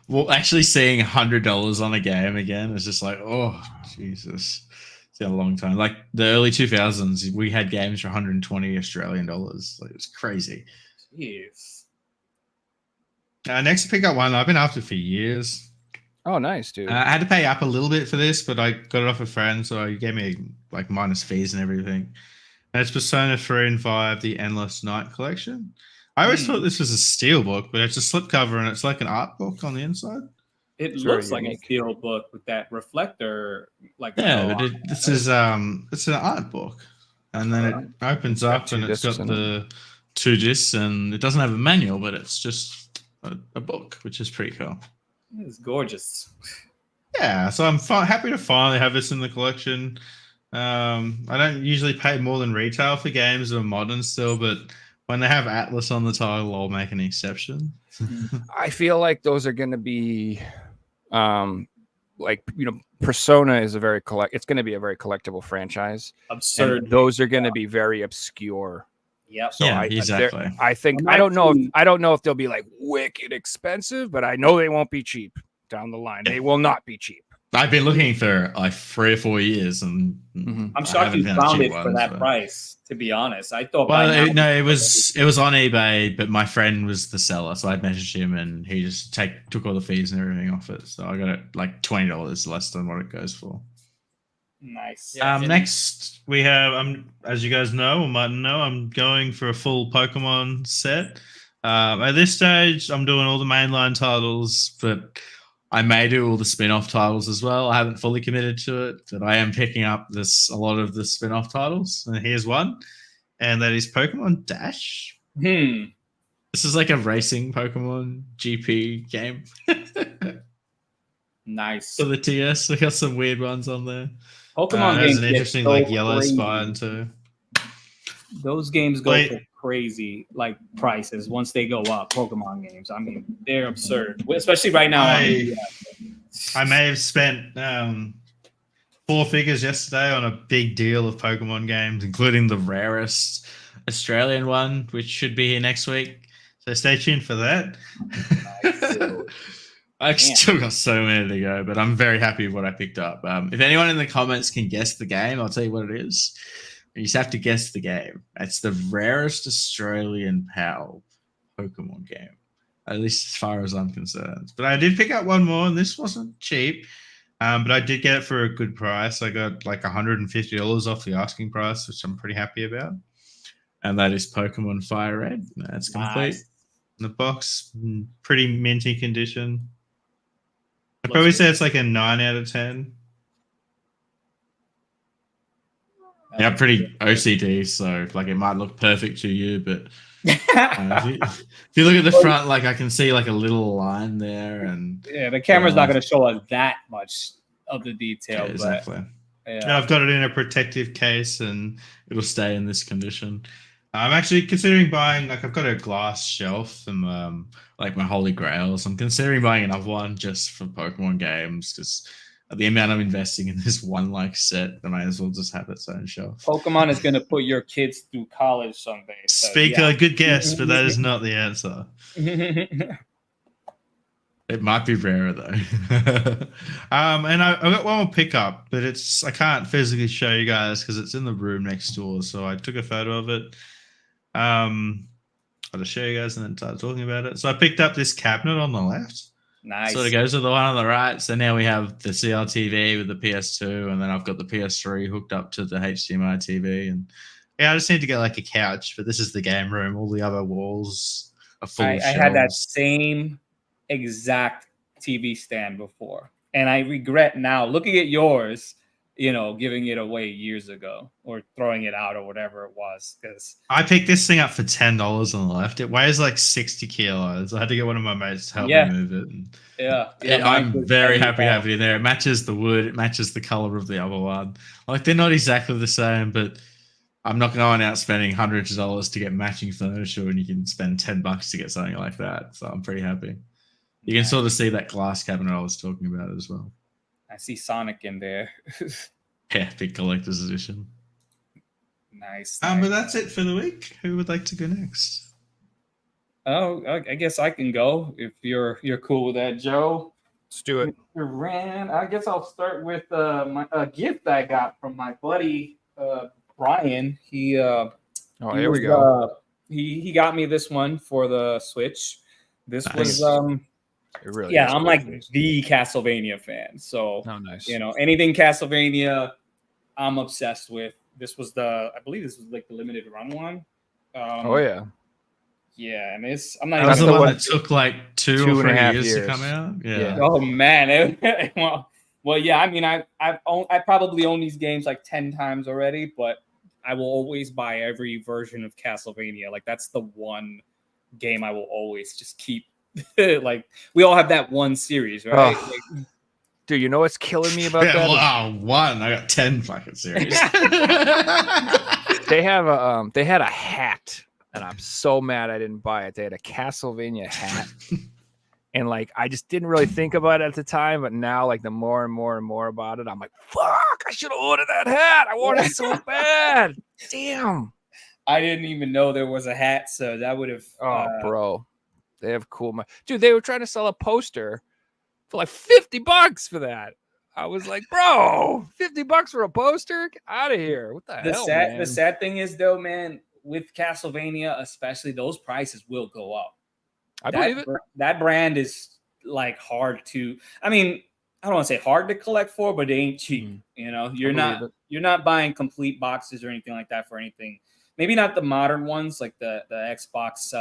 Well, actually seeing $100 on a game again is just like, oh, Jesus. It's been a long time. Like the early 2000s, we had games for 120 Australian dollars. Like, it was crazy. Jeez. Next to pick up one I've been after for years. Oh, nice, dude. I had to pay up a little bit for this, but I got it off a friend, so he gave me like minus fees and everything. And it's Persona 3 and 5, the Endless Night Collection. I always thought this was a steel book, but it's a slipcover and it's like an art book on the inside. It It's looks very like a unique. steel book with that reflector. Like Yeah, but this is it's an art book, and then it opens got up 2 and it's discs got in it. the 2 discs, and it doesn't have a manual, but it's just a book, which is pretty cool. It's gorgeous. Yeah, so I'm happy to finally have this in the collection. I don't usually pay more than retail for games that are modern still, but when they have Atlas on the title, I'll make an exception. I feel like those are going to be, like, you know, Persona is a very it's going to be a very collectible franchise. Absurd. And those are going to be very obscure. Yep. So Yeah, I exactly. I think I'm I don't know if actually- they'll be like wicked expensive, but I know they won't be cheap down the line. They will not be cheap. I've been looking for like 3 or 4 years, and Mhm. I'm I shocked haven't you a found cheap it for one, that so. price. To be honest, I thought. by Well, now- it was on eBay, but my friend was the seller, so I messaged him, and he just took all the fees and everything off it. So I got it like $20 less than what it goes for. Nice. Next we have, as you guys know or might know, I'm going for a full Pokemon set. At this stage, I'm doing all the mainline titles, but I may do all the spin-off titles as well. I haven't fully committed to it, but I am picking up a lot of the spin-off titles. And here's one, and that is Pokemon Dash. This is like a racing Pokemon GP game. Nice. So the TS, we got some weird ones on there. Pokemon There's games an get interesting so like yellow crazy. spine too. Those games go Wait. for crazy like prices once they go up. Pokemon games, I mean, they're absurd, especially right now. I may have spent 4 figures yesterday on a big deal of Pokemon games, including the rarest Australian one, which should be here next week. So stay tuned for that. I've still got so many to go, but I'm very happy with what I picked up. If anyone in the comments can guess the game, I'll tell you what it is. You just have to guess the game. It's the rarest Australian PAL Pokemon game, at least as far as I'm concerned. But I did pick up one more, and this wasn't cheap, but I did get it for a good price. I got like $150 off the asking price, which I'm pretty happy about. And that is Pokemon Fire Red. That's complete. Nice. The box, pretty minty condition. I'd probably say it's like a 9 out of 10. Yeah, pretty OCD, so like it might look perfect to you, but if you look at the front, like I can see like a little line there, and Yeah, the camera's not going to show us that much of the detail. yeah, exactly. But, Yeah, I've got it in a protective case, and it'll stay in this condition. I'm actually considering buying, like I've got a glass shelf and like my holy grails. I'm considering buying another one just for Pokemon games because the amount I'm investing in this one like set, I might as well just have its own shelf. Pokemon is gonna put your kids through college someday. So, Speaker, good guess, but that is not the answer. It might be rarer though. And I got one more pickup, but I can't physically show you guys because it's in the room next door. So I took a photo of it. I'll just show you guys and then start talking about it. So I picked up this cabinet on the left. Nice. So it goes to the one on the right. So now we have the CRTV with the PS2, and then I've got the PS3 hooked up to the HDMI TV. And yeah, I just need to get like a couch, but this is the game room. All the other walls are full of I had that shelves. same exact TV stand before, and I regret now looking at yours, giving it away years ago or throwing it out or whatever it was. Because I picked this thing up for $10 on the left. It weighs like 60 kilos. I had to get one of my mates to help me move it. And I'm very happy there. It matches the wood. It matches the color of the other one. Like they're not exactly the same, but I'm not going out spending hundreds of dollars to get matching furniture when you can spend $10 to get something like that. So I'm pretty happy. You can sort of see that glass cabinet I was talking about as well. I see Sonic in there. Yeah, big collector's edition. Nice. But that's it for the week. Who would like to go next? Oh, I guess I can go if you're cool with that, Joe. Let's do it. Rand, I guess I'll start with a gift I got from my buddy Brian. Here we go. He got me this one for the Switch. This Nice. was It really I'm like the Castlevania fan. So nice. anything Castlevania, I'm obsessed with. This was I believe this was like the limited run one. Yeah. Yeah, and I'm not. That was even the the one one- that took like two or and a half 3 years to years. come out. Yeah. Oh man. Well, yeah. I mean, I probably own these games like 10 times already, but I will always buy every version of Castlevania. Like that's the one game I will always just keep. Like we all have that one series, right? Oh. Like, Dude, you know what's killing me about that? Wow, one. I got 10 fucking series. They had a hat, and I'm so mad I didn't buy it. They had a Castlevania hat. And like I just didn't really think about it at the time, but now like the more and more and more about it, I'm like, fuck, I should have ordered that hat. I wanted it so bad. Damn. I didn't even know there was a hat, so that would have. Bro. They have cool dude, they were trying to sell a poster for like $50 for that. I was like, bro, $50 for a poster? Get out of here. What the hell? Man? The sad thing is though, man, with Castlevania, especially, those prices will go up. I believe it. That brand is like hard to. I mean, I don't want to say hard to collect for, but it ain't cheap. You're not buying complete boxes or anything like that for anything. Maybe not the modern ones like the Xbox.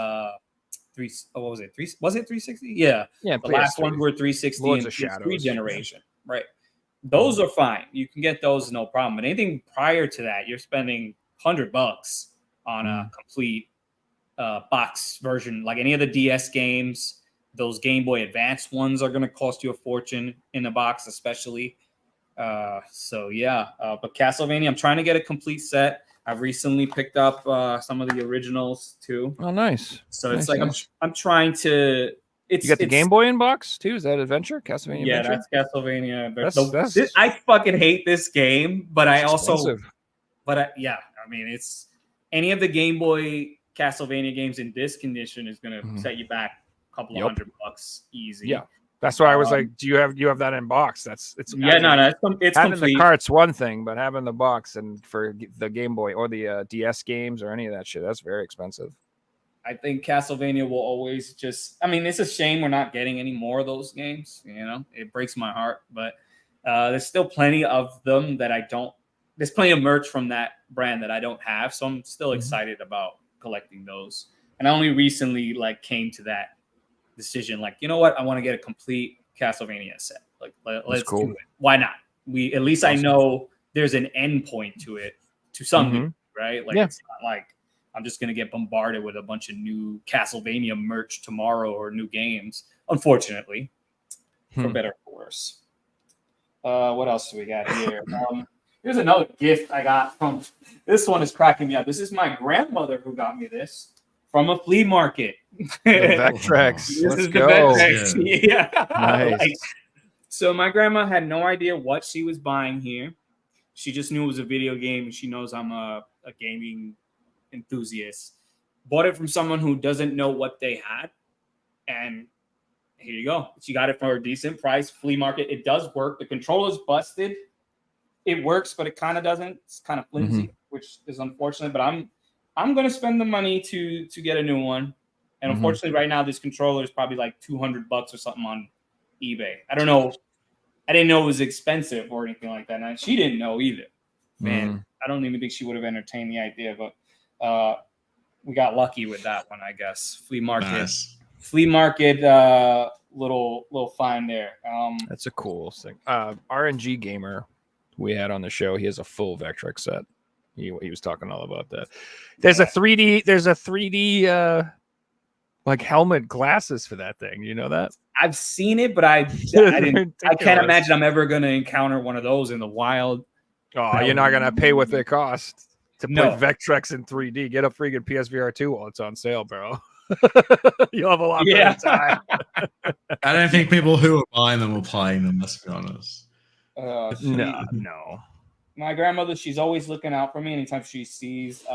What was it? Was it 360? Yeah. Yeah. The last ones were 360 Lords and of PS3 Shadows. generation. Right. Those are fine. You can get those no problem. But anything prior to that, you're spending $100 on a complete box version. Like any of the DS games, those Game Boy Advance ones are going to cost you a fortune in a box, especially. But Castlevania, I'm trying to get a complete set. I've recently picked up some of the originals too. Oh, nice. So it's Nice, like nice. I'm trying to. You got the Game Boy in box too? Is that Adventure? Castlevania Yeah, Adventure? that's Castlevania. That's I fucking hate this game, but I also. expensive. I mean, it's any of the Game Boy Castlevania games in this condition is going to set you back a couple of $100 easy. Yeah. That's why I was like, do you have that in box? It's it's having complete. the cart's one thing, but having the box and for the Game Boy or the DS games or any of that shit, that's very expensive. I think Castlevania will always just. I mean, it's a shame we're not getting any more of those games. It breaks my heart, but there's still plenty of them that I don't. There's plenty of merch from that brand that I don't have, so I'm still excited about collecting those. And I only recently came to that decision. Like, you know what? I want to get a complete Castlevania set. Like, let's do it. Why not? At least I know there's an end point to it to some degree, right? Like, it's not like I'm just going to get bombarded with a bunch of new Castlevania merch tomorrow or new games, unfortunately, for better or worse. What else do we got here? Here's another gift I got from. This one is cracking me up. This is my grandmother who got me this from a flea market. The Vectrex. This Let's is go. the Vectrex. Yeah. Nice. So my grandma had no idea what she was buying here. She just knew it was a video game, and she knows I'm a gaming enthusiast. Bought it from someone who doesn't know what they had, and here you go. She got it for a decent price, flea market. It does work. The controller's busted. It works, but it kind of doesn't. It's kind of flimsy, which is unfortunate. But I'm gonna spend the money to get a new one. And unfortunately, right now this controller is probably like $200 or something on eBay. I don't know. I didn't know it was expensive or anything like that. And she didn't know either. Man, I don't even think she would have entertained the idea. But we got lucky with that one, I guess. Flea market. Nice. Flea market little find there. That's a cool thing. RNG Gamer we had on the show, he has a full Vectrex set. He was talking all about that. There's a 3D like helmet glasses for that thing. You know that? I've seen it, but I can't imagine I'm ever gonna encounter one of those in the wild. Oh, you're not gonna pay what they cost to put Vectrex in 3D. Get a freaking PSVR2 while it's on sale, bro. You'll have a lot better time. I don't think people who are buying them are playing them, let's be honest. No. My grandmother, she's always looking out for me anytime she sees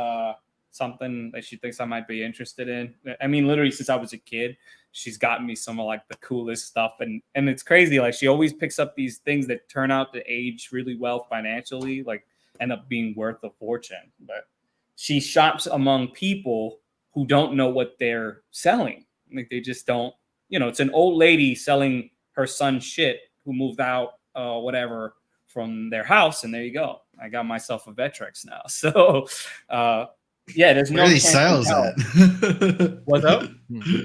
something that she thinks I might be interested in. I mean, literally since I was a kid, she's gotten me some of like the coolest stuff. And it's crazy. Like she always picks up these things that turn out to age really well financially, like end up being worth a fortune. But she shops among people who don't know what they're selling. Like they just don't, it's an old lady selling her son's shit who moved out, whatever, from their house. And there you go. I got myself a Vectrex now. So, there's no. Where are these sales at? What's up?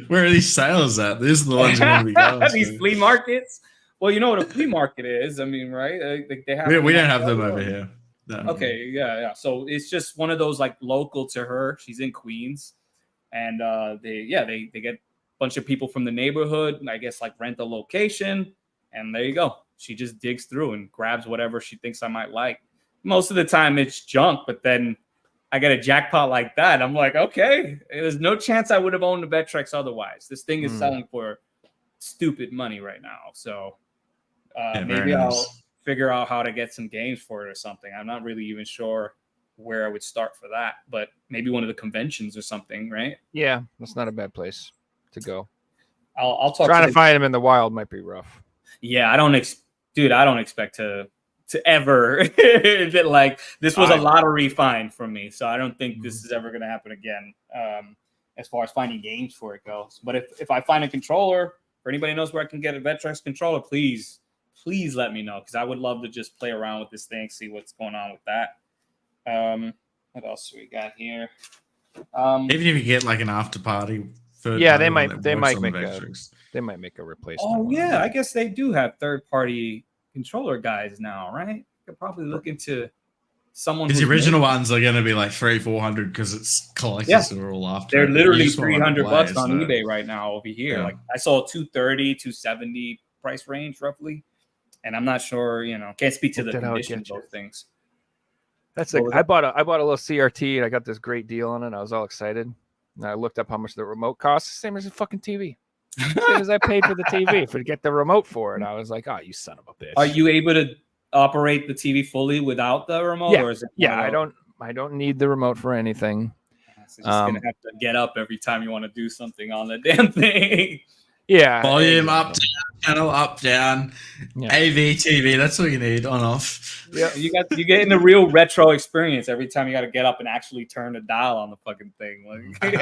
Where are these sales at? These are the ones you want to be going These to. flea markets. Well, you know what a flea market is. I mean, right? They have. We don't have them over here. No. Okay, yeah. So it's just one of those like local to her. She's in Queens, and they get a bunch of people from the neighborhood. I guess like rent a location, and there you go. She just digs through and grabs whatever she thinks I might like. Most of the time it's junk, but then I get a jackpot like that. I'm like, okay, there's no chance I would have owned a Vectrex otherwise. This thing is selling for stupid money right now. So maybe I'll figure out how to get some games for it or something. I'm not really even sure where I would start for that, but maybe one of the conventions or something, right? Yeah, that's not a bad place to go. I'll talk. Trying to find them in the wild might be rough. Yeah, I don't expect to ever like this was a lottery find for me, so I don't think this is ever going to happen again. As far as finding games for it goes, but if I find a controller, or anybody knows where I can get a Vectrex controller, please let me know, because I would love to just play around with this thing, see what's going on with that. What else we got here? Even if you get like an after party. They might make a replacement. Oh yeah, I guess they do have third-party controller guys now, right? Could probably look into someone. Because the original ones are going to be like $300-$400 because it's collectors who are all after. They're literally $300 on eBay right now over here. Yeah. Like I saw $230, $270 price range roughly, and I'm not sure. Can't speak to the condition of those things. That's like I bought a little CRT and I got this great deal on it. I was all excited. And I looked up how much the remote costs. Same as a fucking TV. Same as I paid for the TV to get the remote for it. I was like, oh, you son of a bitch. Are you able to operate the TV fully without the remote? Yeah, or is it I don't need the remote for anything. So you're just gonna have to get up every time you want to do something on the damn thing. Yeah. Volume up, down, channel up, down, AV, TV. That's all you need, on, off. Yeah, you getting the real retro experience every time you got to get up and actually turn the dial on the fucking thing. Like,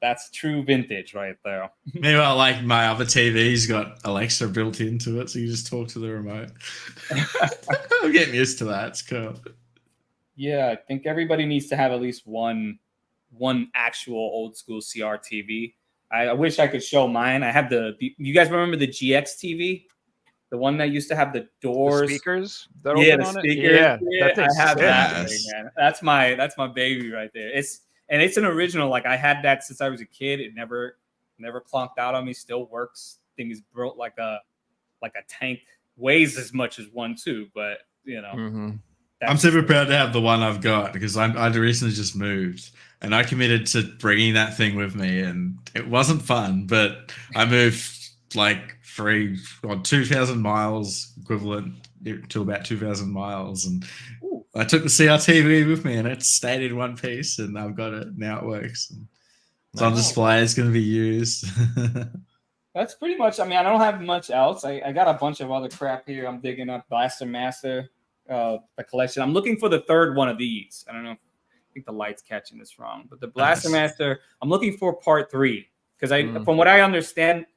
that's true vintage right there. Meanwhile, like my other TV's got Alexa built into it, so you just talk to the remote. I'm getting used to that. It's cool. Yeah, I think everybody needs to have at least one actual old school CR TV. I wish I could show mine. I have you guys remember the GX TV? The one that used to have the doors, the speakers. The speakers. Yeah, I have that thing, man. That's my baby right there. It's an original. Like I had that since I was a kid. It never clonked out on me. Still works. Thing is built like a tank. Weighs as much as one too, but I'm super proud to have the one I've got, because I recently just moved and I committed to bringing that thing with me, and it wasn't fun, but I moved like 2,000 miles equivalent to about 2,000 miles. And Ooh. I took the CRTV with me and it stayed in one piece and I've got it. Now it works. And it's on display. It's going to be used. That's pretty much. I mean, I don't have much else. I got a bunch of other crap here. I'm digging up Blaster Master, the collection. I'm looking for the third one of these. I don't know. I think the light's catching this wrong, but the Blaster Master. I'm looking for part 3 because from what I understand,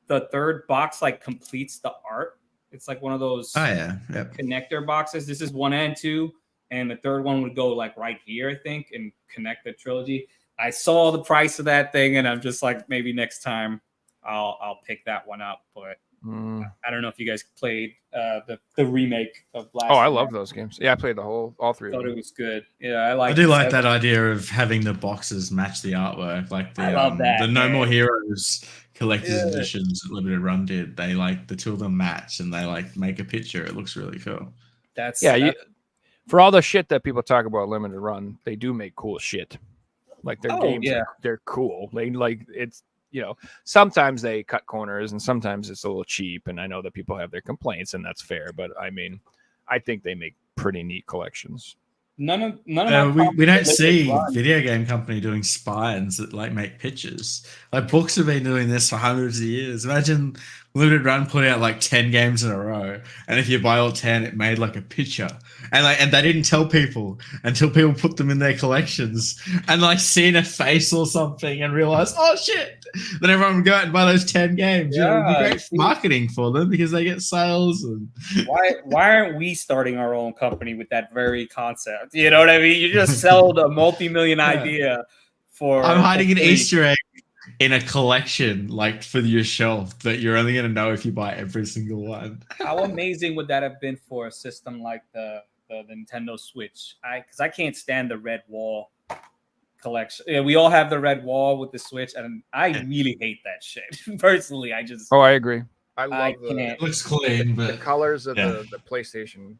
the third box like completes the art. It's like one of those connector boxes. This is 1 and 2, and the third one would go like right here, I think, and connect the trilogy. I saw the price of that thing, and I'm just like, maybe next time I'll pick that one up. But I don't know if you guys played the remake of Blaster. Oh, I love those games. Yeah, I played all 3 of them. Thought it was good. Yeah, I do like that idea of having the boxes match the artwork. Like I love that, the No More Heroes collector's editions that Limited Run did. They like the two of them match and they like make a picture. It looks really cool. For all the shit that people talk about Limited Run, they do make cool shit. Like their games, they're cool. They like it's. Sometimes they cut corners and sometimes it's a little cheap. And I know that people have their complaints and that's fair. But I mean, I think they make pretty neat collections. None of we don't see video game company doing spines that like make pictures. Like books have been doing this for hundreds of years. Imagine Limited Run put out like 10 games in a row, and if you buy all 10, it made like a picture. And they didn't tell people until people put them in their collections and like seen a face or something and realized, oh shit! Then everyone would go out and buy those 10 games. It'd be great marketing for them because they get sales. And why aren't we starting our own company with that very concept? You know what I mean? You just sold a multi-million idea for. I'm hiding an Easter egg in a collection, like for your shelf, that you're only going to know if you buy every single one. How amazing would that have been for a system like the Nintendo Switch? Because I can't stand the red wall collection. Yeah, we all have the red wall with the Switch, and I really hate that shit. Personally, I just. Oh, I agree. I love it looks clean, but the colors of the PlayStation.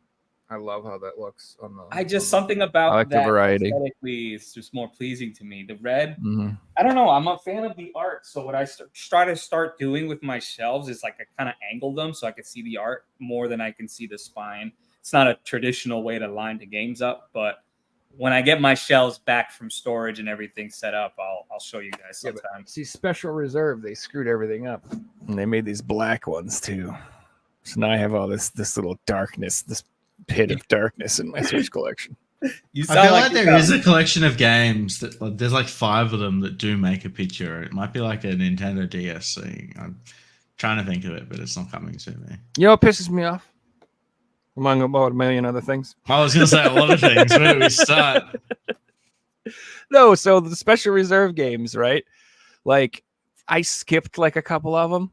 I love how that looks on the. Something about like that the variety. Aesthetically is just more pleasing to me. The red, I don't know. I'm a fan of the art, so what I try to start doing with my shelves is like I kind of angle them so I can see the art more than I can see the spine. It's not a traditional way to line the games up, but when I get my shelves back from storage and everything set up, I'll show you guys sometime. See, Special Reserve, they screwed everything up, and they made these black ones too. So now I have all this little darkness, this pit of darkness in my Switch collection. I feel like there is a collection of games that there's like 5 of them that do make a picture. It might be like a Nintendo DS thing. I'm trying to think of it, but it's not coming to me. You know what pisses me off? Among about a million other things. I was going to say a lot of things. Where do we start? No, so the Special Reserve games, right? Like, I skipped like a couple of them.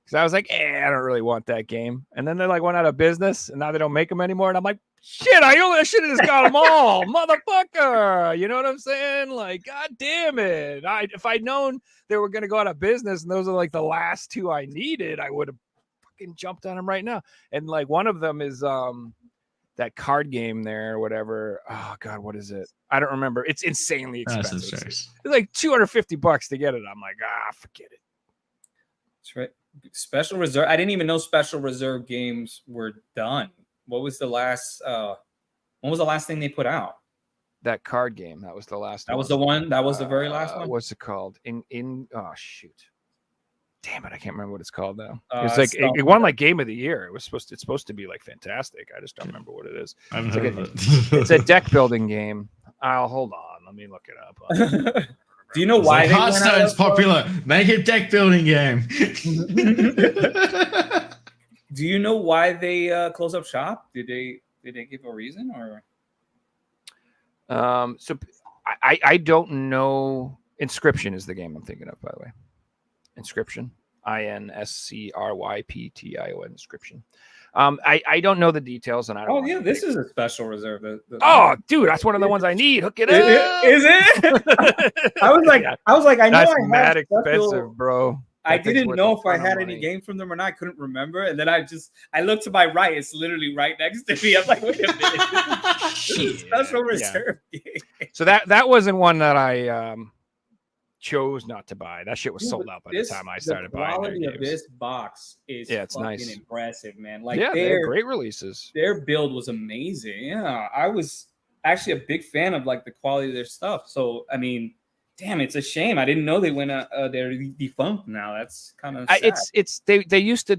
Because I was like, I don't really want that game. And then they like went out of business, and now they don't make them anymore. And I'm like, shit, I should have just got them all, motherfucker. You know what I'm saying? Like, god damn it. If I'd known they were going to go out of business and those are like the last 2 I needed, I would have fucking jumped on them right now. And like one of them is that card game there or whatever. Oh god, what is it? I don't remember. It's insanely expensive. It's like $250 to get it. I'm like, forget it. That's right. Special Reserve. I didn't even know Special Reserve games were done. What was the last? When was the last thing they put out? That card game. That was the last. That was the one. That was the very last one. What's it called? Oh shoot! Damn it! I can't remember what it's called now. It's like it won like Game of the Year. It's supposed to be like fantastic. I just don't remember what it is. It's a deck building game. I'll hold on. Let me look it up. Do you know why Hearthstone's popular? Make a deck building game. Do you know why they closed up shop? Did they give a reason or? So I don't know. Inscription is the game I'm thinking of, by the way. Inscription. INSCRYPTION. Inscription. I don't know the details, and I don't. Oh yeah, this is a Special Reserve. Oh, dude, that's one of the ones I need. Hook it up. Is it? I was like, I know that's I mad had expensive, bro. I didn't know if I had any games from them or not. I couldn't remember, and then I looked to my right. It's literally right next to me. I'm like, wait a minute, this is a Special Reserve game. So that wasn't one that I chose not to buy. That shit was Dude, sold out by the time I started the buying their quality of games. this box is It's fucking nice. impressive, man. Like Yeah, they had great releases. their build was amazing. Yeah, I was actually a big fan of like the quality of their stuff. So I mean, damn, it's a shame. I didn't know they went they're defunct now. That's kind of sad. It's they used to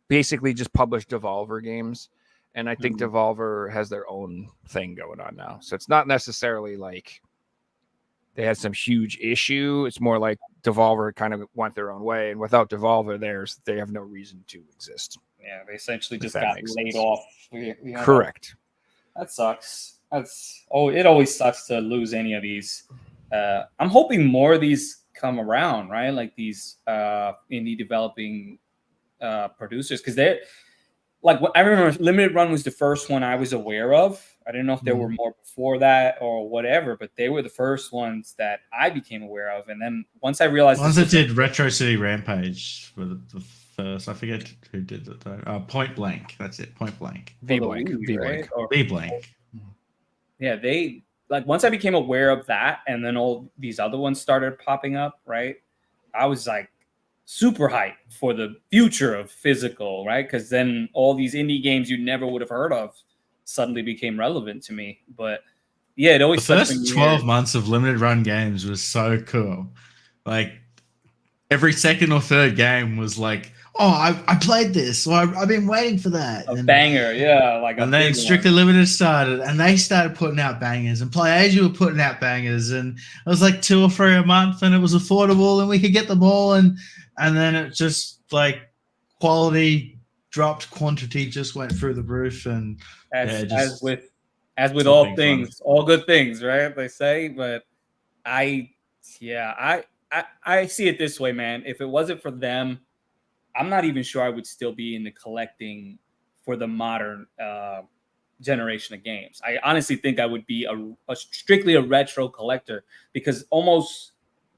basically just publish Devolver games, and I think Devolver has their own thing going on now. So it's not necessarily like they had some huge issue. It's more like Devolver kind of went their own way, and without Devolver, they have no reason to exist. Yeah, they essentially If just that got makes laid sense. off. You know? Correct. That sucks. It always sucks to lose any of these. I'm hoping more of these come around, right? Like these indie developing producers, because they're like, I remember Limited Run was the first one I was aware of. I didn't know if there were more before that or whatever, but they were the first ones that I became aware of. And then once I realized, ones that did Retro City Rampage were the first. I forget who did it though. Point Blank. That's it. Point Blank. V blank. right? Or- V Blank. Yeah, they like once I became aware of that, and then all these other ones started popping up, right? I was like super hyped for the future of physical, right? Because then all these indie games you never would have heard of suddenly became relevant to me. But yeah, it always The first 12 months of limited run games was so cool. Like every second or third game was like, oh, I played this, or I've been waiting for that. A banger, yeah. Like, and then Strictly Limited started, and they started putting out bangers, and PlayAsia were putting out bangers, and it was like 2 or 3 a month, and it was affordable, and we could get them all, and then it just like quality dropped, quantity just went through the roof, and as with all things, all good things, right? They say, but I see it this way, man. If it wasn't for them, I'm not even sure I would still be into collecting for the modern generation of games. I honestly think I would be a strictly a retro collector, because almost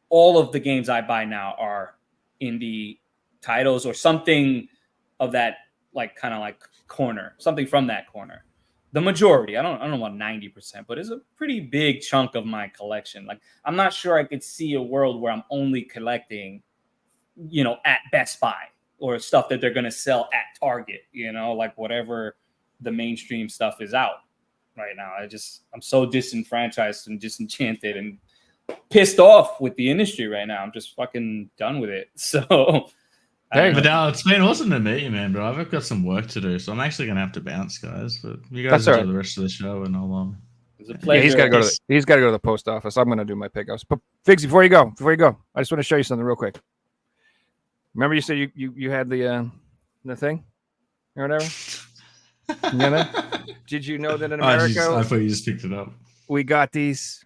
all of the games I buy now are indie titles or something of that, like kind of like corner, something from that corner. The majority, I don't know about 90%, but it's a pretty big chunk of my collection. Like, I'm not sure I could see a world where I'm only collecting, at Best Buy, or stuff that they're going to sell at Target, like whatever the mainstream stuff is out right now. I'm so disenfranchised and disenchanted and pissed off with the industry right now. I'm just fucking done with it. So, hey, Vidal, it's been awesome to meet you, man, bro. I've got some work to do, so I'm actually going to have to bounce, guys. But you guys enjoy the rest of the show, and I'll it's a pleasure. Yeah, he's got to go to the post office. I'm going to do my pickups. But Figs, before you go, I just want to show you something real quick. Remember you said you had the thing or whatever? Did you know that in America? I thought you just picked it up. We got these.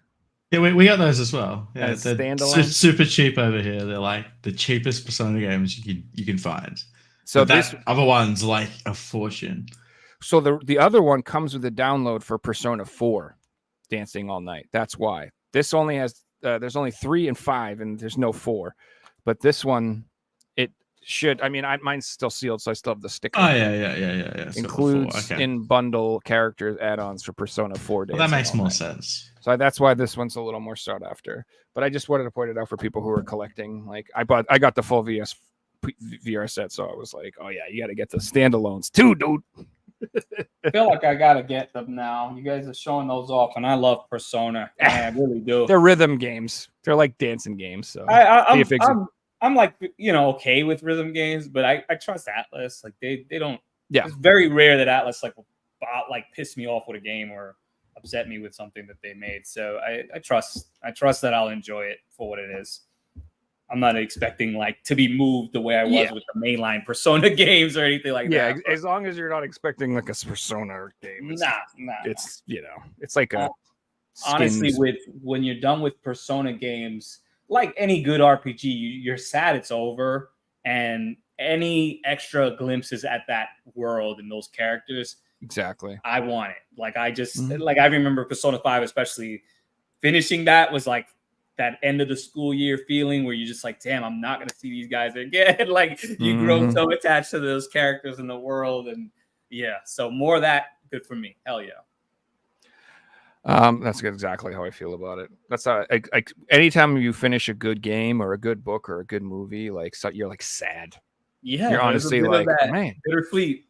Yeah, we got those as well. Yeah, as they're standalone. Super cheap over here. They're like the cheapest Persona games you can find. So this other one's like a fortune. So the other one comes with a download for Persona 4, Dancing All Night. That's why this only has there's only 3 and 5, and there's no 4. But this one, it should. I mean, mine's still sealed, so I still have the sticker. Oh yeah. Includes in bundle characters add-ons for Persona 4 days. Well, that makes more sense. So that's why this one's a little more sought after. But I just wanted to point it out for people who are collecting. Like I got the full VR set, so I was like, oh yeah, you got to get the standalones too, dude. I feel like I gotta get them now. You guys are showing those off, and I love Persona. I really do. They're rhythm games. They're like dancing games. So I'm like, okay with rhythm games, but I trust Atlas. Like they don't. Yeah. It's very rare that Atlas like piss me off with a game or upset me with something that they made. So I trust that I'll enjoy it for what it is. I'm not expecting to be moved the way I was with the mainline Persona games or anything like that. Yeah, as long as you're not expecting like a Persona game. Nah. It's it's like a honestly, when you're done with Persona games, like any good RPG, you're sad it's over, and any extra glimpses at that world and those characters, exactly. I want it. Like I just I remember Persona 5, especially finishing that was like that end of the school year feeling where you're just like, damn, I'm not gonna see these guys again. Like you grow so attached to those characters in the world, and so more of that, good for me. Hell yeah. That's exactly how I feel about it. That's how, like anytime you finish a good game or a good book or a good movie, like you're like sad. Yeah, You're there's a honestly bit like, of that man. bittersweet.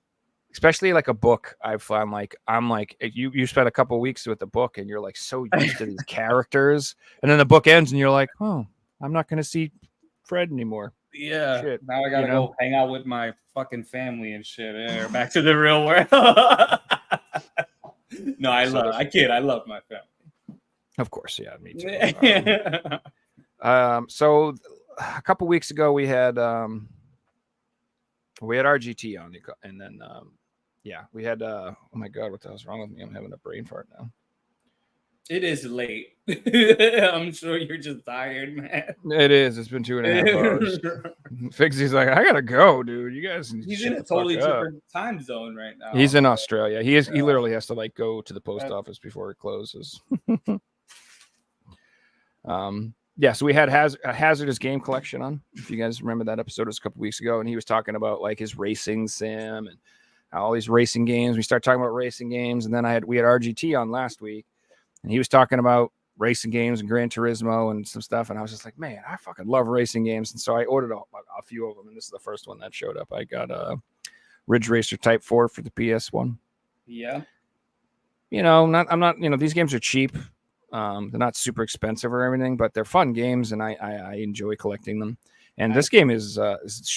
Especially like a book, I find like I'm like you spend a couple of weeks with the book and you're like so used to these characters, and then the book ends and you're like, oh, I'm not gonna see Fred anymore. Yeah, Shit, now I gotta you know? go hang out with my fucking family and shit. Yeah, back to the real world. No, I love my family. Of course, yeah, me too. So a couple weeks ago we had RGT on, and then yeah, we had oh my god, what the hell's wrong with me? I'm having a brain fart now. It is late. I'm sure you're just tired, man. It is. It's been 2.5 hours. Fixie's like, I gotta go, dude. You guys. He's in a totally different time zone right now. He's in Australia. He is. He literally has to like go to the post office before it closes. Yeah. So we had a Hazardous Game Collection on. If you guys remember that episode, it was a couple weeks ago, and he was talking about like his racing sim and all these racing games. We started talking about racing games, and then we had RGT on last week. And he was talking about racing games and Gran Turismo and some stuff. And I was just like, man, I fucking love racing games. And so I ordered a few of them. And this is the first one that showed up. I got a Ridge Racer Type 4 for the PS1. Yeah. You know, these games are cheap. They're not super expensive or everything, but they're fun games. And I enjoy collecting them. And this game is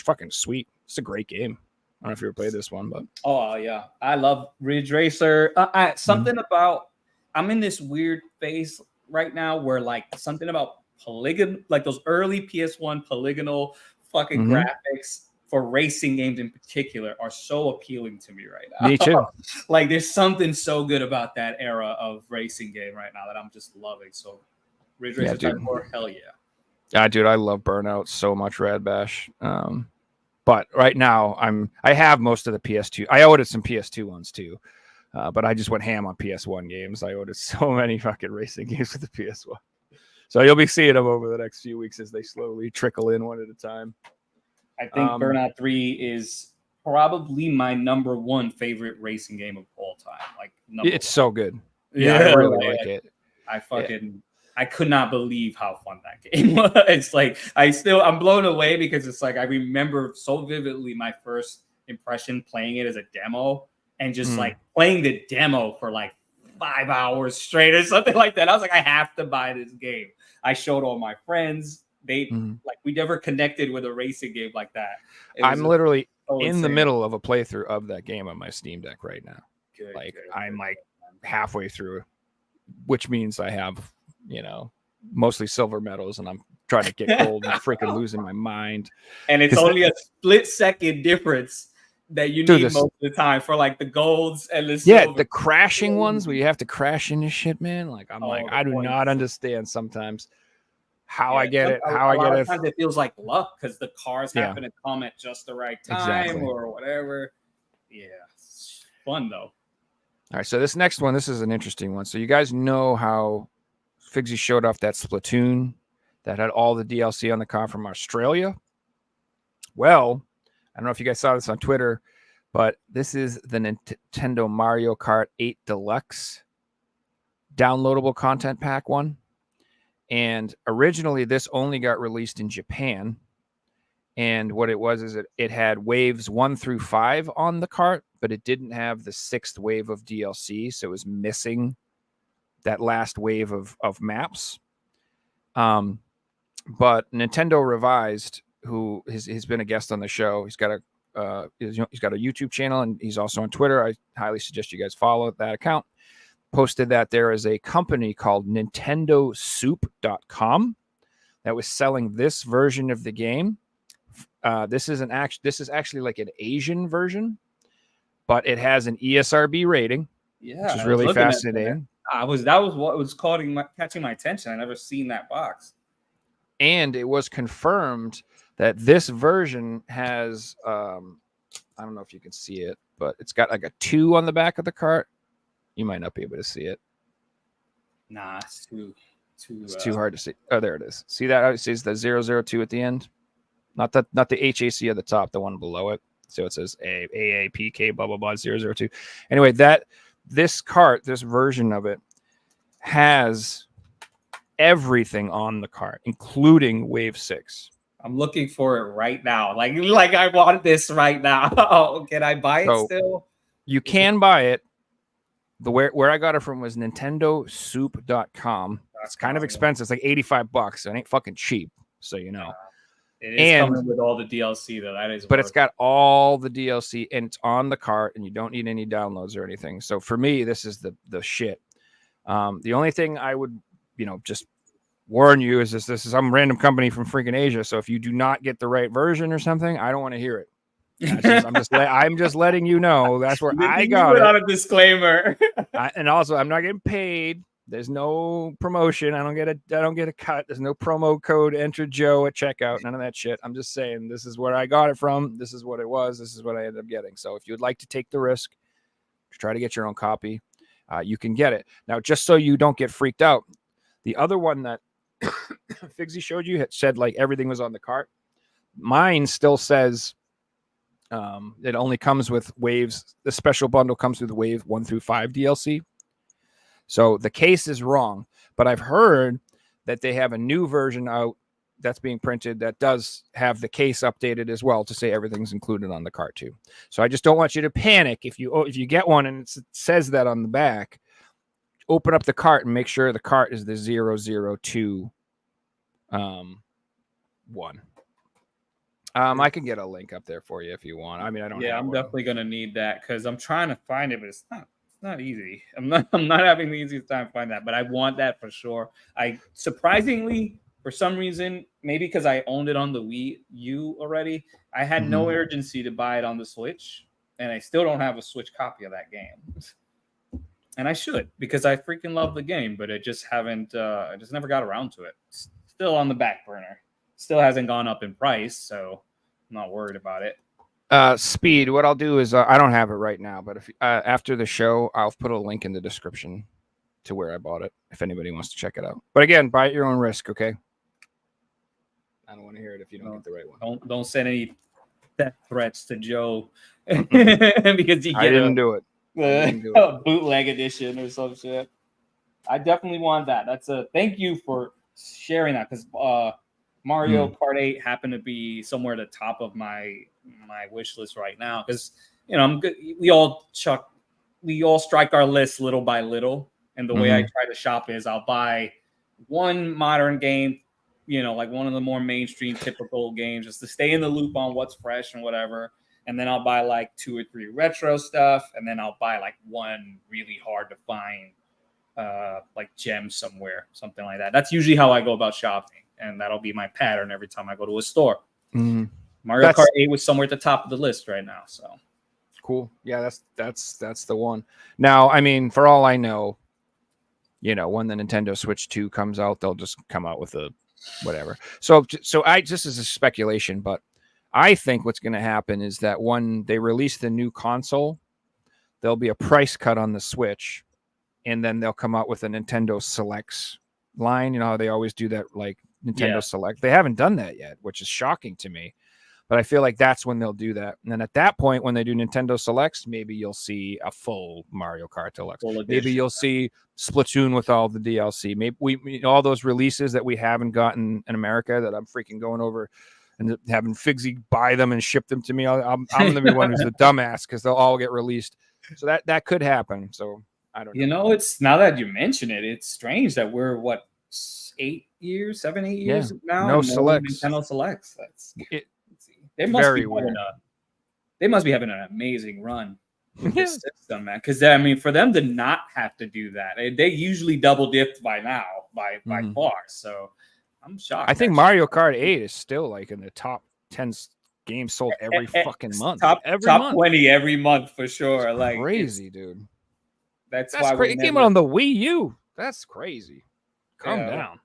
fucking sweet. It's a great game. I don't know if you ever played this one, but. Oh, yeah. I love Ridge Racer. Something about. I'm in this weird phase right now where like something about polygon, like those early PS1 polygonal fucking graphics for racing games in particular are so appealing to me right now. Me too. Like there's something so good about that era of racing game right now that I'm just loving. So Ridge Racer Type 4, hell yeah. Yeah, dude, I love Burnout so much, Rad Bash. But right now I have most of the PS2. I ordered some PS2 ones too. But I just went ham on PS1 games. I ordered so many fucking racing games for the PS1. So you'll be seeing them over the next few weeks as they slowly trickle in one at a time. I think Burnout 3 is probably my number one favorite racing game of all time. Like it's so good. Yeah, I really like it. I could not believe how fun that game was. It's like I'm blown away because it's like I remember so vividly my first impression playing it as a demo. And just like playing the demo for like 5 hours straight or something like that. I was like, I have to buy this game. I showed all my friends. They like we never connected with a racing game like that. I'm literally in the middle of a playthrough of that game on my Steam Deck right now. I'm like halfway through, which means I have, mostly silver medals, and I'm trying to get gold and freaking losing my mind. And it's only a split second difference that you need most of the time for like the golds and the silver. The crashing ones where you have to crash into shit, man. Like I do not understand sometimes how I get it. How I get it. Sometimes it feels like luck because the cars happen to come at just the right time or whatever. Yeah, it's fun though. All right, so this next one, this is an interesting one. So you guys know how Figsy showed off that Splatoon that had all the DLC on the car from Australia? Well, I don't know if you guys saw this on Twitter, but this is the Nintendo Mario Kart 8 Deluxe downloadable content pack one. And originally, this only got released in Japan. And what it was is it had waves 1 through 5 on the cart, but it didn't have the 6th wave of DLC. So it was missing that last wave of maps. But Nintendo Revised, who has been a guest on the show. He's got a YouTube channel, and he's also on Twitter. I highly suggest you guys follow that account. Posted that there is a company called NintendoSoup.com that was selling this version of the game. This is actually like an Asian version, but it has an ESRB rating, which is really fascinating. That was what was catching my attention. I never seen that box. And it was confirmed that this version has, I don't know if you can see it, but it's got like a 2 on the back of the cart. You might not be able to see it. Nah, it's too hard to see. Oh, there it is. See that? It says the 002 at the end. Not the HAC at the top, the one below it. So it says AAPK blah blah blah 002. Anyway, this cart, this version of it, has everything on the cart, including Wave 6. I'm looking for it right now. Like I want this right now. Can I buy it So, still? You can buy it. Where I got it from was nintendosoup.com. It's kind of expensive. It's like $85. It ain't fucking cheap, so you know. It is coming with all the DLC though. That is, but it's got all the DLC and it's on the cart, and you don't need any downloads or anything. So for me, this is the shit. The only thing I would, just warn you is this is some random company from freaking Asia. So if you do not get the right version or something, I don't want to hear it. I'm just letting you know that's where I got it. On a disclaimer. And also, I'm not getting paid. There's no promotion. I don't get a cut. There's no promo code. Enter Joe at checkout. None of that shit. I'm just saying this is where I got it from. This is what it was. This is what I ended up getting. So if you would like to take the risk to try to get your own copy, you can get it. Now, just so you don't get freaked out, the other one that Figsy showed you had said like everything was on the cart. Mine still says it only comes with waves. The special bundle comes with wave 1 through 5 DLC. So the case is wrong, but I've heard that they have a new version out that's being printed that does have the case updated as well to say everything's included on the cart too. So I just don't want you to panic if you get one and it says that on the back. Open up the cart and make sure the cart is the 002 one. I can get a link up there for you if you want. I mean, I don't. Yeah, I'm definitely gonna need that because I'm trying to find it, but it's not easy. I'm not having the easiest time to find that, but I want that for sure. I surprisingly, for some reason, maybe because I owned it on the Wii U already, I had no urgency to buy it on the Switch, and I still don't have a Switch copy of that game. And I should, because I freaking love the game, but I just never got around to it. It's still on the back burner. Still hasn't gone up in price, so I'm not worried about it. Speed, what I'll do is I don't have it right now, but if after the show, I'll put a link in the description to where I bought it if anybody wants to check it out. But again, buy at your own risk, okay? I don't want to hear it if you don't get the right one. Don't send any death threats to Joe because I didn't do it. A bootleg edition or some shit. I definitely want that. Thank you for sharing that because Mario Kart 8 happened to be somewhere at the top of my wish list right now because I'm good. We all strike our list little by little, and the way I try to shop is I'll buy one modern game, like one of the more mainstream typical games, just to stay in the loop on what's fresh and whatever. And then I'll buy like 2 or 3 retro stuff, and then I'll buy like one really hard to find like gem somewhere, something like that. That's usually how I go about shopping, and that'll be my pattern every time I go to a store. Mario Kart 8 was somewhere at the top of the list right now. So cool. Yeah, that's the one. Now, I mean, for all I know, when the Nintendo Switch 2 comes out, they'll just come out with a whatever. So this is a speculation, but I think what's going to happen is that when they release the new console, there'll be a price cut on the Switch, and then they'll come out with a Nintendo Selects line. You know how they always do that, like Nintendo Select. They haven't done that yet, which is shocking to me. But I feel like that's when they'll do that. And then at that point, when they do Nintendo Selects, maybe you'll see a full Mario Kart Deluxe. Maybe you'll see Splatoon with all the DLC. Maybe all those releases that we haven't gotten in America that I'm freaking going over and having Figsy buy them and ship them to me. I'm going to be one who's the dumbass because they'll all get released. So that could happen. So I don't know. It's now that you mention it, it's strange that we're 7-8 years now. No Selects. Nintendo Selects. They must be having an amazing run with this system, man. Because for them to not have to do that, they usually double dipped by now, by far. So I'm shocked. I think Mario Kart 8 is still like in the top 10 games sold every fucking month. Top 20 every month for sure. It's like crazy, dude. That's why it came out on the Wii U. That's crazy. Calm down.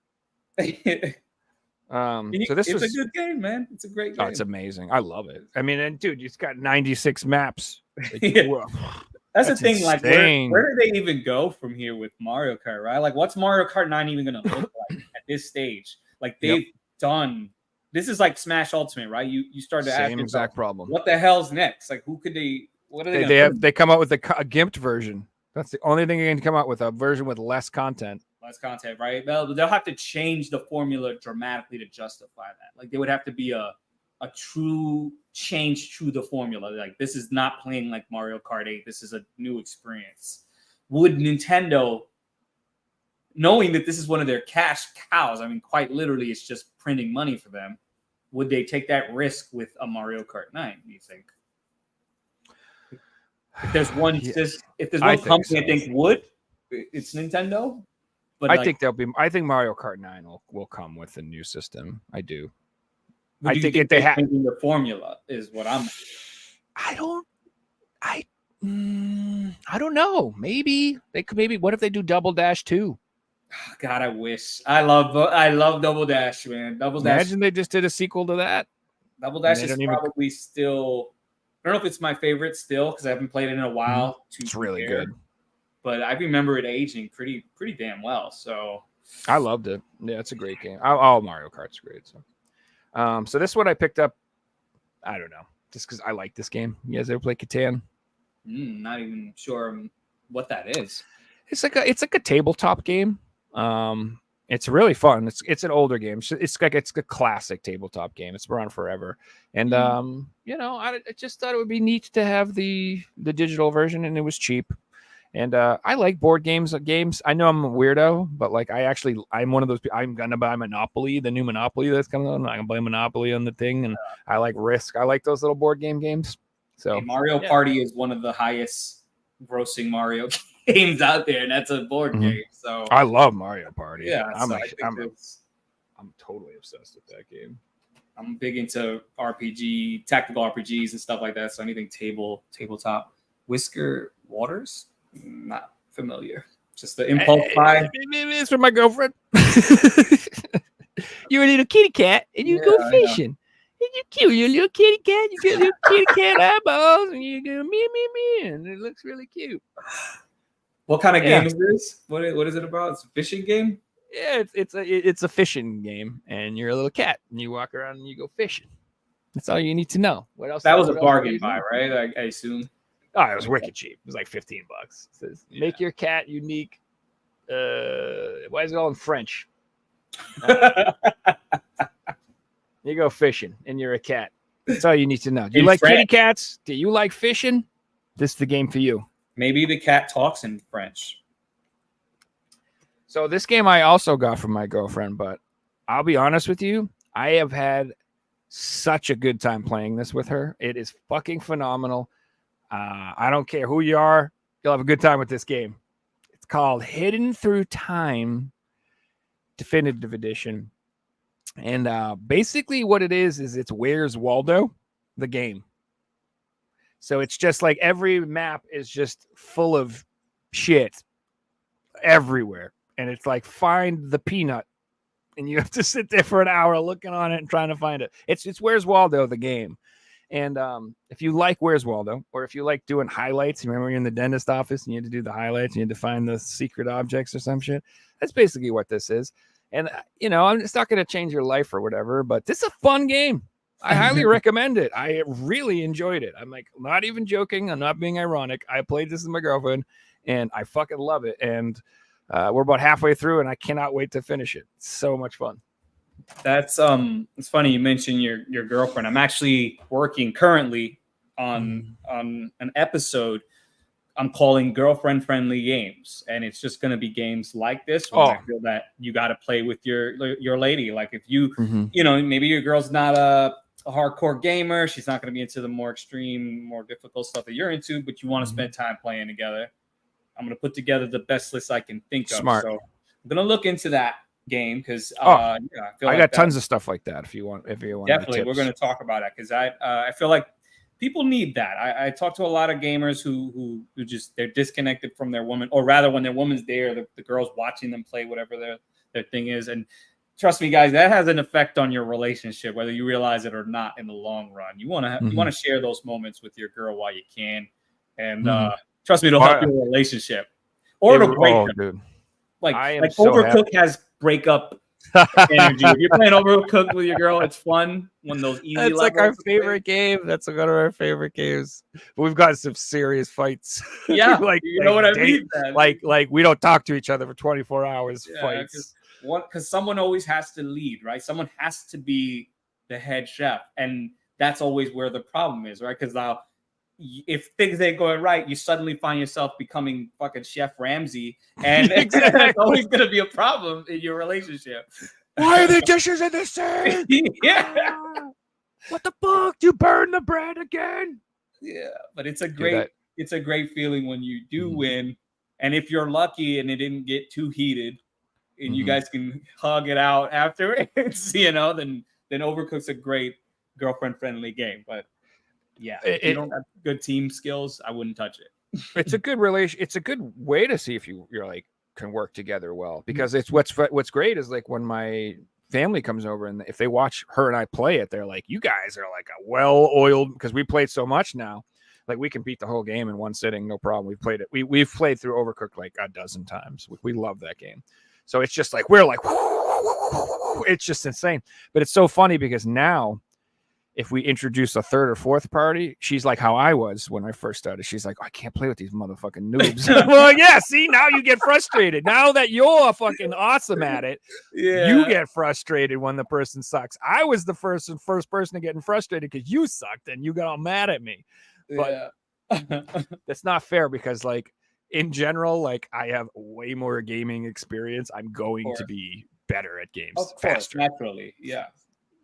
So it's a good game, man. It's a great game. Oh, it's amazing. I love it. I mean, and dude, it's got 96 maps. That's the thing. Like, where do they even go from here with Mario Kart? Right? Like, what's Mario Kart 9 even going to look like at this stage? Like, they've done. This is like Smash Ultimate, right? You start to ask same exact problem. What the hell's next? Like, who could they? What are they come out with a gimped version. That's the only thing they can come out with, a version with less content. less content, right? They'll have to change the formula dramatically to justify that. Like, there would have to be a true change to the formula. Like, this is not playing like Mario Kart 8. This is a new experience. Would Nintendo, knowing that this is one of their cash cows, I mean, quite literally, it's just printing money for them, would they take that risk with a Mario Kart 9, do you think? If there's one, Yes. if there's one company so. I think would, it's Nintendo. But I think Mario Kart 9 will come with a new system. I do. I think if they have the formula is what I'm. I don't know. Maybe they could. Maybe what if they do Double Dash 2? God, I wish. I love Double Dash, man. Double Dash. Imagine they just did a sequel to that. Double Dash is probably still. I don't know if it's my favorite still because I haven't played it in a while. It's really good. But I remember it aging pretty damn well. So I loved it. Yeah, it's a great game. All Mario Kart's great. So this one I picked up. I don't know, just because I like this game. You guys ever play Catan? Not even sure what that is. It's like a tabletop game. It's really fun. It's an older game. It's a classic tabletop game. It's been around forever. And I just thought it would be neat to have the digital version, and it was cheap. And I like board games. I know I'm a weirdo, but like I'm one of those people. I'm gonna buy Monopoly, the new Monopoly that's coming out. I'm gonna buy Monopoly on the thing, and I like Risk. I like those little board games. So Mario Party is one of the highest grossing Mario games out there, and that's a board game. So I love Mario Party. Yeah, I'm totally obsessed with that game. I'm big into tactical RPGs and stuff like that. So anything tabletop. Whisker Waters, not familiar. Just the impulse buy. It's from my girlfriend. You're a little kitty cat, and you go fishing. And you're cute. You're a little kitty cat. You get little kitty cat eyeballs, and you go me, and it looks really cute. What kind of game is this? What is it about? It's a fishing game? Yeah, it's a fishing game, and you're a little cat, and you walk around and you go fishing. That's all you need to know. What else? That was a bargain buy, right? I assume. Oh, it was wicked cheap. It was like $15. It says, make your cat unique. Why is it all in French? You go fishing, and you're a cat. That's all you need to know. Do you like kitty cats? Do you like fishing? This is the game for you. Maybe the cat talks in French. So this game I also got from my girlfriend, but I'll be honest with you, I have had such a good time playing this with her. It is fucking phenomenal. I don't care who you are, you'll have a good time with this game. It's called Hidden Through Time Definitive Edition. And basically what it is it's Where's Waldo, the game. So it's just like every map is just full of shit everywhere. And it's like find the peanut. And you have to sit there for an hour looking on it and trying to find it. It's Where's Waldo, the game. And if you like Where's Waldo, or if you like doing highlights, you remember when you're in the dentist office and you had to do the highlights and you had to find the secret objects or some shit. That's basically what this is. And, it's not going to change your life or whatever, but this is a fun game. I highly recommend it. I really enjoyed it. I'm like, not even joking. I'm not being ironic. I played this with my girlfriend and I fucking love it. And we're about halfway through and I cannot wait to finish it. It's so much fun. That's it's funny you mentioned your girlfriend. I'm actually working currently on an episode I'm calling girlfriend friendly games, and it's just going to be games like this one. I feel that you got to play with your lady. Like if you maybe your girl's not a hardcore gamer, she's not going to be into the more extreme, more difficult stuff that you're into, but you want to spend time playing together. I'm going to put together the best list I can think of. Smart. So I'm going to look into that game because I got tons of stuff like that. If you want, definitely, we're going to talk about it because I feel like people need that. I talk to a lot of gamers who just they're disconnected from their woman, or rather, when their woman's there, the girl's watching them play whatever their thing is. And trust me, guys, that has an effect on your relationship, whether you realize it or not. In the long run, you want to share those moments with your girl while you can, and trust me, it'll help your relationship, or it'll break them. Dude. Like Overcooked has breakup energy. If you're playing Overcooked with your girl, it's fun when those easy That's like our levels to play. favorite game. That's one of our favorite games. But we've got some serious fights. Yeah, like you know what I date- mean. Then. Like we don't talk to each other for 24 hours. Yeah, Fights. because someone always has to lead, right? Someone has to be the head chef, and that's always where the problem is, right? Because now, if things ain't going right, you suddenly find yourself becoming fucking Chef Ramsay, and Exactly. it's always going to be a problem in your relationship. Why are the dishes in the sink? Yeah, What the fuck? You burned the bread again? yeah, but it's a that. great feeling when you do Mhm. win, and if you're lucky and it didn't get too heated, and you Mhm. guys can hug it out afterwards, then Overcooked's a great girlfriend-friendly game. But yeah, if you don't have good team skills, I wouldn't touch it. It's a good relation. It's a good way to see if you're like can work together well, because it's what's great is like when my family comes over and if they watch her and I play it, they're like, you guys are like a well-oiled, because we played so much now, like we can beat the whole game in one sitting, no problem. We've played it. We've played through Overcooked like a dozen times. We love that game. So it's just like we're like it's just insane. But it's so funny because now if we introduce a third or fourth party, she's like how I was when I first started. She's like, oh, I can't play with these motherfucking noobs. Well, yeah, see, now you get frustrated. Now that you're fucking awesome at it, you get frustrated when the person sucks. I was the first person to getting frustrated because you sucked and you got all mad at me. But that's not fair because, like, in general, like I have way more gaming experience. I'm going to be better at games faster. Naturally, yeah.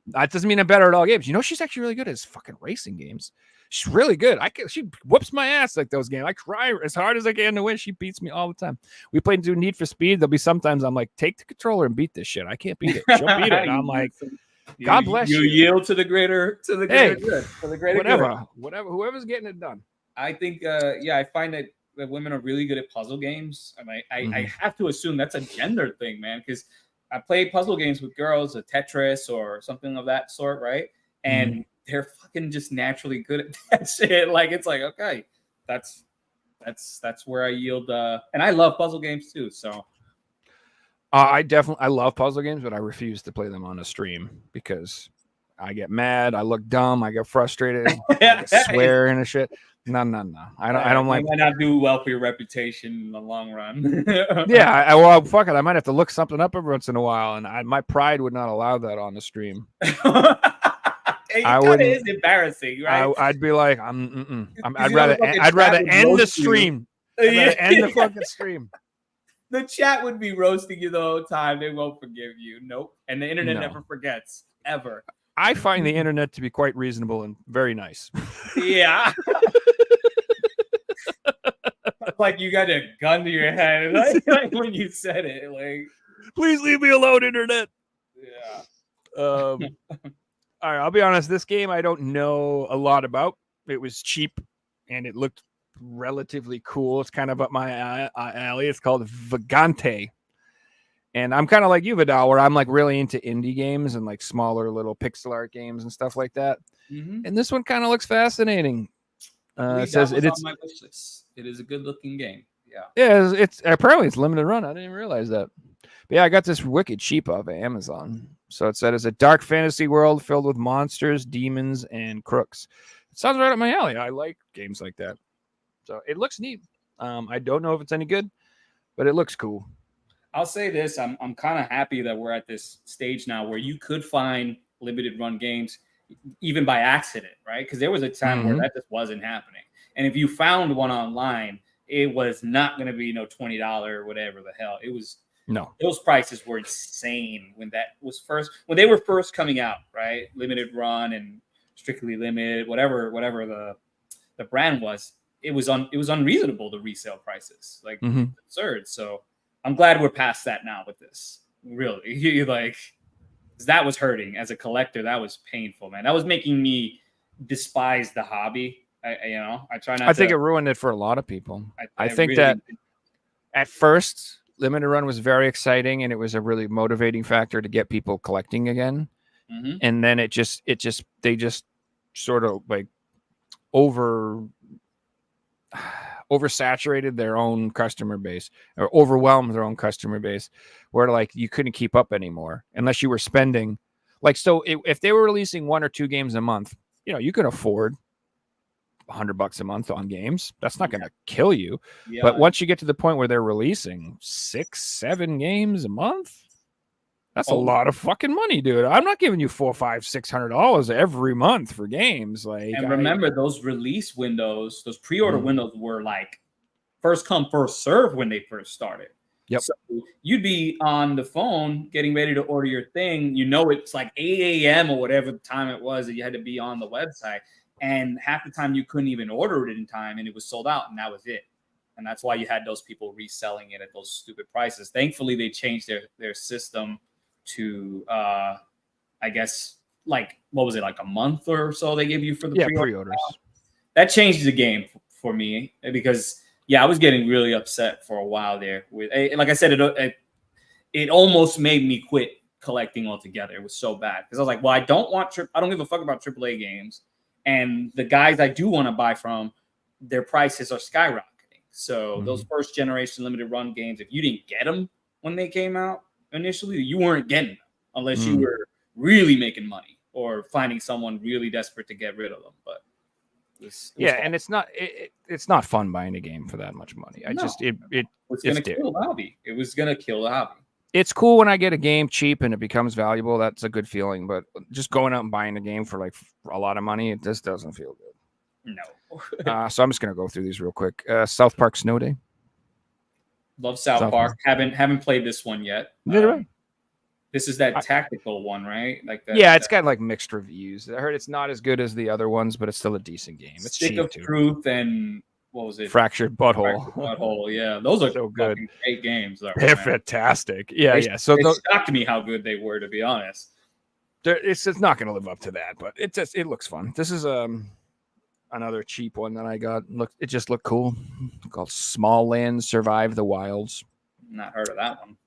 That doesn't mean I'm better at all games. You know, she's actually really good at fucking racing games. She's really good. She whoops my ass like those games. I try as hard as I can to win. She beats me all the time. We played through Need for Speed. There'll be sometimes I'm like, take the controller and beat this shit. I can't beat it. She'll beat it. And I'm like, God bless you. You yield to the greater good, for the greater whatever, whoever's getting it done. I think, I find that women are really good at puzzle games, and I have to assume that's a gender thing, man, because I play puzzle games with girls, a Tetris or something of that sort, right? And they're fucking just naturally good at that shit. Like it's like, okay, that's where I yield. And I love puzzle games too. So I love puzzle games, but I refuse to play them on a stream because I get mad, I look dumb, I get frustrated, I swear and shit. No. I don't like. Might not do well for your reputation in the long run. Yeah, well, fuck it. I might have to look something up every once in a while, and my pride would not allow that on the stream. It is embarrassing, right? I'd be like, I'd rather end the stream. I'd rather end the fucking stream. The chat would be roasting you the whole time. They won't forgive you. Nope. And the internet never forgets, ever. I find the internet to be quite reasonable and very nice. Yeah. Like you got a gun to your head, like when you said it. Like, please leave me alone, internet. Yeah. All right, I'll be honest. This game I don't know a lot about. It was cheap and it looked relatively cool. It's kind of up my alley. It's called Vagante. And I'm kind of like you, Vidal, where I'm like really into indie games and like smaller little pixel art games and stuff like that. And this one kind of looks fascinating. It says it's on my wish list. It is a good looking game. Yeah. Yeah, it's apparently it's limited run. I didn't even realize that. But yeah, I got this wicked cheap off of Amazon. So it said it's a dark fantasy world filled with monsters, demons, and crooks. It sounds right up my alley. I like games like that. So it looks neat. I don't know if it's any good, but it looks cool. I'll say this: I'm kind of happy that we're at this stage now where you could find limited run games even by accident, right? Because there was a time where that just wasn't happening. And if you found one online, it was not going to be $20 or whatever the hell. It was those prices were insane when they were first coming out, right? Limited run and strictly limited, whatever the brand was. It was unreasonable, the resale prices, like absurd. So I'm glad we're past that now with this. Really, like that was hurting as a collector. That was painful, man. That was making me despise the hobby. I try not. I think it ruined it for a lot of people. I think really that at first, limited run was very exciting and it was a really motivating factor to get people collecting again. And then they just sort of like oversaturated their own customer base or overwhelmed their own customer base, where like you couldn't keep up anymore unless you were spending. Like, so if they were releasing 1 or 2 games a month, you could afford $100 a month on games. That's not going to kill you. Yeah. But once you get to the point where they're releasing 6, 7 games a month, that's a lot of fucking money, dude. I'm not giving you $400, $500, $600 every month for games. Like, and remember, those release windows, those pre-order windows were like first come, first serve when they first started. Yep. So you'd be on the phone getting ready to order your thing. It's like 8 a.m. or whatever time it was that you had to be on the website. And half the time you couldn't even order it in time and it was sold out and that was it. And that's why you had those people reselling it at those stupid prices. Thankfully, they changed their system to, I guess, like, what was it, like a month or so they gave you for the pre-orders. That changed the game for me because, I was getting really upset for a while there. Like I said, it almost made me quit collecting altogether. It was so bad because I was like, well, I don't give a fuck about AAA games. And the guys I do want to buy from, their prices are skyrocketing. So those first generation limited run games, if you didn't get them when they came out initially, you weren't getting them unless you were really making money or finding someone really desperate to get rid of them. But and it's not fun buying a game for that much money. It was going to kill the hobby. It was going to kill the hobby. It's cool when I get a game cheap and it becomes valuable. That's a good feeling. But just going out and buying a game for like a lot of money, it just doesn't feel good. No. So I'm just gonna go through these real quick. South Park Snow Day. Love South Park. Haven't played this one yet. This is that tactical one, right? Like that. Yeah, it's got like mixed reviews. I heard it's not as good as the other ones, but it's still a decent game. It's Stick of Truth and what was it? Fractured Butthole. Yeah, those are so good. Great games. They're fantastic. Yeah. So it shocked me how good they were, to be honest. It's not going to live up to that, but it looks fun. This is another cheap one that I got. It just looked cool. Called Small Lands Survive the Wilds. Not heard of that one.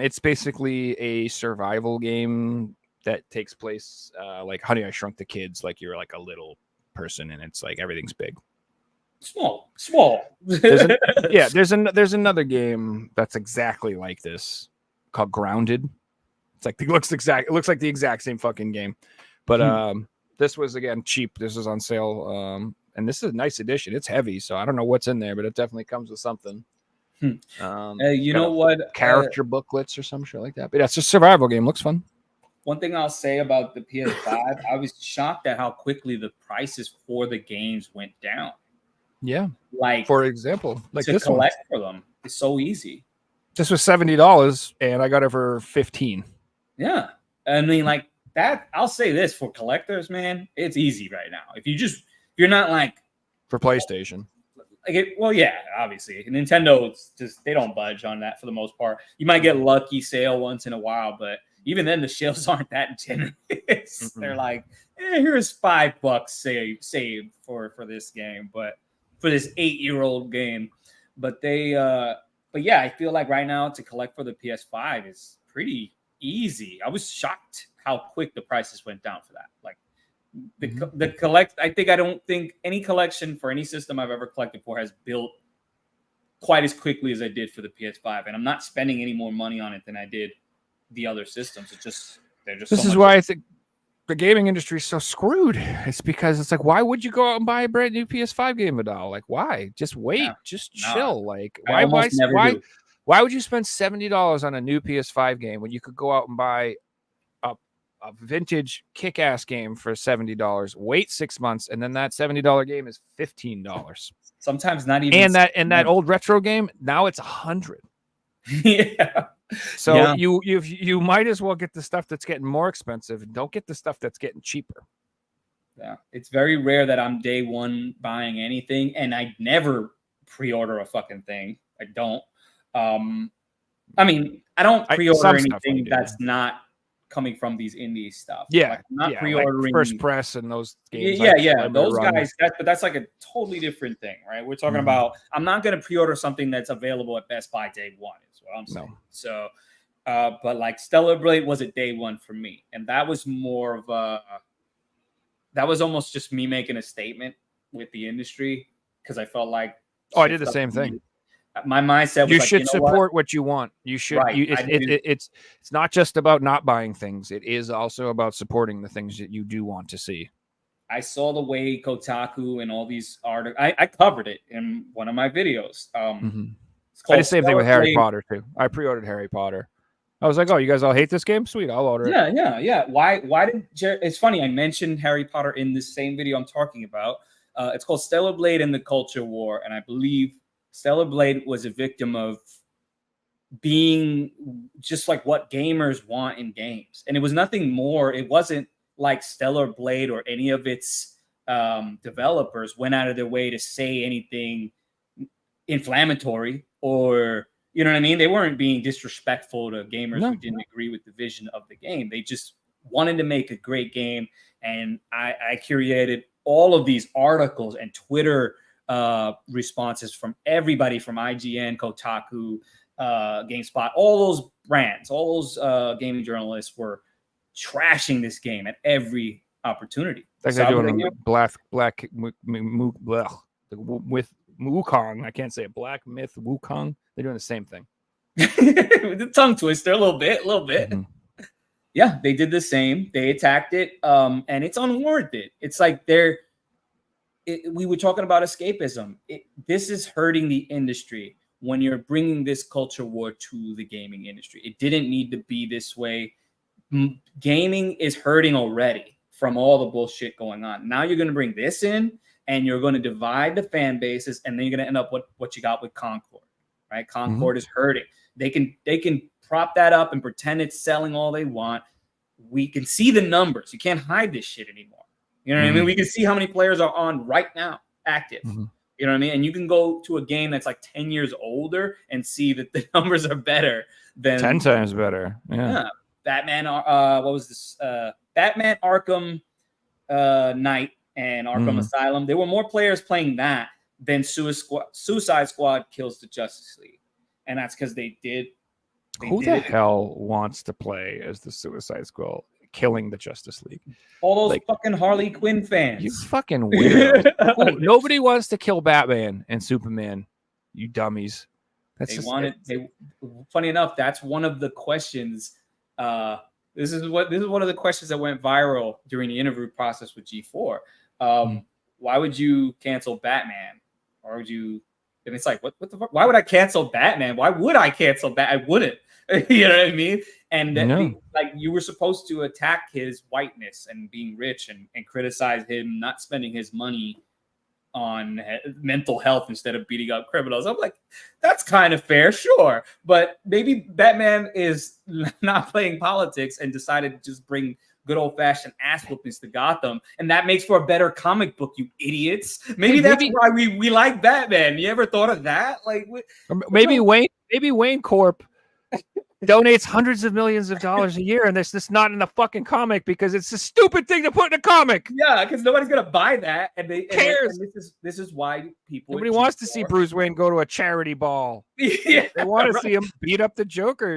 It's basically a survival game that takes place like Honey, I Shrunk the Kids. Like you're like a little person and it's like everything's big. Small. There's another game that's exactly like this called Grounded. It's like it looks like the exact same fucking game. But this was again cheap. This is on sale. And this is a nice edition. It's heavy, so I don't know what's in there, but it definitely comes with something. You know what? Character booklets or some shit like that. But it's a survival game. Looks fun. One thing I'll say about the PS5, I was shocked at how quickly the prices for the games went down. Yeah. Like, for example, like to this collect for them is so easy. This was $70 and I got it for $15. Yeah. I mean, like that, I'll say this for collectors, man, it's easy right now. If you're not like for PlayStation. Yeah, obviously. Nintendo, it's just they don't budge on that for the most part. You might get lucky sale once in a while, but even then the sales aren't that generous. They're like, here's $5 saved for this game, but for this 8-year-old game. But yeah, I feel like right now to collect for the PS5 is pretty easy. I was shocked how quick the prices went down for that. Like the collect, I don't think any collection for any system I've ever collected for has built quite as quickly as I did for the PS5. And I'm not spending any more money on it than I did the other systems. This is why I think the gaming industry is so screwed. It's because it's like, why would you go out and buy a brand new PS5 game, Vidal? Like, why? Just wait, chill. Like, why would you spend $70 on a new PS5 game when you could go out and buy a vintage kick-ass game for $70, wait 6 months, and then that $70 game is $15. Sometimes not even. And that old retro game, now it's $100. Yeah. So you might as well get the stuff that's getting more expensive and don't get the stuff that's getting cheaper. Yeah. It's very rare that I'm day one buying anything, and I never pre-order a fucking thing. I don't. I mean, I don't pre-order anything that's not coming from these indie stuff. Yeah, like, I'm not pre-ordering like First Press and those games. Yeah. Those guys. But that's like a totally different thing, right? We're talking about. I'm not going to pre-order something that's available at Best Buy day one. Is what I'm saying. No. So, but like Stellar Blade was a day one for me, and that was more of a. That was almost just me making a statement with the industry because I felt like Oh, I did the shift up same to thing. me. My mindset was You like, should you know what? support what you want. You should. Right. It's not just about not buying things. It is also about supporting the things that you do want to see. I saw the way Kotaku and all these articles. I covered it in one of my videos. It's I called did the same thing with Stellar Harry Blade. Potter too. I pre-ordered Harry Potter. I was like, oh, you guys all hate this game? Sweet, I'll order it. Yeah. Why did it's funny, I mentioned Harry Potter in this same video I'm talking about. It's called Stellar Blade and the Culture War, and I believe Stellar Blade was a victim of being just like what gamers want in games. And it was nothing more. It wasn't like Stellar Blade or any of its developers went out of their way to say anything inflammatory or, you know what I mean? They weren't being disrespectful to gamers who didn't agree with the vision of the game. They just wanted to make a great game. And I curated all of these articles and Twitter responses from everybody from IGN, Kotaku, GameSpot, all those brands, all those gaming journalists were trashing this game at every opportunity. Like they're doing with Wukong. I can't say it. Black Myth Wukong. They're doing the same thing. The tongue twister, a little bit. Mm-hmm. Yeah, they did the same. They attacked it, and it's unwarranted. It's like we were talking about escapism. This is hurting the industry when you're bringing this culture war to the gaming industry. It didn't need to be this way. Gaming is hurting already from all the bullshit going on. Now you're going to bring this in, and you're going to divide the fan bases, and then you're going to end up with what you got with Concord, right? Concord is hurting. They can prop that up and pretend it's selling all they want. We can see the numbers. You can't hide this shit anymore. You know what I mean? We can see how many players are on right now active. You know what I mean? And you can go to a game that's like 10 years older and see that the numbers are better than 10 times better. Yeah. Batman. What was this? Batman Arkham Knight and Arkham Asylum. There were more players playing that than Suicide Squad Kills the Justice League, and that's because they did. Who the hell wants to play as the Suicide Squad killing the Justice League? All those fucking Harley Quinn fans. You fucking weirdos. Nobody wants to kill Batman and Superman. You dummies. Funny enough, that's one of the questions. This is one of the questions that went viral during the interview process with G4. Why would you cancel Batman? Or would you? And it's like, what the fuck? Why would I cancel Batman? Why would I cancel Batman? I wouldn't. You know what I mean? And like you were supposed to attack his whiteness and being rich and criticize him not spending his money on mental health instead of beating up criminals. I'm like, that's kind of fair, sure. But maybe Batman is not playing politics and decided to just bring good old-fashioned ass whoopings to Gotham, and that makes for a better comic book, you idiots. Maybe that's why we like Batman. You ever thought of that? Like, maybe Wayne Corp donates hundreds of millions of dollars a year, and this is not in the fucking comic because it's a stupid thing to put in a comic. Yeah, because nobody's gonna buy that, and they cares. And this is why people. Nobody wants to see Bruce Wayne go to a charity ball. Yeah, they want to see him beat up the Joker.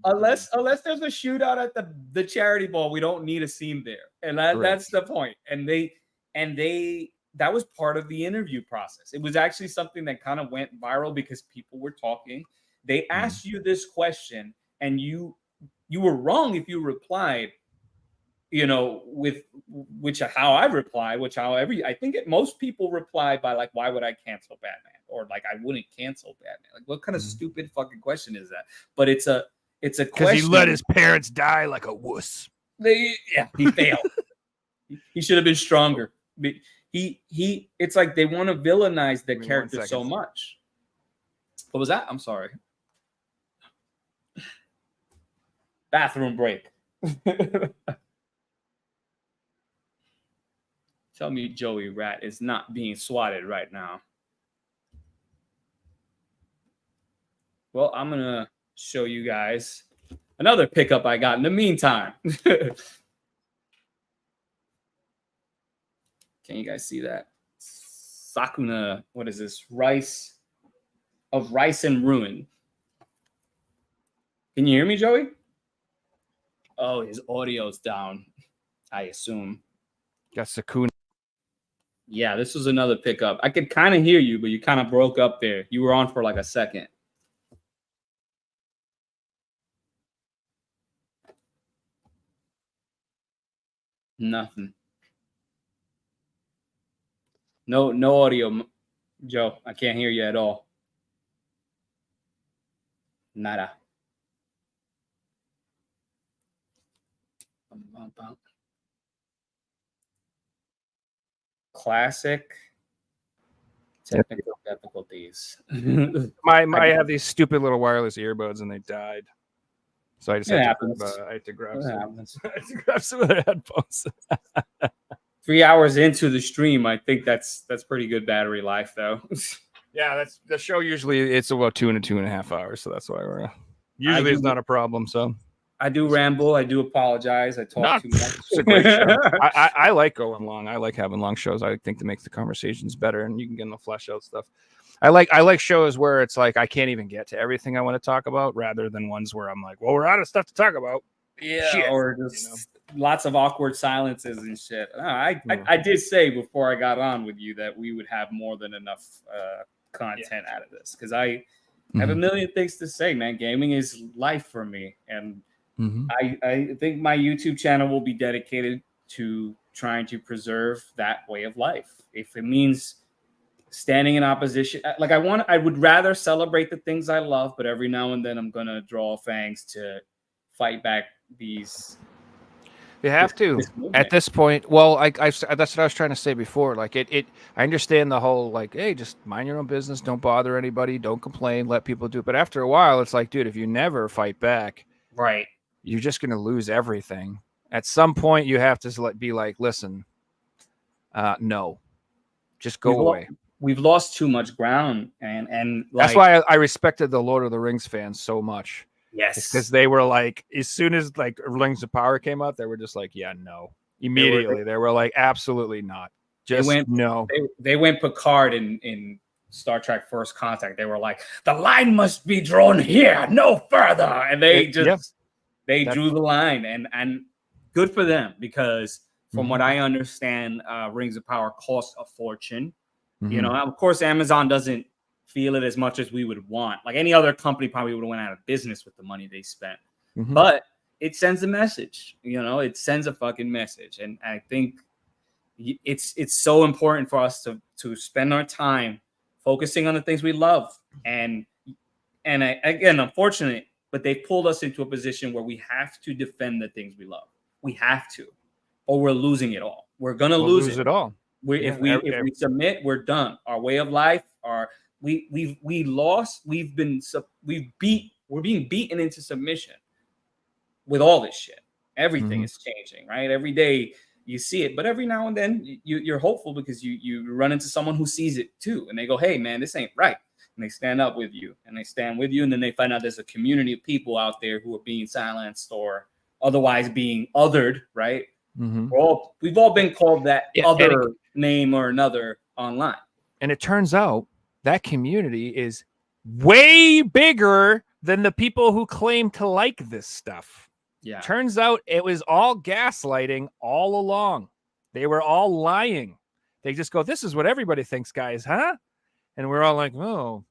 Unless there's a shootout at the charity ball, we don't need a scene there, and that's the point. And that was part of the interview process. It was actually something that kind of went viral because people were talking. They asked you this question, and you were wrong if you replied, with how I replied, I think most people reply by like, why would I cancel Batman? Or like, I wouldn't cancel Batman. Like, what kind of stupid fucking question is that? But it's a question. Because he let his parents die like a wuss. He failed. He should have been stronger. It's like they want to villainize the character so much. What was that? I'm sorry. Bathroom break. Tell me Joey Rat is not being swatted right now. Well, I'm going to show you guys another pickup I got in the meantime. Can you guys see that? Sakuna, what is this? Rice and Ruin. Can you hear me, Joey? Oh, his audio's down, I assume. Got Sakuna. Yeah, this was another pickup. I could kind of hear you, but you kind of broke up there. You were on for like a second. Nothing. No audio, Joe. I can't hear you at all. Nada. Classic technical difficulties. I have these stupid little wireless earbuds and they died. So I just had to grab some of the headphones. 3 hours into the stream, I think that's pretty good battery life, though. Yeah, that's the show. Usually it's about 2.5 hours, so that's why we're usually it's not a problem. So I do ramble. I do apologize. I talk too much. It's a great show. I like going long. I like having long shows. I think that makes the conversations better, and you can get in the flesh out stuff. I like shows where it's like I can't even get to everything I want to talk about, rather than ones where I'm like, well, we're out of stuff to talk about. Yeah, shit, or just lots of awkward silences and shit. I did say before I got on with you that we would have more than enough content out of this, because I have a million things to say, man. Gaming is life for me, and I think my YouTube channel will be dedicated to trying to preserve that way of life. If it means standing in opposition, like I would rather celebrate the things I love, but every now and then I'm gonna draw fangs to fight back these. You have to at this point. Well, that's what I was trying to say before. Like I understand the whole like, hey, just mind your own business, don't bother anybody, don't complain, let people do it. But after a while, it's like, dude, if you never fight back, right, you're just gonna lose everything. At some point, you have to be like, listen, no, just go away. We've lost too much ground, and that's why I respected the Lord of the Rings fans so much. Yes, because they were like, as soon as like Rings of Power came out, they were just like, yeah, no. Immediately, they were like, absolutely not. Just no. They went Picard in Star Trek First Contact. They were like, the line must be drawn here, no further, and they drew the line, and good for them, because from what I understand, Rings of Power cost a fortune. You know, of course, Amazon doesn't feel it as much as we would want. Like any other company probably would have went out of business with the money they spent. But it sends a message, you know, it sends a fucking message. And I think it's so important for us to spend our time focusing on the things we love. And again, unfortunate, but they pulled us into a position where we have to defend the things we love. We have to, or we're losing it all. We're going to lose it all. If we submit, we're done. Our way of life, we lost. We're being beaten into submission with all this shit. Everything is changing, right? Every day you see it, but every now and then you're hopeful, because you run into someone who sees it too, and they go, "Hey, man, this ain't right," and they stand up with you, and they stand with you, and then they find out there's a community of people out there who are being silenced or otherwise being othered, right? We've all been called that other name or another online, and it turns out that community is way bigger than the people who claim to like this stuff. Yeah. Turns out it was all gaslighting all along. They were all lying. They just go, this is what everybody thinks, guys, huh? And we're all like, oh,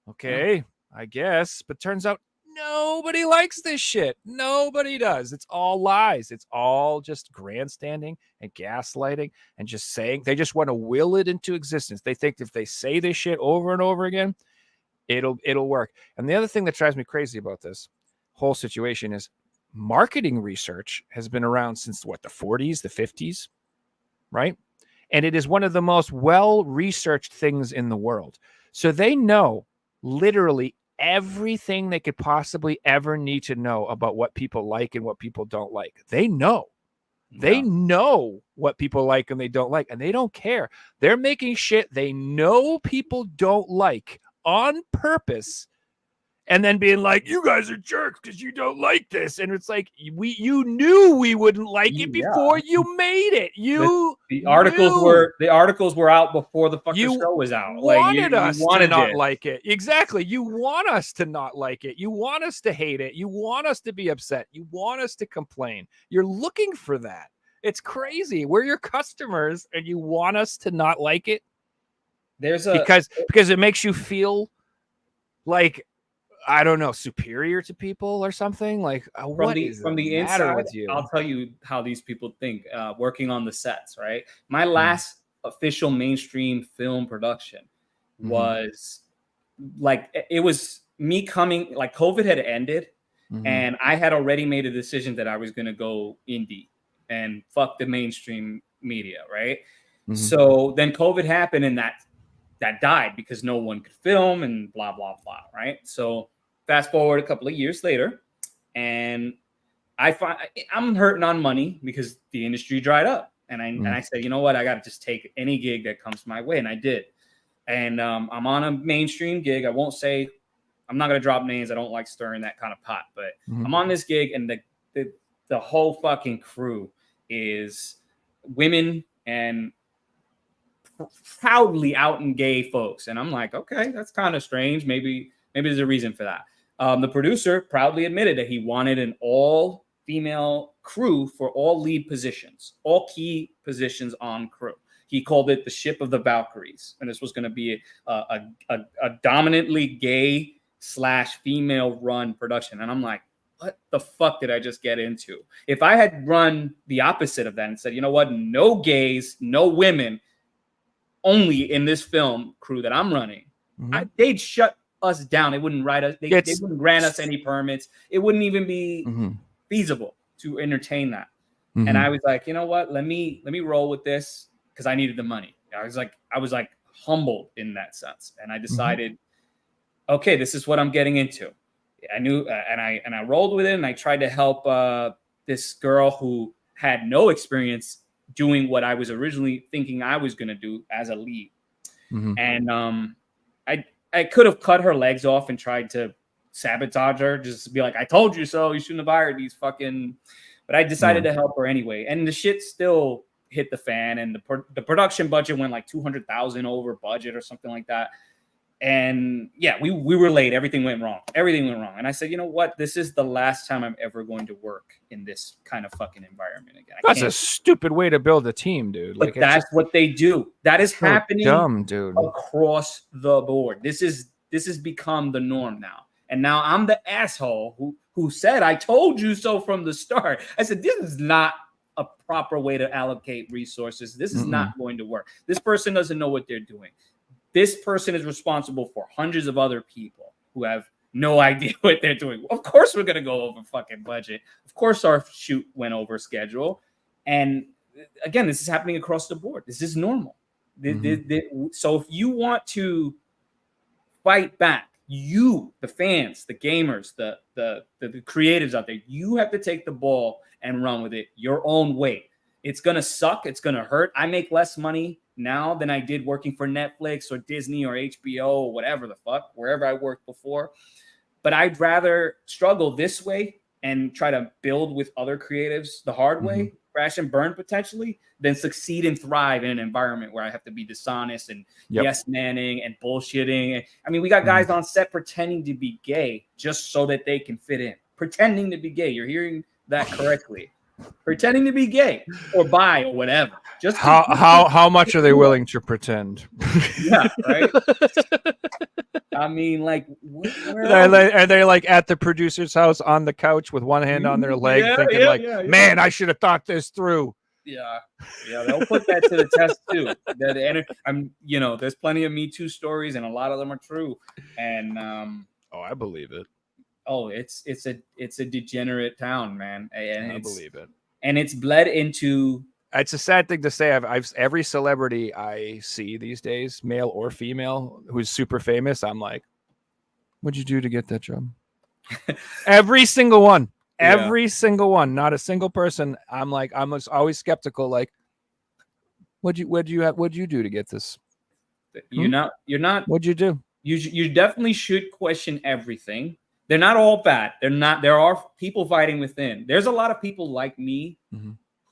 okay, I guess. But turns out nobody likes this shit. Nobody does. It's all lies. It's all just grandstanding and gaslighting and just saying. They just want to will it into existence. They think if they say this shit over and over again, it'll work. And the other thing that drives me crazy about this whole situation is marketing research has been around since the 40s, the 50s, right? And it is one of the most well-researched things in the world. So they know literally everything they could possibly ever need to know about what people like and what people don't like. They know. They know what people like and they don't like, and they don't care. They're making shit they know people don't like on purpose, and then being like, you guys are jerks because you don't like this. And it's like, you knew we wouldn't like it before you made it. The articles were out before the fucking show was out. Wanted us to not like it. Exactly. You want us to not like it. You want us to hate it. You want us to be upset. You want us to complain. You're looking for that. It's crazy. We're your customers, and you want us to not like it There's a because it makes you feel like, I don't know, superior to people or something. Like, what is from the matter inside. with you? I'll tell you how these people think. Working on the sets, right? My Mm-hmm. last official mainstream film production was like, it was me coming, like COVID had ended, and I had already made a decision that I was going to go indie and fuck the mainstream media, right? So then COVID happened, and that died because no one could film and blah blah blah, right? So fast forward a couple of years later, and I'm hurting on money because the industry dried up, and I said, you know what, I got to just take any gig that comes my way, and I did. And I'm on a mainstream gig. I won't say, I'm not gonna drop names. I don't like stirring that kind of pot, but I'm on this gig, and the whole fucking crew is women and proudly out and gay folks. And I'm like, okay, that's kind of strange. Maybe there's a reason for that. The producer proudly admitted that he wanted an all female crew for all lead positions, all key positions on crew. He called it the Ship of the Valkyries, and this was going to be a dominantly gay / female run production. And I'm like, what the fuck did I just get into? If I had run the opposite of that and said, you know what, no gays, no women, only in this film crew that I'm running, they'd shut us down. They wouldn't write us. They wouldn't grant us any permits. It wouldn't even be feasible to entertain that. And I was like, you know what? Let me roll with this because I needed the money. I was like humbled in that sense, and I decided, okay, this is what I'm getting into. I knew, and I rolled with it, and I tried to help this girl who had no experience doing what I was originally thinking I was going to do as a lead. And I could have cut her legs off and tried to sabotage her, just be like, I told you so, you shouldn't have hired these fucking, but I decided to help her anyway. And the shit still hit the fan, and the production budget went like 200,000 over budget or something like that. And yeah, we were late. Everything went wrong. And I said, you know what? This is the last time I'm ever going to work in this kind of fucking environment again. That's a stupid way to build a team, dude. But that's what they do. That is happening dumb, dude, across the board. This has become the norm now. And now I'm the asshole who said, I told you so from the start. I said, this is not a proper way to allocate resources. This is not going to work. This person doesn't know what they're doing. This person is responsible for hundreds of other people who have no idea what they're doing. Of course, we're going to go over fucking budget. Of course, our shoot went over schedule. And again, this is happening across the board. This is normal. So if you want to fight back, you, the fans, the gamers, the creatives out there, you have to take the ball and run with it your own way. It's going to suck. It's going to hurt. I make less money now than I did working for Netflix or Disney or HBO or whatever the fuck, wherever I worked before. But I'd rather struggle this way and try to build with other creatives the hard way, crash and burn potentially, than succeed and thrive in an environment where I have to be dishonest and yes-manning and bullshitting. I mean, we got guys on set pretending to be gay just so that they can fit in. Pretending to be gay. You're hearing that correctly. Pretending to be gay or bi or whatever. Just how much are they willing to pretend? Yeah, right. I mean, like, are they like at the producer's house on the couch with one hand on their leg, thinking man, I should have thought this through. Yeah, they'll put that to the test too. There's plenty of Me Too stories, and a lot of them are true. And I believe it. Oh, it's a degenerate town, man. And I believe it. And it's bled into. It's a sad thing to say. I've every celebrity I see these days, male or female, who's super famous, I'm like, what'd you do to get that job? Every single one. Every single one. Not a single person. I'm always skeptical. Like, what'd you do to get this? You're not. What'd you do? You definitely should question everything. They're not all bad. They're not. There are people fighting within. There's a lot of people like me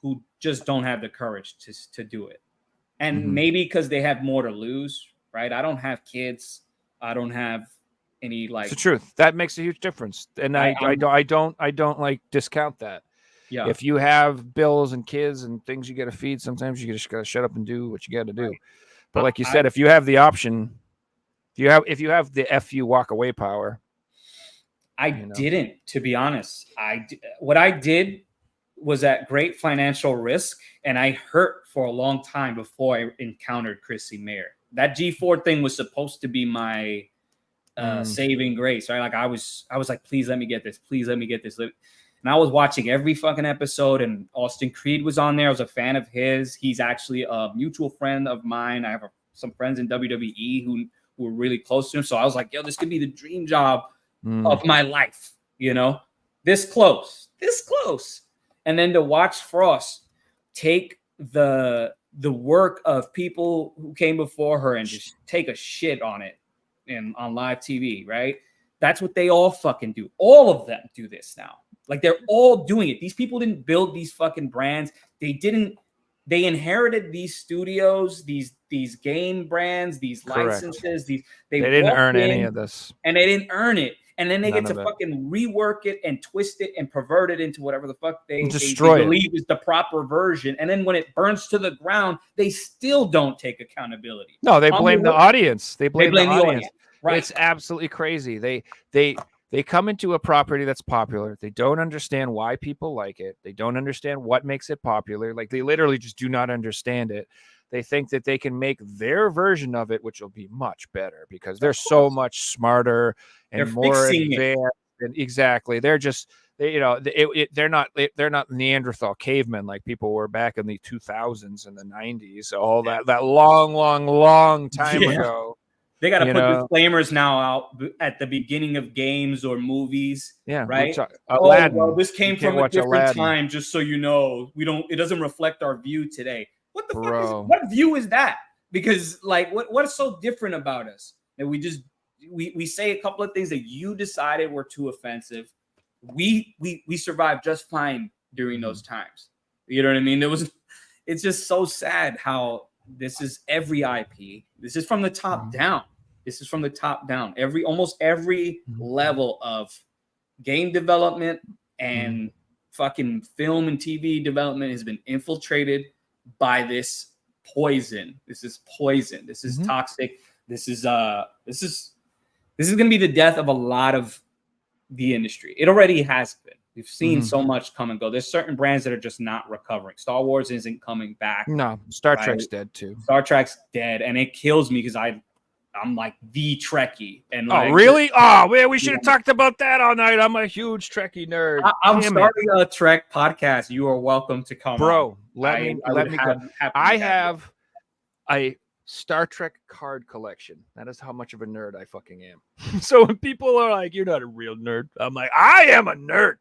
who just don't have the courage to do it. And maybe because they have more to lose, right? I don't have kids. I don't have any like. It's the truth. That makes a huge difference. And I don't like discount that. Yeah. If you have bills and kids and things you got to feed, sometimes you just got to shut up and do what you got to do. Right. But like you said, if you have the option, if you have the FU walk away power, I didn't, to be honest. What I did was at great financial risk, and I hurt for a long time before I encountered Chrissy Mayer. That G4 thing was supposed to be my saving grace, right? Like I was like, please let me get this. Please let me get this. And I was watching every fucking episode, and Austin Creed was on there. I was a fan of his. He's actually a mutual friend of mine. I have some friends in WWE who were really close to him. So I was like, yo, this could be the dream job of my life, you know, this close. And then to watch Frost take the work of people who came before her and just take a shit on it on live TV, right? That's what they all fucking do. All of them do this now. Like they're all doing it. These people didn't build these fucking brands. They inherited these studios, these game brands, these licenses. They didn't earn any of this. And they didn't earn it. And then they get to fucking rework it and twist it and pervert it into whatever the fuck they believe is the proper version. And then when it burns to the ground, they still don't take accountability. No, they blame the audience. They blame the audience. Right. It's absolutely crazy. They come into a property that's popular. They don't understand why people like it. They don't understand what makes it popular. Like they literally just do not understand it. They think that they can make their version of it, which will be much better because they're so much smarter and more advanced. And exactly. They're just, they're not Neanderthal cavemen like people were back in the 2000s and the 90s. All that long time ago. They got to put disclaimers now out at the beginning of games or movies. Yeah. Right. Aladdin. Well, this came from a different time, just so you know. It doesn't reflect our view today. What the fuck what view is that? Because like what is so different about us that we say a couple of things that you decided were too offensive. We survived just fine during those times. You know what I mean? It's just so sad how this is every IP. This is from the top down. Almost every level of game development and fucking film and TV development has been infiltrated by this poison. This is poison. This is toxic. This is going to be the death of a lot of the industry. It already has been. We've seen so much come and go. There's certain brands that are just not recovering. Star Wars isn't coming back. No, Star Trek's dead too. Star Trek's dead, and it kills me because I'm like the Trekkie. And like, really? Oh man, we should have talked about that all night. I'm a huge Trekkie nerd. I'm starting a Trek podcast. You are welcome to come, bro. On. Let me go. I have a Star Trek card collection. That is how much of a nerd I fucking am. So when people are like, "You're not a real nerd," I'm like, "I am a nerd."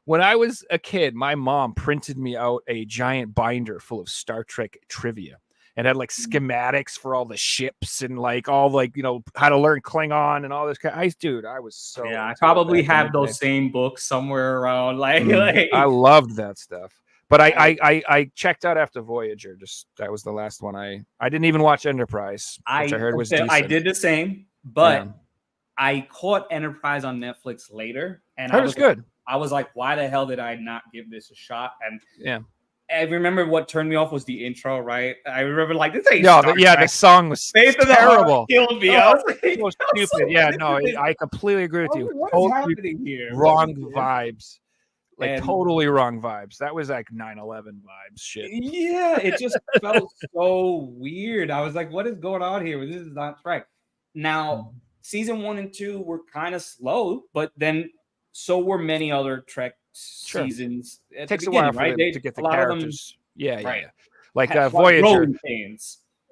When I was a kid, my mom printed me out a giant binder full of Star Trek trivia. It had like schematics for all the ships and like all like, how to learn Klingon and all this. I was so. Yeah, I probably have those same books somewhere around. Like I loved that stuff. But I checked out after Voyager. That was the last one. I didn't even watch Enterprise, which I heard was decent. I did the same, but I caught Enterprise on Netflix later, and it was good. I was like, why the hell did I not give this a shot? And I remember what turned me off was the intro, right? I remember like this ain't Star Trek. The song was terrible. Killed me. I was like, so stupid. I completely agree with you. What is happening here? Wrong vibes. Like totally wrong vibes. That was like 9/11 vibes shit. Yeah, it just felt so weird. I was like, what is going on here? This is not Trek. Now, season 1 and 2 were kind of slow, but then so were many other Trek seasons. It takes a while to get the characters. Yeah. Like Voyager.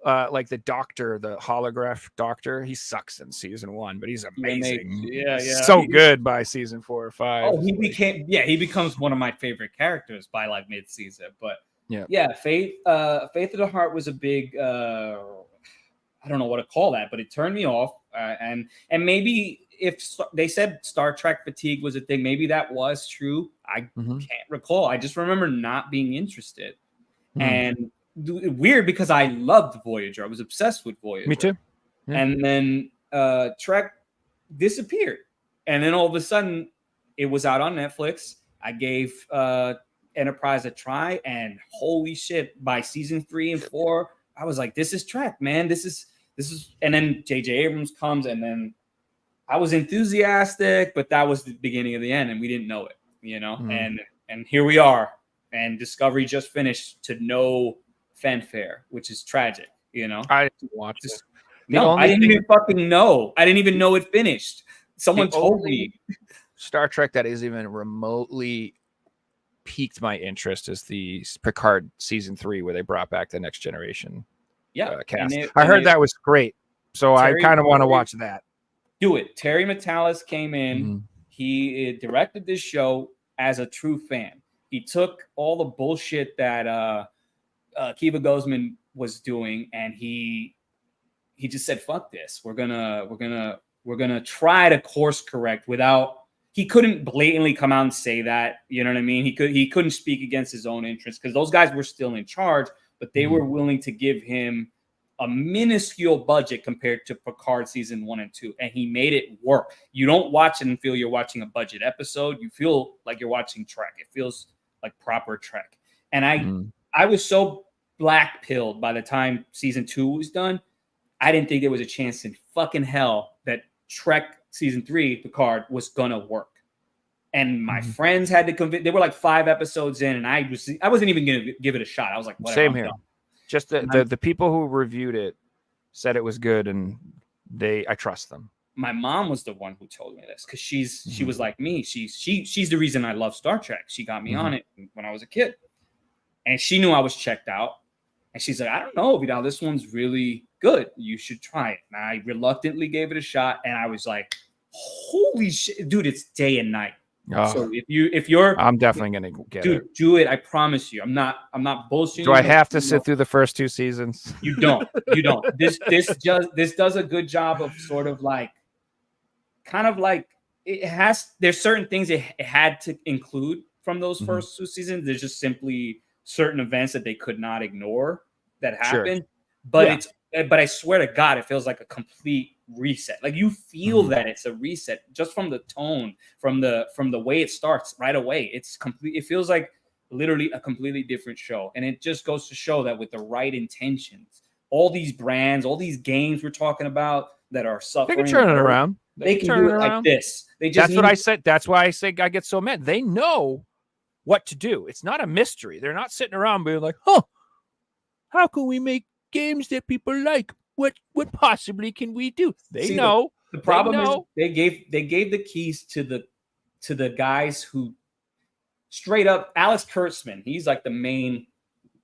Like the Doctor, the holograph Doctor, he sucks in season 1, but he's amazing. Yeah. So good by season 4 or 5. Oh, he becomes one of my favorite characters by like mid-season. But Faith of the Heart was a big I don't know what to call that, but it turned me off. And maybe if they said Star Trek fatigue was a thing, maybe that was true. I can't recall. I just remember not being interested. And weird because I loved Voyager. I was obsessed with Voyager. Me too. Yeah. And then Trek disappeared. And then all of a sudden it was out on Netflix. I gave Enterprise a try, and holy shit, by season 3 and 4, I was like, this is Trek, man. This is, and then J.J. Abrams comes, and then I was enthusiastic, but that was the beginning of the end, and we didn't know it, you know? Mm. And here we are, and Discovery just finished to no fanfare, which is tragic, you know? I didn't watch this. No, I didn't even fucking know. I didn't even know it finished. Someone told me. Star Trek that is even remotely piqued my interest is the Picard season 3, where they brought back the Next Generation cast. I heard that was great, so I kind of want to watch that. Do it. Terry Matalas came in. Mm-hmm. He directed this show as a true fan. He took all the bullshit that Kiva Gozman was doing, and he just said, "Fuck this. We're gonna try to course correct without." He couldn't blatantly come out and say that. You know what I mean? He couldn't speak against his own interests, because those guys were still in charge, but they were willing to give him a minuscule budget compared to Picard season 1 and 2, and he made it work. You don't watch it and feel you're watching a budget episode. You feel like you're watching Trek. It feels like proper Trek. And I was so black-pilled by the time season 2 was done. I didn't think there was a chance in fucking hell that Trek season 3 Picard was gonna work. And my friends had to convince. They were like 5 episodes in, and I wasn't even gonna give it a shot. I was like, whatever. Same here. Just the people who reviewed it said it was good, and I trust them. My mom was the one who told me this, because she was like me. She's the reason I love Star Trek. She got me on it when I was a kid, and she knew I was checked out. And she's like, I don't know, Vidal, this one's really good. You should try it. And I reluctantly gave it a shot, and I was like, holy shit, dude! It's day and night. Oh, so if you're, I'm definitely gonna get it. Dude, do it. I promise you. I'm not bullshitting. Do I have to sit through the first 2 seasons? You don't. You don't. This does a good job of sort of like, kind of like, it has. There's certain things it had to include from those first 2 seasons. There's just simply certain events that they could not ignore that happened. But but I swear to God, it feels like a complete reset. Like, you feel that it's a reset just from the tone, from the way it starts right away. It's complete. It feels like literally a completely different show. And it just goes to show that with the right intentions, all these brands, all these games we're talking about that are suffering, They can turn it around. They can do it like this. They just That's what I said. That's why I say I get so mad. They know what to do. It's not a mystery. They're not sitting around being like, "Huh, how can we make games that people like? What possibly can we do?" They know. The problem is they gave the keys to the guys who straight up. Alex Kurtzman, he's like the main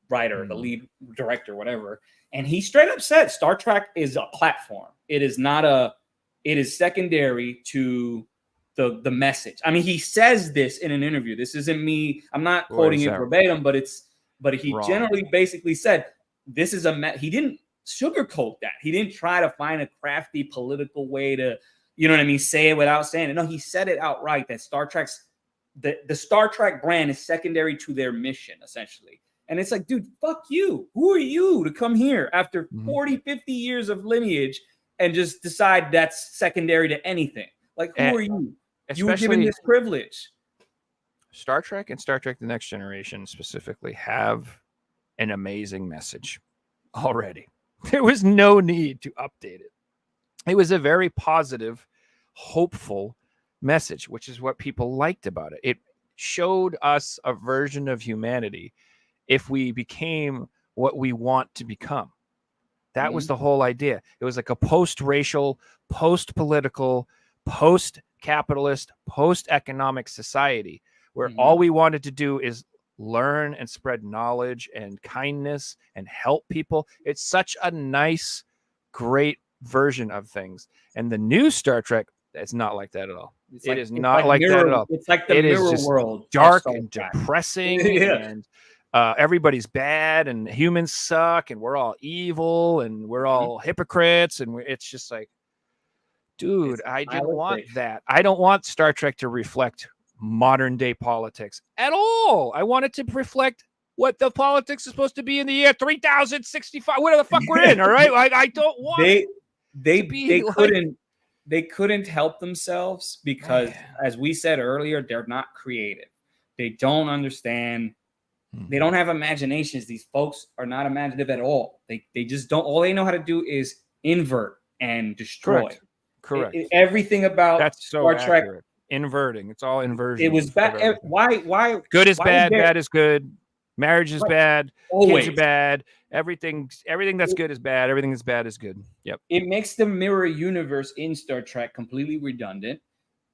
writer, the lead director, whatever, and he straight up said Star Trek is a platform. It is secondary to the message. I mean, he says this in an interview. This isn't me. I'm not quoting it verbatim, but he generally basically said this is he didn't sugarcoat that. He didn't try to find a crafty political way to, you know what I mean, say it without saying it. No, he said it outright that Star Trek's the Star Trek brand is secondary to their mission, essentially. And it's like, dude, fuck you. Who are you to come here after 40, 50 years of lineage and just decide that's secondary to anything? Like, who are you? You were given this privilege. Star Trek and Star Trek The Next Generation specifically have an amazing message already. There was no need to update it. It was a very positive, hopeful message, which is what people liked about it. It showed us a version of humanity if we became what we want to become. That was the whole idea. It was like a post-racial, post-political, post-capitalist, post-economic society where all we wanted to do is learn and spread knowledge and kindness and help people. It's such a nice, great version of things. And the new Star Trek, it's not like that at all. It is not like that at all. It's like the mirror world. Dark and depressing and everybody's bad and humans suck and we're all evil and we're all hypocrites. And it's just like, dude, I didn't want that. I don't want Star Trek to reflect modern day politics at all. I want it to reflect what the politics is supposed to be in the year 3065, whatever the fuck we're in. All right. I don't want they couldn't help themselves because as we said earlier, they're not creative. They don't understand. They don't have imaginations. These folks are not imaginative at all. They just don't. All they know how to do is invert and destroy. Correct. Everything about That's so Star Trek. accurate. Inverting. It's all inversion. It was bad. Why? Good is why bad. there- Bad is good. Marriage is bad. Always. Kids are bad. Everything that's good is bad. Everything that's bad is good. Yep. It makes the mirror universe in Star Trek completely redundant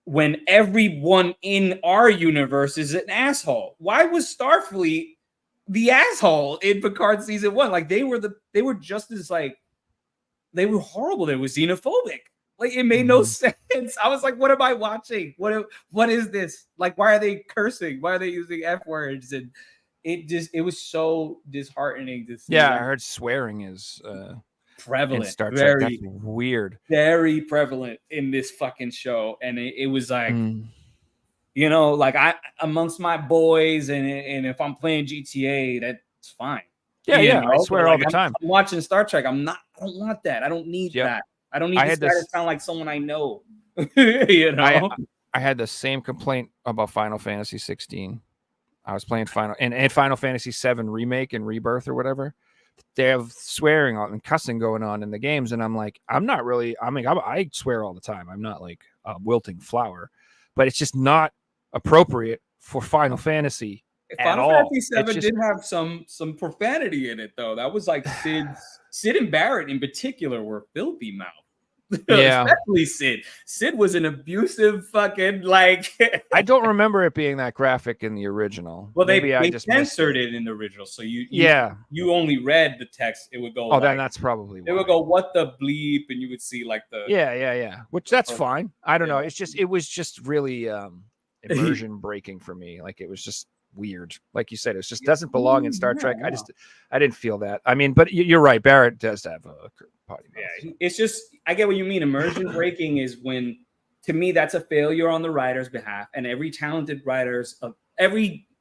when everyone in our universe is an asshole. Why was Starfleet the asshole in Picard season 1? Like they were just as like they were horrible. They were xenophobic. Like it made no sense. I was like, what am I watching? What is this? Like, why are they cursing? Why are they using F words? And it was so disheartening to see. Yeah, I heard swearing is prevalent. in Star Trek. That's Very, weird. very prevalent in this fucking show. And it was like, Mm. like I amongst my boys, and if I'm playing GTA, that's fine. Yeah, know? I swear But, all like, the time. I'm watching Star Trek. I don't want that. I don't need that. I don't need this guy to sound like someone I know. I had the same complaint about Final Fantasy 16. I was playing Final Fantasy 7 remake and rebirth or whatever. They have swearing and cussing going on in the games, and I'm like, I'm not really. I mean, I swear all the time. I'm not like a wilting flower, but it's just not appropriate for Final Fantasy. Final Fantasy 7 did have some profanity in it, though. That was like Sid and Barrett in particular were filthy mouth. Yeah, especially Sid. Sid was an abusive fucking like. I don't remember it being that graphic in the original. Well, Maybe they just censored it in the original, so you only read the text. It would go. Oh, then that's probably. It would go what the bleep, and you would see like the. Yeah. Which that's fine. I don't know. It was just really immersion breaking for me. Like it was just weird. Like you said, it just doesn't belong in Star Trek. I didn't feel that. I mean, but you're right. Barrett does have a potty mouth. Yeah, it's just I get what you mean. Immersion breaking is when, to me, that's a failure on the writer's behalf, and every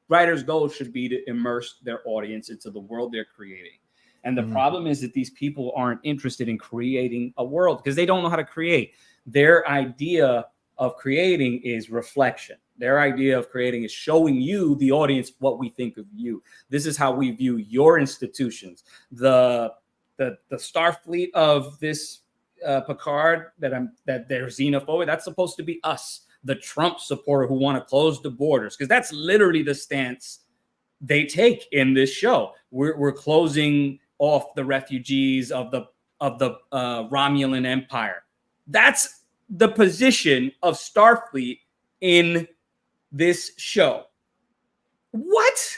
writer's goal should be to immerse their audience into the world they're creating. And the problem is that these people aren't interested in creating a world because they don't know how to create. Their idea of creating is reflection. Their idea of creating is showing you, the audience, what we think of you. This is how we view your institutions. The Starfleet of this Picard that they're xenophobic. That's supposed to be us, the Trump supporter who want to close the borders, because that's literally the stance they take in this show. We're closing off the refugees of the Romulan Empire. That's the position of Starfleet in this show. What?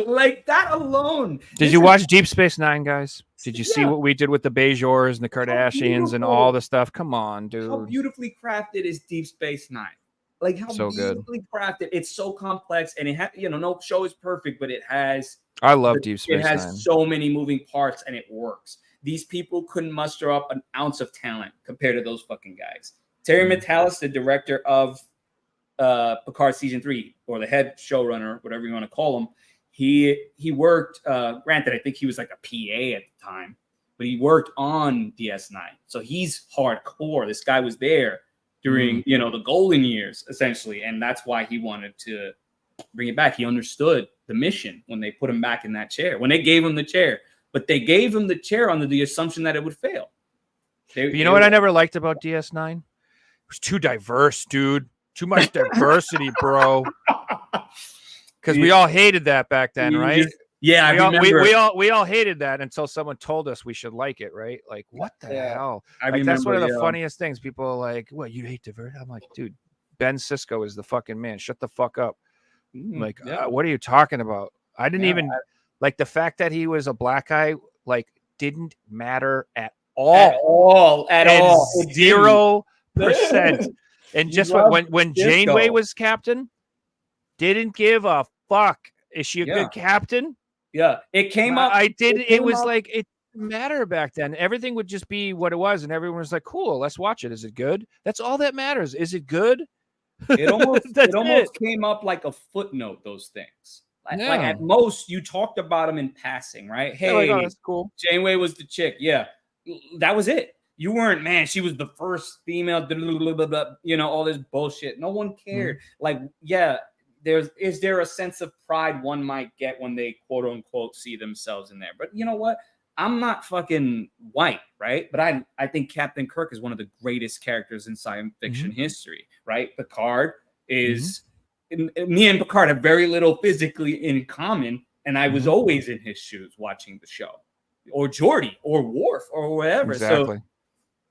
Like that alone. Did you watch Deep Space Nine, guys? Did you see what we did with the Bajors and the Kardashians and all the stuff? Come on, dude. How beautifully crafted is Deep Space Nine? Like how so beautifully crafted. It's so complex, and it has, no show is perfect, but it has. I love Deep Space Nine. It has so many moving parts, and it works. These people couldn't muster up an ounce of talent compared to those fucking guys. Terry Matalas, the director of Picard season 3, or the head showrunner, whatever you want to call him, he worked. Granted, I think he was like a PA at the time, but he worked on DS9, so he's hardcore. This guy was there during the golden years, essentially, and that's why he wanted to bring it back. He understood the mission when they put him back in that chair, when they gave him the chair, but they gave him the chair under the assumption that it would fail. You know what I never liked about DS9? It was too diverse, dude. Too much diversity, bro. Because we all hated that back then, right? Yeah, we all hated that until someone told us we should like it, right? Like, what the hell? That's one of the funniest things. People are like, "What, you hate diversity?" I'm like, dude, Ben Sisko is the fucking man. Shut the fuck up. Like, what are you talking about? I didn't even like the fact that he was a black guy. Like, didn't matter at all. At all. 0%. And just when Janeway was captain, didn't give a fuck. Is she a good captain? Yeah, it came up. I did. It was like it didn't matter back then. Everything would just be what it was, and everyone was like, "Cool, let's watch it. Is it good?" That's all that matters. Is it good? It almost came up like a footnote. Those things, like at most, you talked about them in passing, right? Hey, that's cool. Janeway was the chick. Yeah, that was it. You weren't, man, she was the first female, blah, blah, blah, you know, all this bullshit. No one cared. Like, yeah, is there a sense of pride one might get when they quote unquote see themselves in there? But you know what? I'm not fucking white, right? But I think Captain Kirk is one of the greatest characters in science fiction history, right? Picard is me and Picard have very little physically in common, and I was always in his shoes watching the show, or Geordi, or Worf, or whatever. Exactly. So,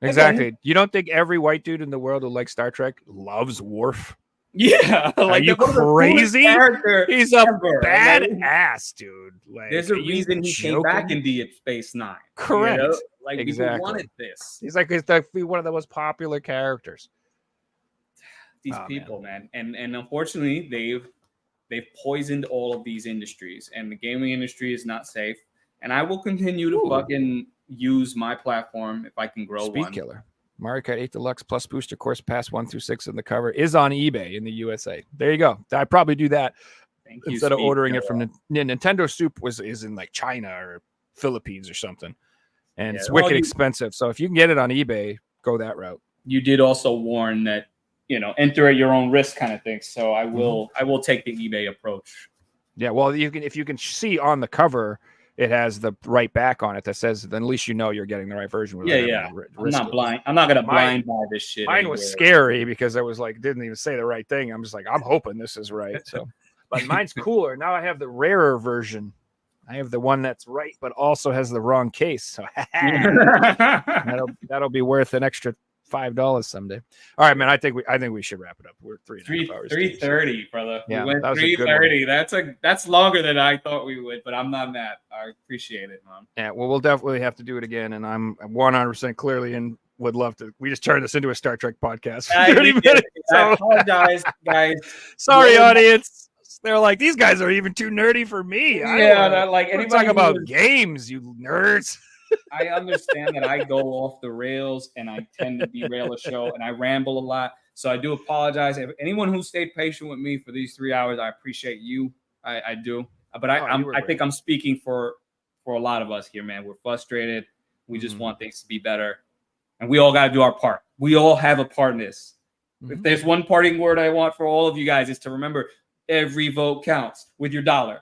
Exactly. again, You don't think every white dude in the world who likes Star Trek loves Worf? yeah, Are you one of the coolest crazy? character He's a ever. Like, badass, dude. Like, there's a are you reason he came back joking? in Deep Space Nine. Correct. You know? Like, Exactly. people wanted this. He's like one of the most popular characters. These people, man. And unfortunately, they've poisoned all of these industries, and the gaming industry is not safe. And I will continue to fucking use my platform if I can grow Speed one. Killer. Mario Kart 8 Deluxe Plus Booster Course Pass 1 through 6 in the cover is on eBay in the USA. There you go. I'd probably do that instead of ordering it from Nintendo Soup is in like China or Philippines or something. And it's wicked expensive. So if you can get it on eBay, go that route. You did also warn that, you know, enter at your own risk kind of thing. So I will take the eBay approach. Yeah, well, if you can see on the cover, it has the right back on it that says, then at least you know you're getting the right version. Yeah. I'm not blind. I'm not gonna blind buy this shit. Mine was scary because I was like, didn't even say the right thing. I'm just like, I'm hoping this is right. So, but mine's cooler. Now I have the rarer version. I have the one that's right, but also has the wrong case. So that'll be worth an extra $5 someday. All right, man. I think we should wrap it up. We're 3.5 hours. 3:30, brother. Yeah, we went that was a good 3:30. That's longer than I thought we would, but I'm not mad. I appreciate it, man. Yeah, well, we'll definitely have to do it again, and I'm 100% clearly and would love to. We just turned this into a Star Trek podcast. I apologize, guys. Sorry, audience. They're like, these guys are even too nerdy for me. Like anybody talk about games, you nerds. I understand that I go off the rails and I tend to derail a show and I ramble a lot. So I do apologize. If anyone who stayed patient with me for these 3 hours, I appreciate you. I do. But I think I'm speaking for a lot of us here, man. We're frustrated. We just want things to be better. And we all got to do our part. We all have a part in this. If there's one parting word I want for all of you guys is to remember every vote counts with your dollar.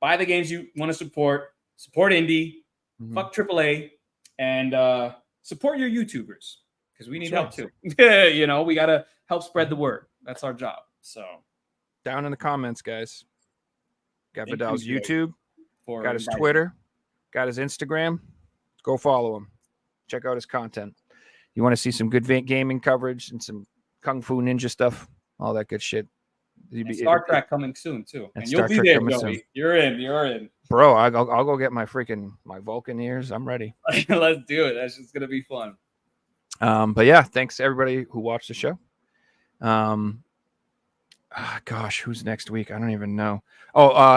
Buy the games you want to support indie. Fuck AAA, and support your YouTubers because we need help too. You know, we gotta help spread the word. That's our job. So down in the comments, guys. Got Vidal's YouTube, got his Twitter, got his Instagram. Go follow him. Check out his content. You want to see some good gaming coverage and some Kung Fu Ninja stuff, all that good shit. Star Trek coming soon too, and you'll be there, Joey. You're in, bro. I'll go get my Vulcan ears. I'm ready. Let's do it. That's just gonna be fun. But yeah, thanks to everybody who watched the show. Gosh, who's next week? I don't even know.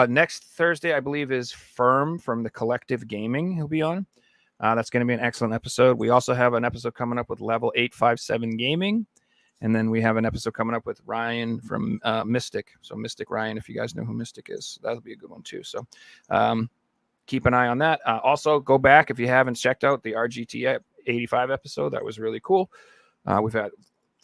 Next Thursday, I believe, is Firm from the Collective Gaming. He'll be on. That's going to be an excellent episode. We also have an episode coming up with Level 857 Gaming. And then we have an episode coming up with Ryan from Mystic. So Mystic Ryan, if you guys know who Mystic is, that'll be a good one too. So keep an eye on that. Also, go back if you haven't checked out the RGT 85 episode. That was really cool. We've had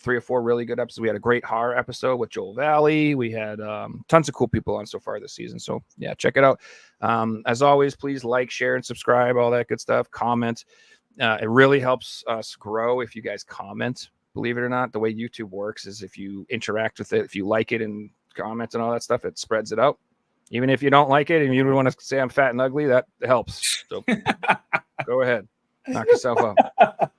3 or 4 really good episodes. We had a great horror episode with Joel Valley. We had tons of cool people on so far this season. So yeah, check it out. As always, please like, share, and subscribe, all that good stuff. Comment. It really helps us grow if you guys comment. Believe it or not, the way YouTube works is if you interact with it, if you like it and comment and all that stuff, it spreads it out. Even if you don't like it and you want to say I'm fat and ugly, that helps. So go ahead, knock yourself out.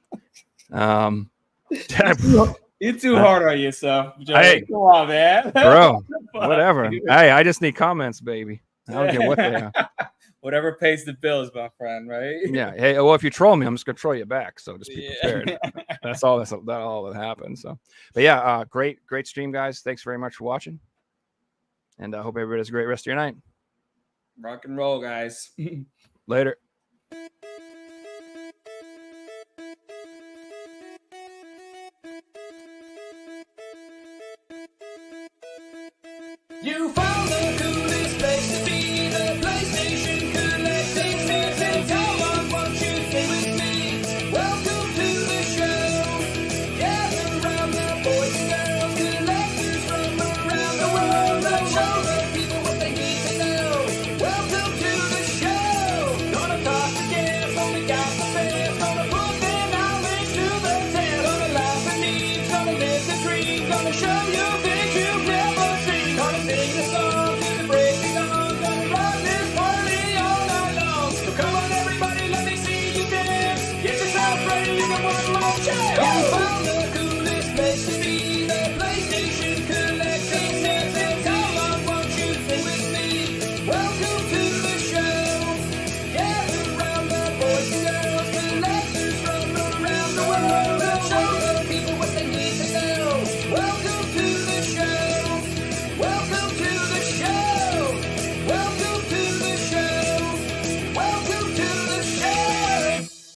You're too hard on yourself, Joey. Hey, come on, man, bro. Whatever. Hey, I just need comments, baby. I don't care what they are. Whatever pays the bills, my friend, right? Yeah. Hey, well, if you troll me, I'm just gonna troll you back. So just be prepared. That's all that happens. So, but yeah, great stream, guys. Thanks very much for watching, and I hope everybody has a great rest of your night. Rock and roll, guys. Later. You found the